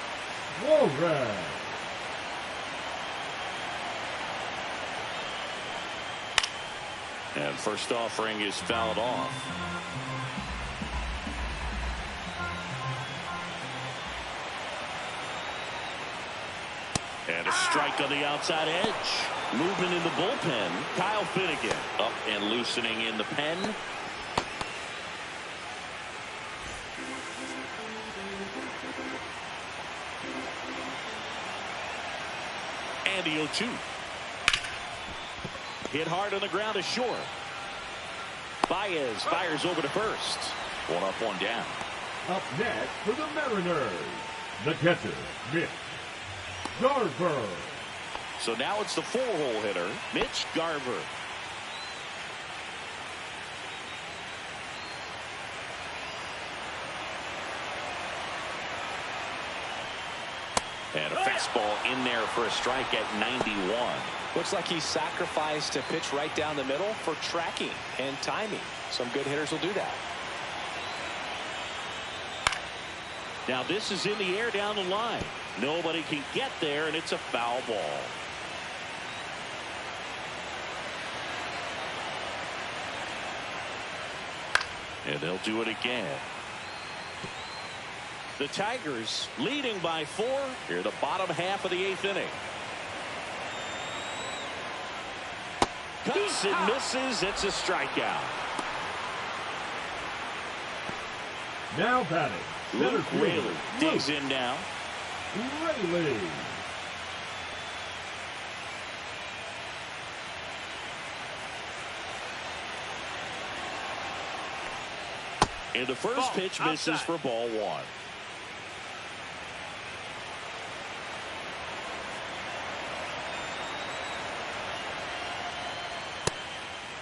And first offering is fouled off. And a strike on the outside edge. Movement in the bullpen. Kyle Finnegan up and loosening in the pen. And the 0-2. Hit hard on the ground to short. Baez fires over to first. One up, one down. Up next for the Mariners, the catcher, Mitch Garver. So now it's the 4-hole hitter, Mitch Garver. And a fastball in there for a strike at 91. Looks like he sacrificed a pitch right down the middle for tracking and timing. Some good hitters will do that. Now this is in the air down the line. Nobody can get there, and it's a foul ball. And they'll do it again. The Tigers leading by 4 here the bottom half of the 8th inning. Cuts and misses. It's a strikeout. Now batting, Luke Raley digs in now. Raley. And the first pitch misses for ball 1.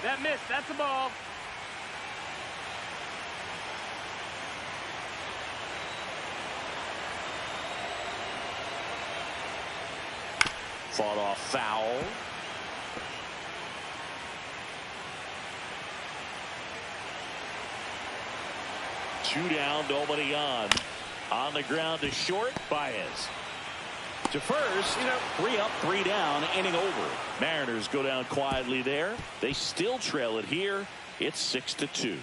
That missed. That's a ball. Fought off foul. Two down, nobody on. On the ground to short, Baez. To first, 3 up, 3 down, inning over. Mariners go down quietly there. They still trail it here. It's 6-2.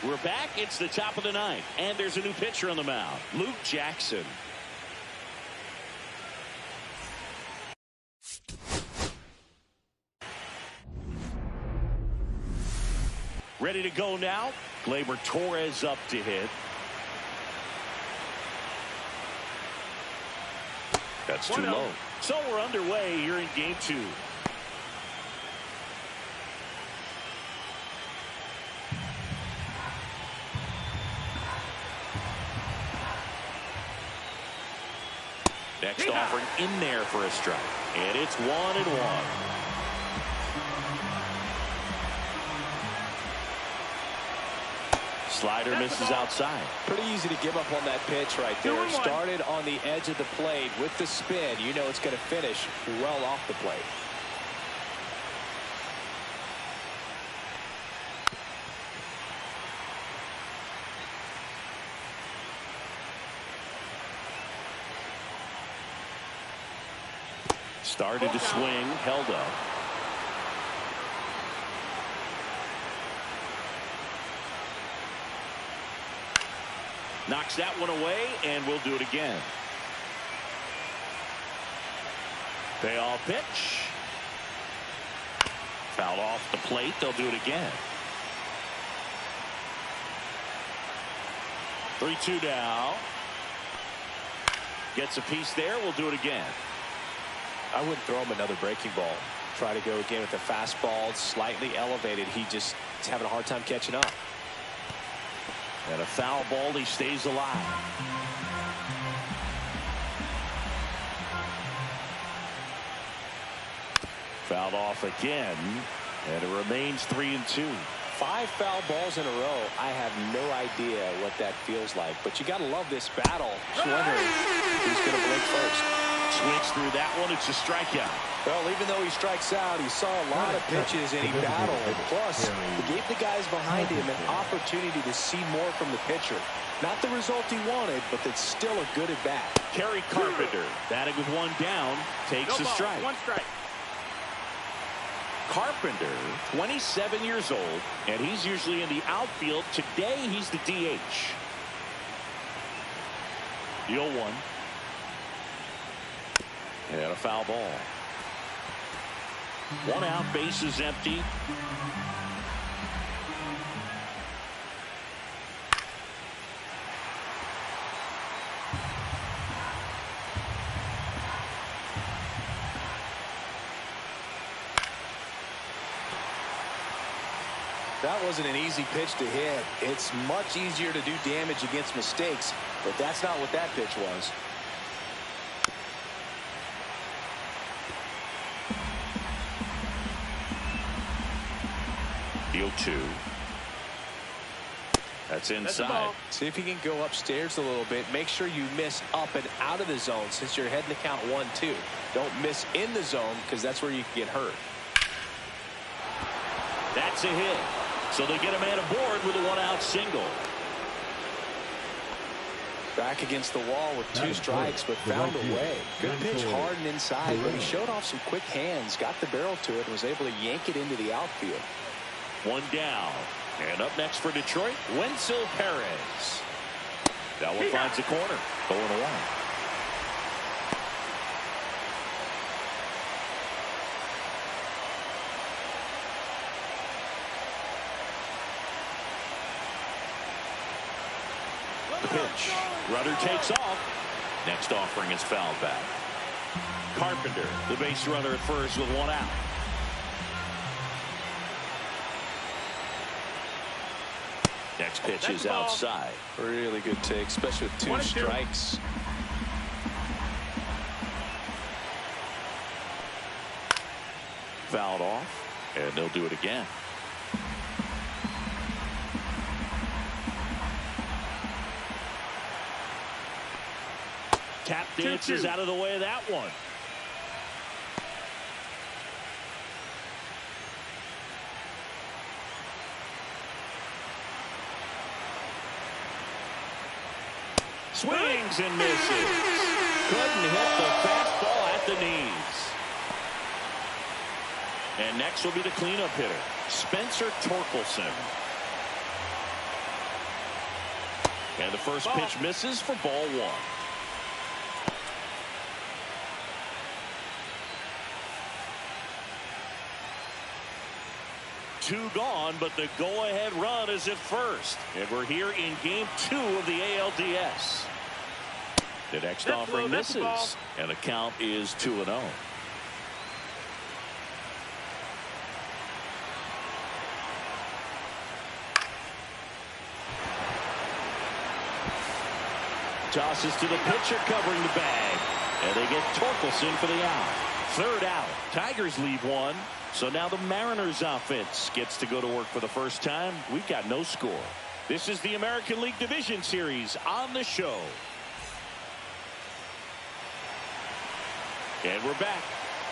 We're back. It's the top of the 9th, and there's a new pitcher on the mound, Luke Jackson. Ready to go now. Gleyber Torres up to hit. That's too low. So we're underway here in game 2. Next offering in there for a strike. And it's 1-1. Slider misses outside. Pretty easy to give up on that pitch right there. Started on the edge of the plate with the spin. You know it's going to finish well off the plate. Started to swing, held up. Knocks that one away, and we'll do it again. Payoff pitch. Fouled off the plate. They'll do it again. 3-2 now. Gets a piece there. We'll do it again. I wouldn't throw him another breaking ball. Try to go again with the fastball, slightly elevated. He's having a hard time catching up. And a foul ball. He stays alive. Fouled off again, and it remains 3-2. 5 foul balls in a row. I have no idea what that feels like, but you got to love this battle. Just wondering who's going to blink first. Swings through that one. It's a strikeout. Well, even though he strikes out, he saw a lot of pitches and he battled. Plus, he gave the guys behind him an opportunity to see more from the pitcher. Not the result he wanted, but that's still a good at bat. Kerry Carpenter, batting with 1 down, takes a strike. 1 strike. Carpenter, 27 years old, and he's usually in the outfield. Today, he's the DH. The 0-1. And a foul ball. 1 out, base is empty. That wasn't an easy pitch to hit. It's much easier to do damage against mistakes, but that's not what that pitch was. The 0-2. That's inside. See if you can go upstairs a little bit. Make sure you miss up and out of the zone since you're heading to count 1-2. Don't miss in the zone because that's where you can get hurt. That's a hit. So they get a man aboard with a 1-out single. Back against the wall with 2 strikes, but found a way. Good pitch, hard and inside, but he showed off some quick hands, got the barrel to it, and was able to yank it into the outfield. 1 down. And up next for Detroit, Wenzel Perez. That one finds the corner. 0-1. The pitch. Rudder takes off. Next offering is fouled back. Carpenter, the base runner at first with 1 out. Next pitch is outside. Really good take, especially with 2 strikes. Fouled off, and they'll do it again. Tap dances out of the way of that one. Swings and misses. Couldn't hit the fastball at the knees. And next will be the cleanup hitter, Spencer Torkelson. And the first pitch misses for ball 1. Two gone, but the go-ahead run is at first. And we're here in game 2 of the ALDS. The next offering misses, and the count is 2-0. Tosses to the pitcher covering the bag, and they get Torkelson for the out. 3rd out. Tigers lead 1. So now the Mariners offense gets to go to work for the first time. We've got no score. This is the American League Division Series on the show. And we're back.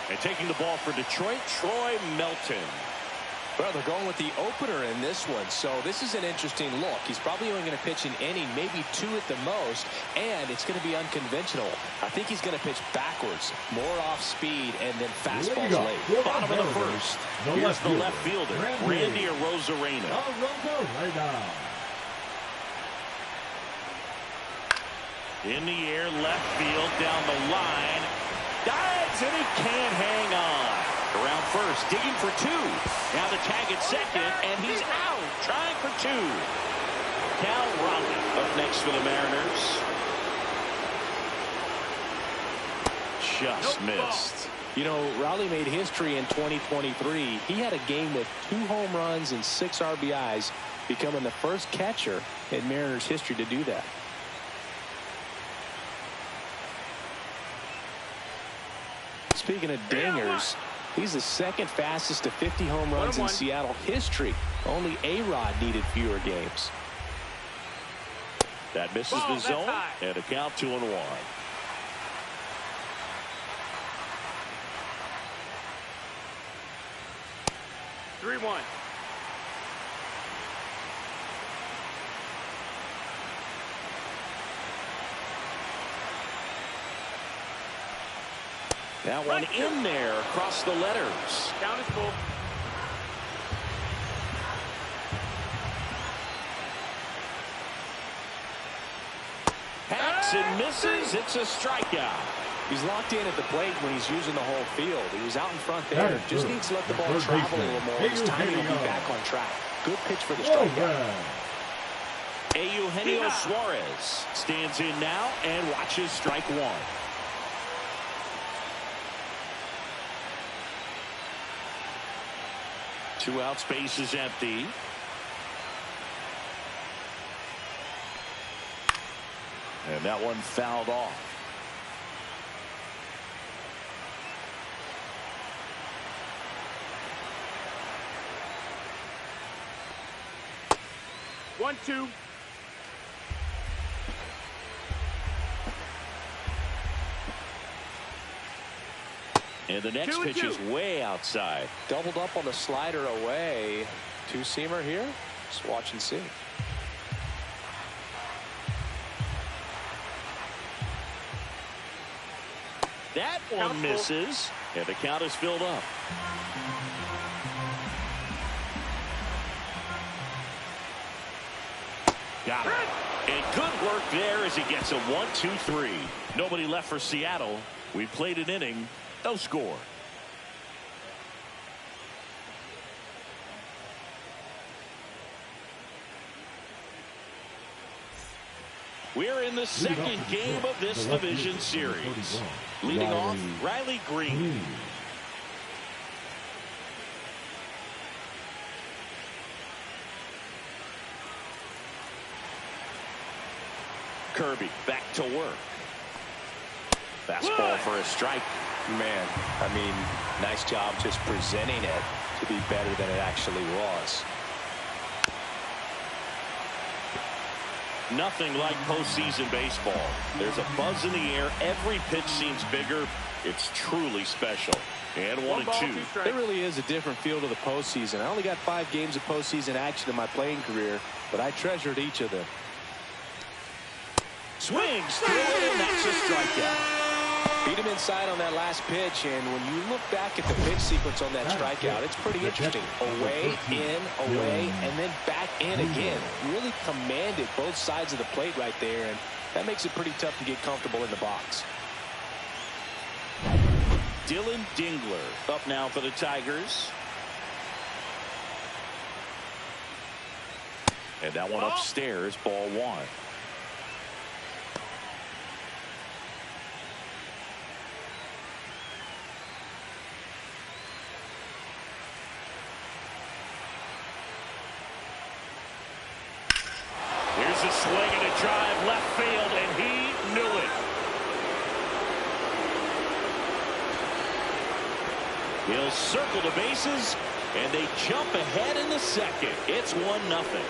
And taking the ball for Detroit, Troy Melton. Well, they're going with the opener in this one, so this is an interesting look. He's probably only going to pitch an inning, maybe 2 at the most, and it's going to be unconventional. I think he's going to pitch backwards, more off speed, and then fastballs late. Bottom of the first. Here's the left fielder, Randy Arozarena. In the air, left field, down the line. Dives, and he can't hang on. Around first, digging for 2. Now the tag at second, and he's out, trying for 2. count. Raleigh up next for the Mariners. Just missed. You know, Raleigh made history in 2023. He had a game with 2 home runs and 6 RBIs, becoming the first catcher in Mariners history to do that. Speaking of dingers, he's the second fastest to 50 home runs in Seattle history. Only A-Rod needed fewer games. That misses the zone, and a count 2-1. Three-one. That one in there across the letters. Count is full. Hacks and misses. It's a strikeout. He's locked in at the plate when he's using the whole field. He was out in front there. Just needs to let the ball travel a little more. His timing will be back on track. Good pitch for the strikeout. Eugenio Suarez stands in now and watches strike one. Two out, space is empty. And that one fouled off. One-two. And the next pitch is way outside. Doubled up on the slider away. Two-seamer here. Just watch and see. That one misses, and the count is filled up. Got it. And good work there as he gets a 1-2-3. Nobody left for Seattle. We played an inning. No score. We're in the second game of this division series. Leading off, Riley Green. Kirby back to work. Fastball for a strike. Man, I mean, nice job just presenting it to be better than it actually was. Nothing like postseason baseball. There's a buzz in the air. Every pitch seems bigger. It's truly special. And 1-2. It really is a different feel to the postseason. I only got 5 games of postseason action in my playing career, but I treasured each of them. Swings through it, and that's a strikeout. Beat him inside on that last pitch, and when you look back at the pitch sequence on that strikeout, it's pretty interesting. Away, in, away, and then back in again. Really commanded both sides of the plate right there, and that makes it pretty tough to get comfortable in the box. Dylan Dingler up now for the Tigers. And that one upstairs, ball one. Here's a swing and a drive left field, and he knew it. He'll circle the bases, and they jump ahead in the second. It's 1-0.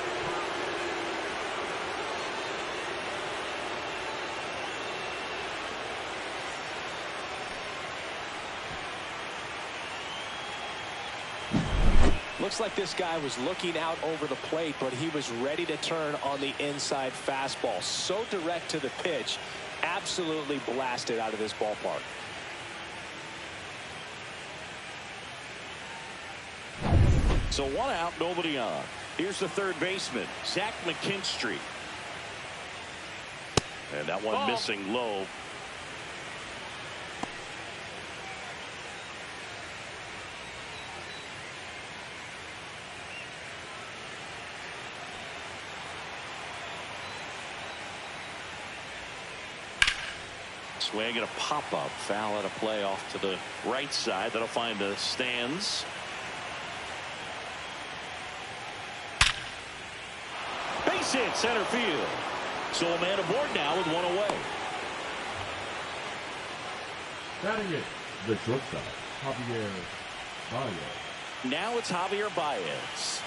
Looks like this guy was looking out over the plate, but he was ready to turn on the inside fastball. So direct to the pitch, absolutely blasted out of this ballpark. So 1 out, nobody on. Here's the third baseman, Zach McKinstry. And that one missing low. Swing and a pop-up. Foul at a play off to the right side. That'll find the stands. Base hit, center field. So a man aboard now with one away. Batting it, the shortstop, Javier Baez. Now it's Javier Baez.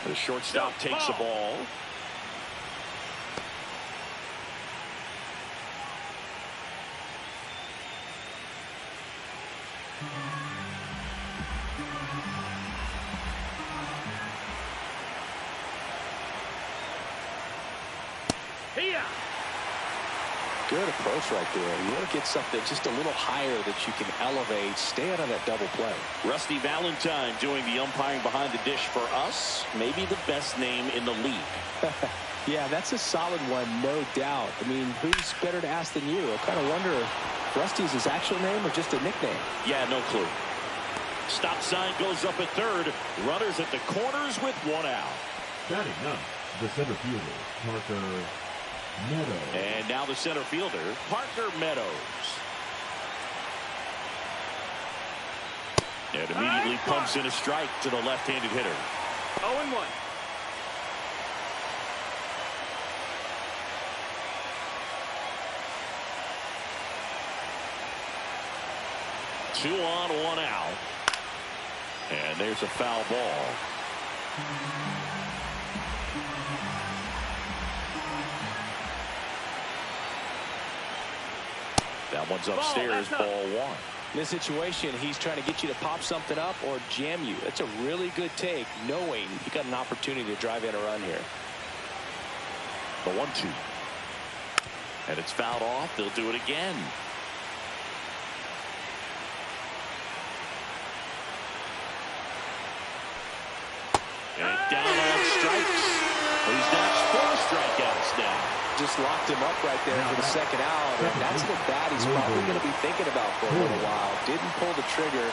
The shortstop takes the ball. Good approach right there. You want to get something just a little higher that you can elevate. Stay out of that double play. Rusty Valentine doing the umpiring behind the dish for us. Maybe the best name in the league. Yeah, that's a solid one, no doubt. I mean, who's better to ask than you? I kind of wonder if Rusty's his actual name or just a nickname. Yeah, no clue. Stop sign goes up at third. Runners at the corners with one out. Batting up, the center fielder, Parker Meadows. And now the center fielder, Parker Meadows. And immediately pumps in a strike to the left-handed hitter. 0-1. Two on, one out. And there's a foul ball. That one's upstairs, ball one. In this situation, he's trying to get you to pop something up or jam you. That's a really good take, knowing you got an opportunity to drive in a run here. The 1-2. And it's fouled off. They'll do it again. And down on strikes. He's notched 4 strikeouts now. Just locked him up right there for the second out. And that's the bat he's probably going to be thinking about for a little while. Didn't pull the trigger.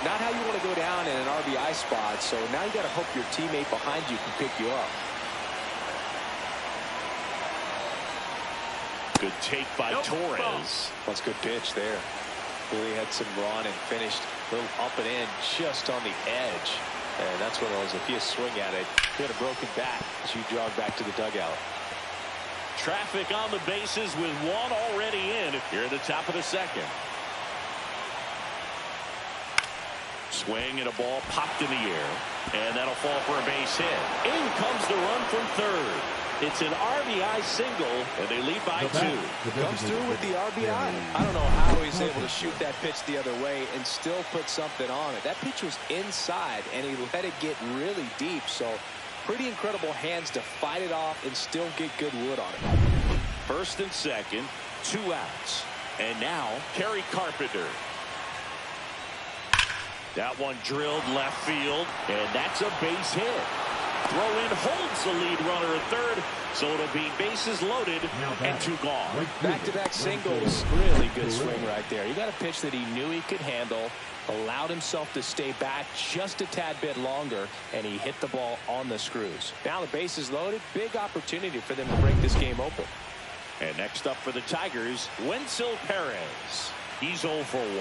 Not how you want to go down in an RBI spot. So now you got to hope your teammate behind you can pick you up. Good take by Torres. That's a good pitch there. Really had some run and finished a little up and in just on the edge. And that's one of those, if you swing at it, you had a broken bat as you jog back to the dugout. Traffic on the bases with one already in here at the top of the second. Swing and a ball popped in the air. And that'll fall for a base hit. In comes the run from third. It's an RBI single, and they lead by 2. Comes through with the RBI. I don't know how he's able to shoot that pitch the other way and still put something on it. That pitch was inside, and he let it get really deep. So pretty incredible hands to fight it off and still get good wood on it. First and second, 2 outs. And now, Kerry Carpenter. That one drilled left field, and that's a base hit. Throw in holds the lead runner at third, so it'll be bases loaded and 2 gone. Back-to-back singles. Really good swing right there. You got a pitch that he knew he could handle, allowed himself to stay back just a tad bit longer, and he hit the ball on the screws. Now the bases loaded. Big opportunity for them to break this game open. And next up for the Tigers, Wenzel Perez. He's 0 for 1.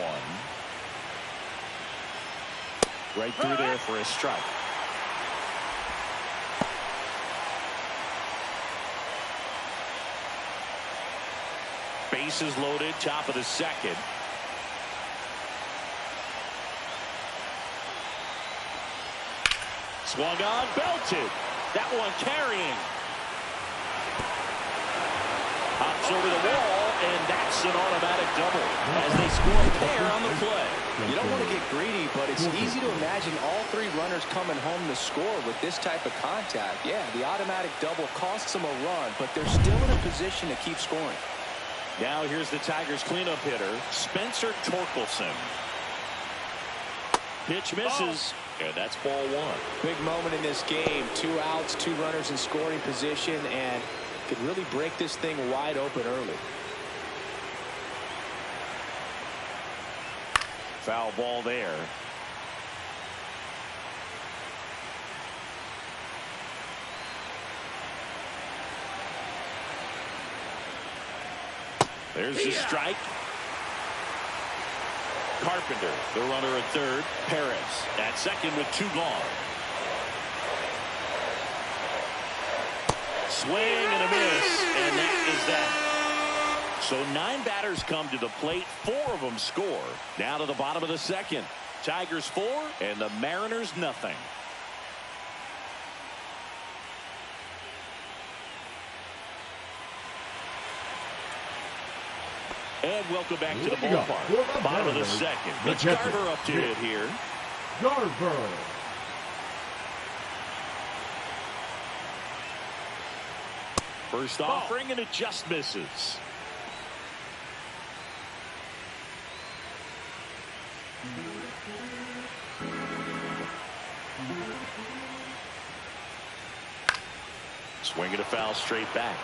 Right through there for a strike. Bases loaded, top of the second. Swung on, belted. That one carrying. Hops over the wall, and that's an automatic double as they score a pair on the play. You don't want to get greedy, but it's easy to imagine all 3 runners coming home to score with this type of contact. Yeah, the automatic double costs them a run, but they're still in a position to keep scoring. Now here's the Tigers cleanup hitter, Spencer Torkelson. Pitch misses, and that's ball 1. Big moment in this game. 2 outs, 2 runners in scoring position, and could really break this thing wide open early. Foul ball there. There's the strike. Carpenter, the runner at third. Perez at second with 2 gone. Swing and a miss, and that is that. So 9 batters come to the plate, 4 of them score. Now to the bottom of the second. Tigers 4 and the Mariners nothing. And welcome back to the ballpark. Bottom of the second. It's Garver up to hit here. Garver. First offering, and it just misses. Swing and a foul straight back.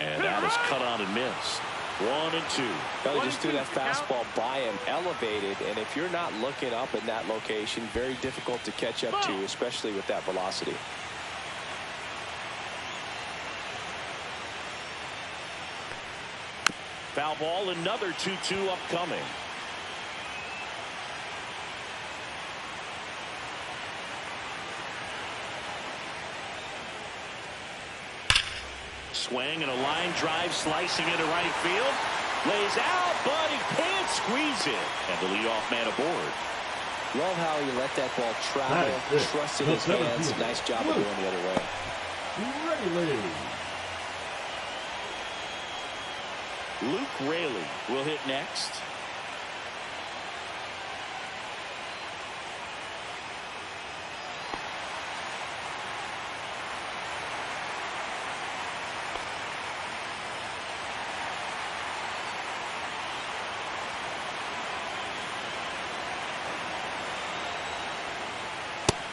And that is cut on and missed. 1 and 2. Well, he just threw that fastball by him, elevated, and if you're not looking up in that location, very difficult to catch up to, especially with that velocity. Foul ball, another 2-2 upcoming. Swing and a line drive slicing into right field. Lays out, but he can't squeeze it. And the leadoff man aboard. Love how he let that ball travel, trusted his hands. Nice job of going the other way. Raley. Luke Raley will hit next.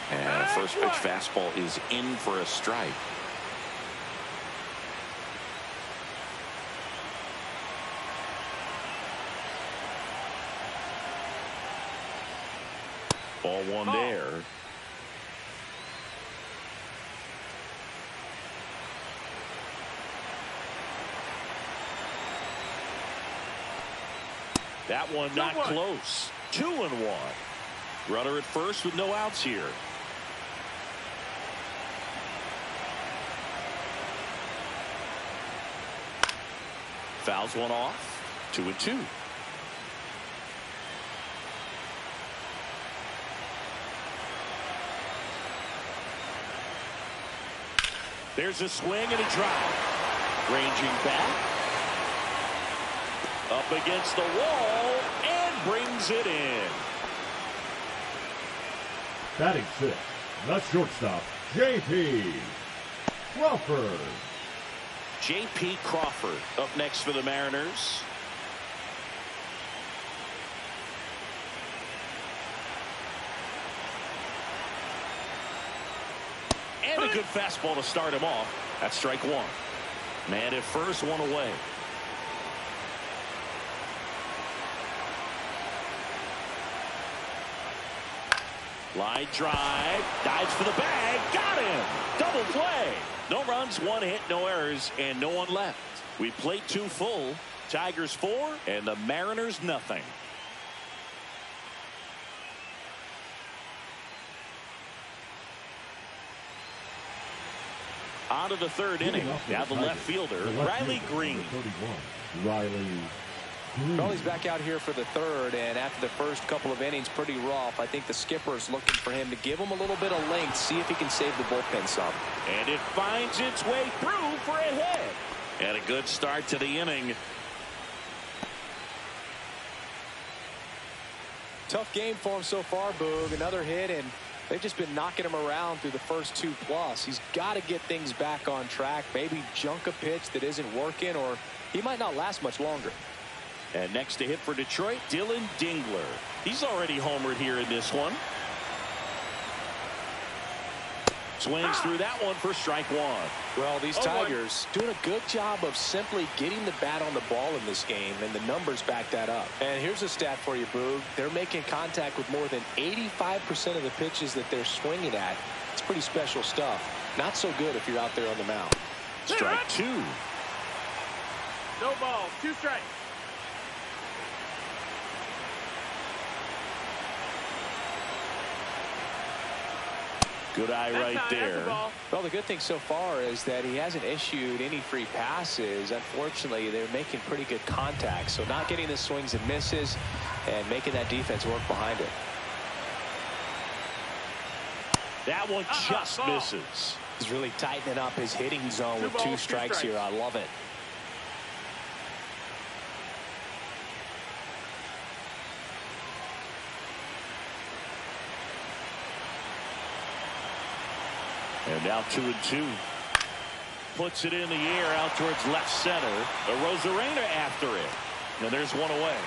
And a first pitch fastball is in for a strike. Ball 1 there. That one not close. 2-1. Runner at first with no outs here. Fouls one off. 2-2. There's a swing and a drive. Ranging back. Up against the wall and brings it in. Batting 6, the shortstop, J.P. Crawford. J.P. Crawford up next for the Mariners. And a good fastball to start him off. That's strike 1. Man at first, 1 away. Line drive, dives for the bag, got him. Double play. No runs, 1 hit, no errors, and no one left. We played 2 full. Tigers 4 and the Mariners nothing. On to the 3rd inning. Now the left fielder, Riley Green. Riley Green. Well, he's back out here for the 3rd, and after the first couple of innings, pretty rough. I think the skipper is looking for him to give him a little bit of length, see if he can save the bullpen some. And it finds its way through for a hit. And a good start to the inning. Tough game for him so far, Boog. Another hit, and they've just been knocking him around through the first 2+. He's got to get things back on track, maybe junk a pitch that isn't working, or he might not last much longer. And next to hit for Detroit, Dylan Dingler. He's already homered here in this one. Swings through that one for strike 1. Well, these Tigers doing a good job of simply getting the bat on the ball in this game, and the numbers back that up. And here's a stat for you, Boog. They're making contact with more than 85% of the pitches that they're swinging at. It's pretty special stuff. Not so good if you're out there on the mound. Strike two. No balls. 2 strikes. Good eye right there. Well, the good thing so far is that he hasn't issued any free passes. Unfortunately, they're making pretty good contact, so not getting the swings and misses and making that defense work behind it. That one just misses. He's really tightening up his hitting zone with 2 strikes here. I love it. And now 2-2. Puts it in the air out towards left center. Rosarena after it. And there's one away.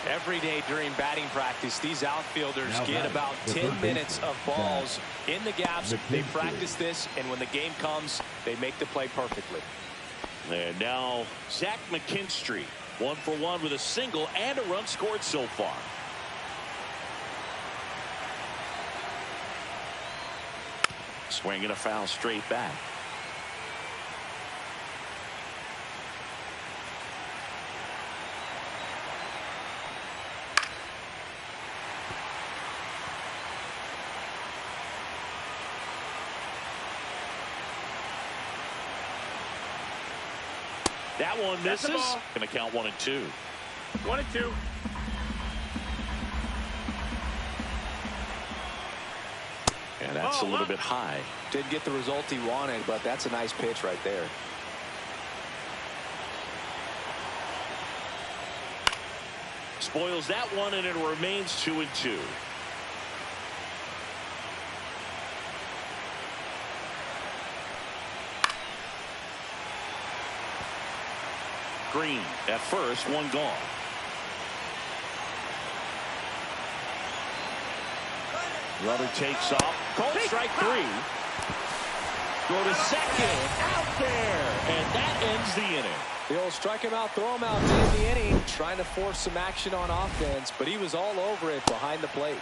Every day during batting practice, these outfielders get about 10 minutes of balls in the gaps. They practice this, and when the game comes, they make the play perfectly. And now Zach McKinstry, 1 for 1 with a single and a run scored so far. Swinging a foul straight back. That one misses. Going to count 1-2. 1-2. And that's a little bit high. Didn't get the result he wanted, but that's a nice pitch right there. Spoils that one, and it remains 2-2. Green at first, one gone. Runner takes off. Called strike 3. Go to second. Out there. And that ends the inning. The old strike him out, throw him out to end the inning. Trying to force some action on offense, but he was all over it behind the plate.